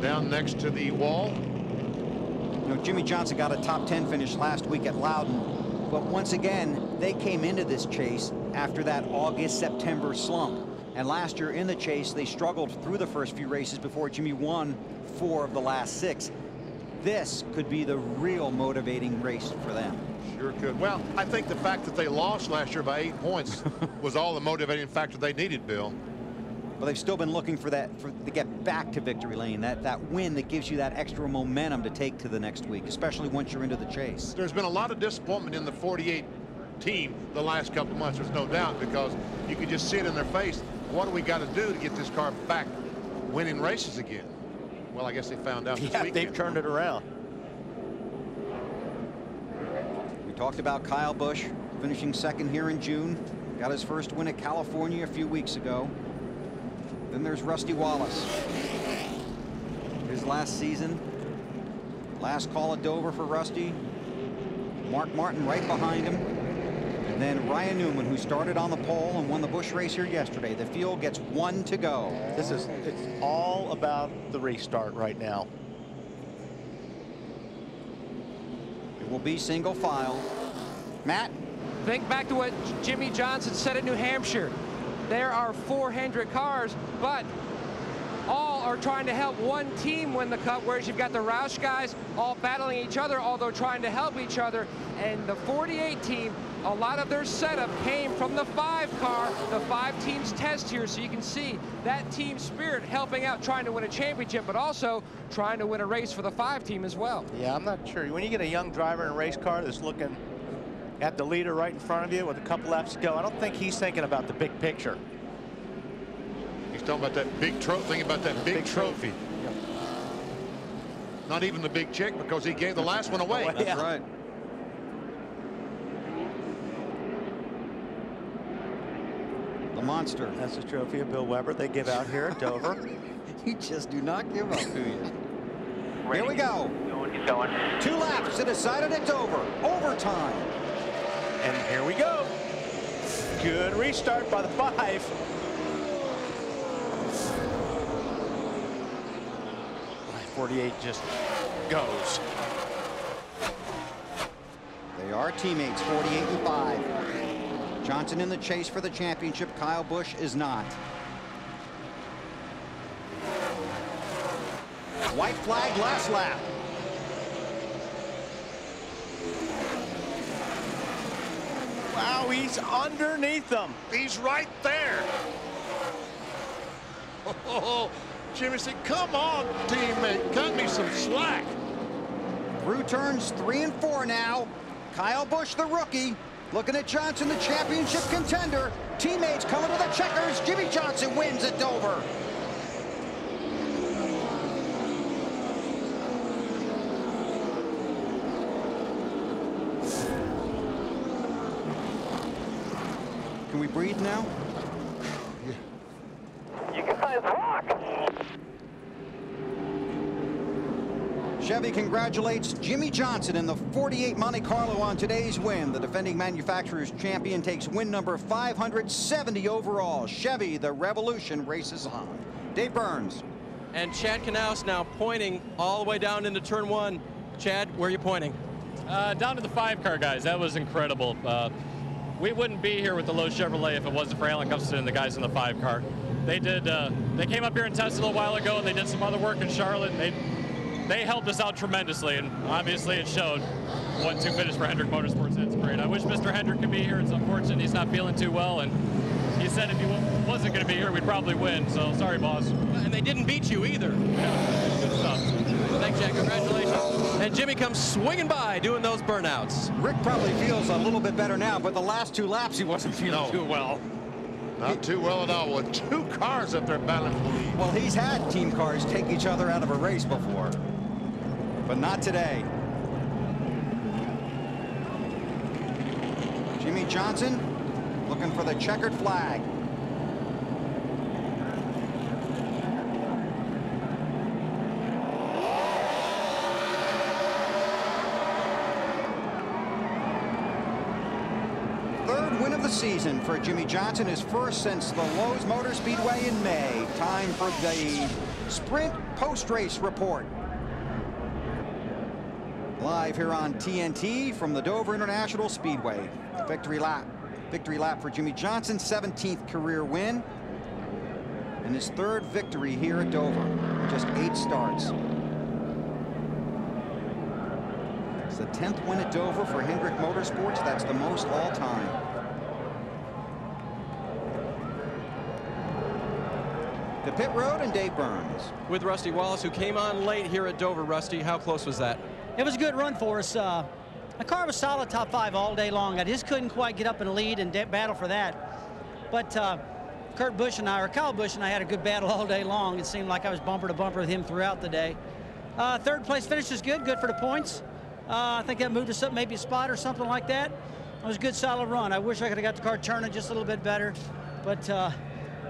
[SPEAKER 3] down next to the wall.
[SPEAKER 1] You know, Jimmie Johnson got a top 10 finish last week at Loudon, but once again they came into this chase after that August-September slump, and last year in the chase they struggled through the first few races before Jimmie won 4 of the last 6. This could be the real motivating race for them.
[SPEAKER 3] Sure could. Well, I think the fact that they lost last year by 8 points was all the motivating factor they needed, Bill.
[SPEAKER 1] Well, they've still been looking for that, to get back to victory lane, that win that gives you that extra momentum to take to the next week, especially once you're into the chase.
[SPEAKER 3] There's been a lot of disappointment in the 48 team the last couple of months, there's no doubt, because you can just see it in their face. What do we got to do to get this car back winning races again? Well, I guess they found out this weekend.
[SPEAKER 2] They've turned it around.
[SPEAKER 1] We talked about Kyle Busch finishing 2nd here in June. Got his first win at California a few weeks ago. Then there's Rusty Wallace. His last season. Last call at Dover for Rusty. Mark Martin right behind him. And then Ryan Newman, who started on the pole and won the Busch race here yesterday. The field gets 1 to go.
[SPEAKER 2] It's all about the restart right now.
[SPEAKER 1] It will be single file. Matt?
[SPEAKER 7] Think back to what Jimmie Johnson said at New Hampshire. There are 4 Hendrick cars, but all are trying to help one team win the Cup, whereas you've got the Roush guys all battling each other, although trying to help each other. And the 48 team, a lot of their setup came from the 5 car, the 5 teams test here, so you can see that team spirit helping out, trying to win a championship, but also trying to win a race for the 5 team as well.
[SPEAKER 2] Yeah, I'm not sure. When you get a young driver in a race car that's looking at the leader right in front of you with a couple laps to go, I don't think he's thinking about the big picture.
[SPEAKER 3] He's talking about that big trophy, thinking about that big trophy.
[SPEAKER 2] Yep.
[SPEAKER 3] Not even the big chick, because he gave the last one away.
[SPEAKER 1] That's right. The monster.
[SPEAKER 2] That's the trophy of Bill Weber they give out here at Dover.
[SPEAKER 1] You just do not give up, do you?
[SPEAKER 11] Ready.
[SPEAKER 1] Here we go.
[SPEAKER 11] He's going.
[SPEAKER 1] 2 laps to decide it. It's over. Overtime.
[SPEAKER 2] And here we go. Good restart by the 5. .48 just goes.
[SPEAKER 1] They are teammates, 48 and 5. Johnson in the chase for the championship. Kyle Busch is not. White flag, last lap.
[SPEAKER 2] Wow, he's underneath them.
[SPEAKER 3] He's right there. Oh, Jimmie said, come on, teammate, cut me some slack.
[SPEAKER 1] Through turns 3 and 4 now. Kyle Busch, the rookie, looking at Johnson, the championship contender. Teammates coming to the checkers. Jimmie Johnson wins at Dover. Can we breathe now?
[SPEAKER 10] You guys rock!
[SPEAKER 1] Chevy congratulates Jimmie Johnson in the 48 Monte Carlo on today's win. The defending manufacturer's champion takes win number 570 overall. Chevy, the revolution, races on. Dave Burns.
[SPEAKER 6] And Chad Knaus now pointing all the way down into turn 1. Chad, where are you pointing?
[SPEAKER 21] Down to the 5-car, guys. That was incredible. We wouldn't be here with the Lowe's Chevrolet if it wasn't for Alan Gustafson and the guys in the 5-car. They did. They came up here and tested a little while ago, and they did some other work in Charlotte. They helped us out tremendously, and obviously it showed. 1-2 finish for Hendrick Motorsports. That's great. I wish Mr. Hendrick could be here. It's unfortunate he's not feeling too well, and he said if he wasn't going to be here, we'd probably win. So sorry, boss.
[SPEAKER 6] And they didn't beat you either.
[SPEAKER 21] Yeah, good stuff.
[SPEAKER 6] Thanks, Jack. Congratulations. And Jimmie comes swinging by doing those burnouts.
[SPEAKER 1] Rick probably feels a little bit better now, but the last 2 laps he wasn't feeling too well.
[SPEAKER 3] Not too well at all, with 2 cars up there battling for the lead.
[SPEAKER 1] Well, he's had team cars take each other out of a race before, but not today. Jimmie Johnson looking for the checkered flag. Win of the season for Jimmie Johnson, his first since the Lowe's Motor Speedway in May. Time for the sprint post-race report. Live here on TNT from the Dover International Speedway. Victory lap for Jimmie Johnson, 17th career win, and his 3rd victory here at Dover. Just 8 starts. It's the 10th win at Dover for Hendrick Motorsports. That's the most all time. The pit road and Dave Burns.
[SPEAKER 6] With Rusty Wallace, who came on late here at Dover. Rusty, how close was that?
[SPEAKER 5] It was a good run for us. The car was solid top 5 all day long. I just couldn't quite get up in the lead and battle for that. But Kyle Busch and I had a good battle all day long. It seemed like I was bumper to bumper with him throughout the day. 3rd place finish is good for the points. I think that moved us up maybe a spot or something like that. It was a good solid run. I wish I could have got the car turning just a little bit better, but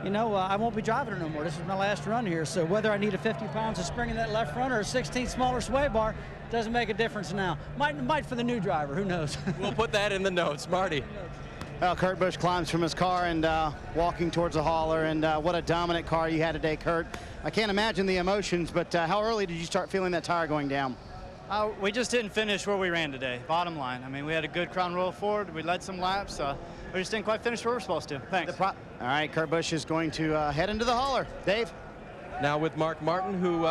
[SPEAKER 5] you know, I won't be driving it no more. This is my last run here, so whether I need a 50 pounds of spring in that left front or a 16 smaller sway bar doesn't make a difference now. Might for the new driver, who knows?
[SPEAKER 6] We'll put that in the notes. Marty.
[SPEAKER 5] Well, Kurt Busch climbs from his car and walking towards the hauler, and what a dominant car you had today, Kurt. I can't imagine the emotions, but how early did you start feeling that tire going down?
[SPEAKER 12] We just didn't finish where we ran today, bottom line. I mean, we had a good Crown Royal forward. We led some laps. We just didn't quite finish where we're supposed to. Thanks.
[SPEAKER 5] All right, Kurt Busch is going to head into the hauler. Dave?
[SPEAKER 6] Now with Mark Martin, who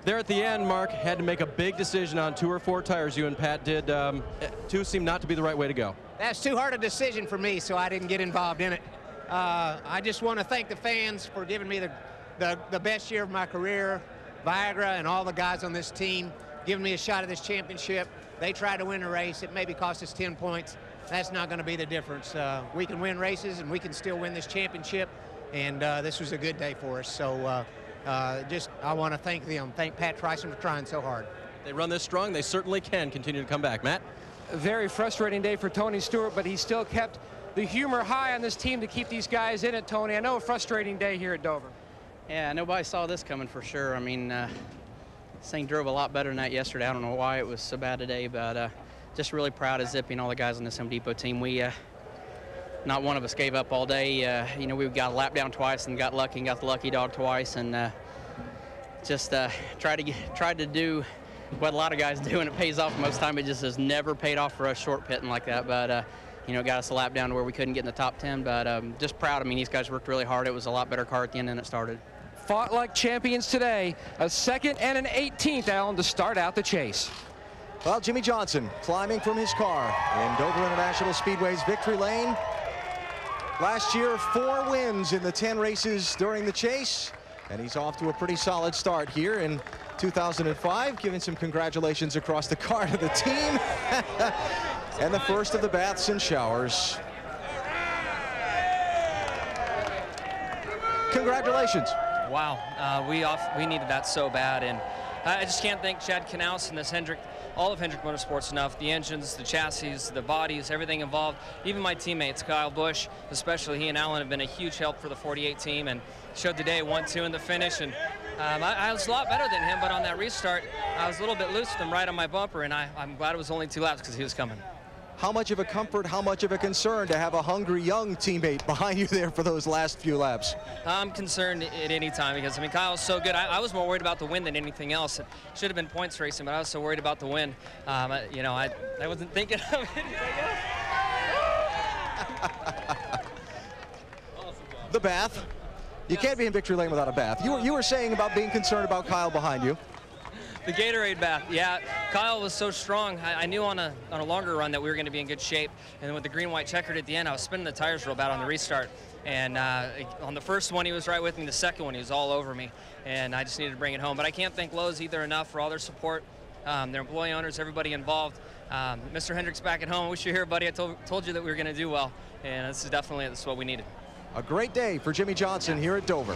[SPEAKER 6] there at the end, Mark had to make a big decision on 2 or 4 tires. You and Pat did. 2 seemed not to be the right way to go.
[SPEAKER 17] That's too hard a decision for me, so I didn't get involved in it. I just want to thank the fans for giving me the best year of my career, Viagra and all the guys on this team, giving me a shot at this championship. They tried to win a race. It maybe cost us 10 points. That's not going to be the difference. We can win races, and we can still win this championship, and this was a good day for us. So I want to thank them. Thank Pat Tryson for trying so hard.
[SPEAKER 6] They run this strong. They certainly can continue to come back. Matt?
[SPEAKER 7] A very frustrating day for Tony Stewart, but he still kept the humor high on this team to keep these guys in it, Tony. I know a frustrating day here at Dover.
[SPEAKER 23] Yeah, nobody saw this coming for sure. I mean, this thing drove a lot better than that yesterday. I don't know why it was so bad today, but just really proud of Zippy and all the guys on this Home Depot team. We, not one of us gave up all day. You know, we got a lap down twice and got lucky and got the lucky dog twice, and just tried to do what a lot of guys do, and it pays off most of the time. It just has never paid off for us short pitting like that, but you know, got us a lap down to where we couldn't get in the top 10, but just proud. I mean, these guys worked really hard. It was a lot better car at the end than it started.
[SPEAKER 7] Fought like champions today. A 2nd and an 18th, Alan, to start out the chase.
[SPEAKER 4] Well, Jimmie Johnson climbing from his car in Dover International Speedway's victory lane. Last year, 4 wins in the 10 races during the chase.
[SPEAKER 18] And he's off to a pretty solid start here in 2005, giving some congratulations across the car to the team. And the first of the baths and showers. Congratulations.
[SPEAKER 13] Wow, we needed that so bad, and I just can't thank Chad Knaus and this all of Hendrick Motorsports enough. The engines, the chassis, the bodies, everything involved. Even my teammates, Kyle Busch, especially he and Alan have been a huge help for the 48 team, and showed today 1-2 in the finish. And I was a lot better than him, but on that restart, I was a little bit loose with him right on my bumper, and I'm glad it was only 2 laps because he was coming.
[SPEAKER 18] How much of a comfort, how much of a concern to have a hungry young teammate behind you there for those last few laps? I'm concerned at any time because, I mean, Kyle's so good. I was more worried about the win than anything else. It should have been points racing, but I was so worried about the win. You know, I wasn't thinking of anything else. The bath. You can't be in victory lane without a bath. You were saying about being concerned about Kyle behind you. The Gatorade bath, yeah. Kyle was so strong. I knew on a longer run that we were going to be in good shape. And with the green-white checkered at the end, I was spinning the tires real bad on the restart. And on the first one, he was right with me. The second one, he was all over me. And I just needed to bring it home. But I can't thank Lowe's either enough for all their support, their employee owners, everybody involved. Mr. Hendrick's back at home. I wish you were here, buddy. I told you that we were going to do well. And this is what we needed. A great day for Jimmie Johnson here at Dover.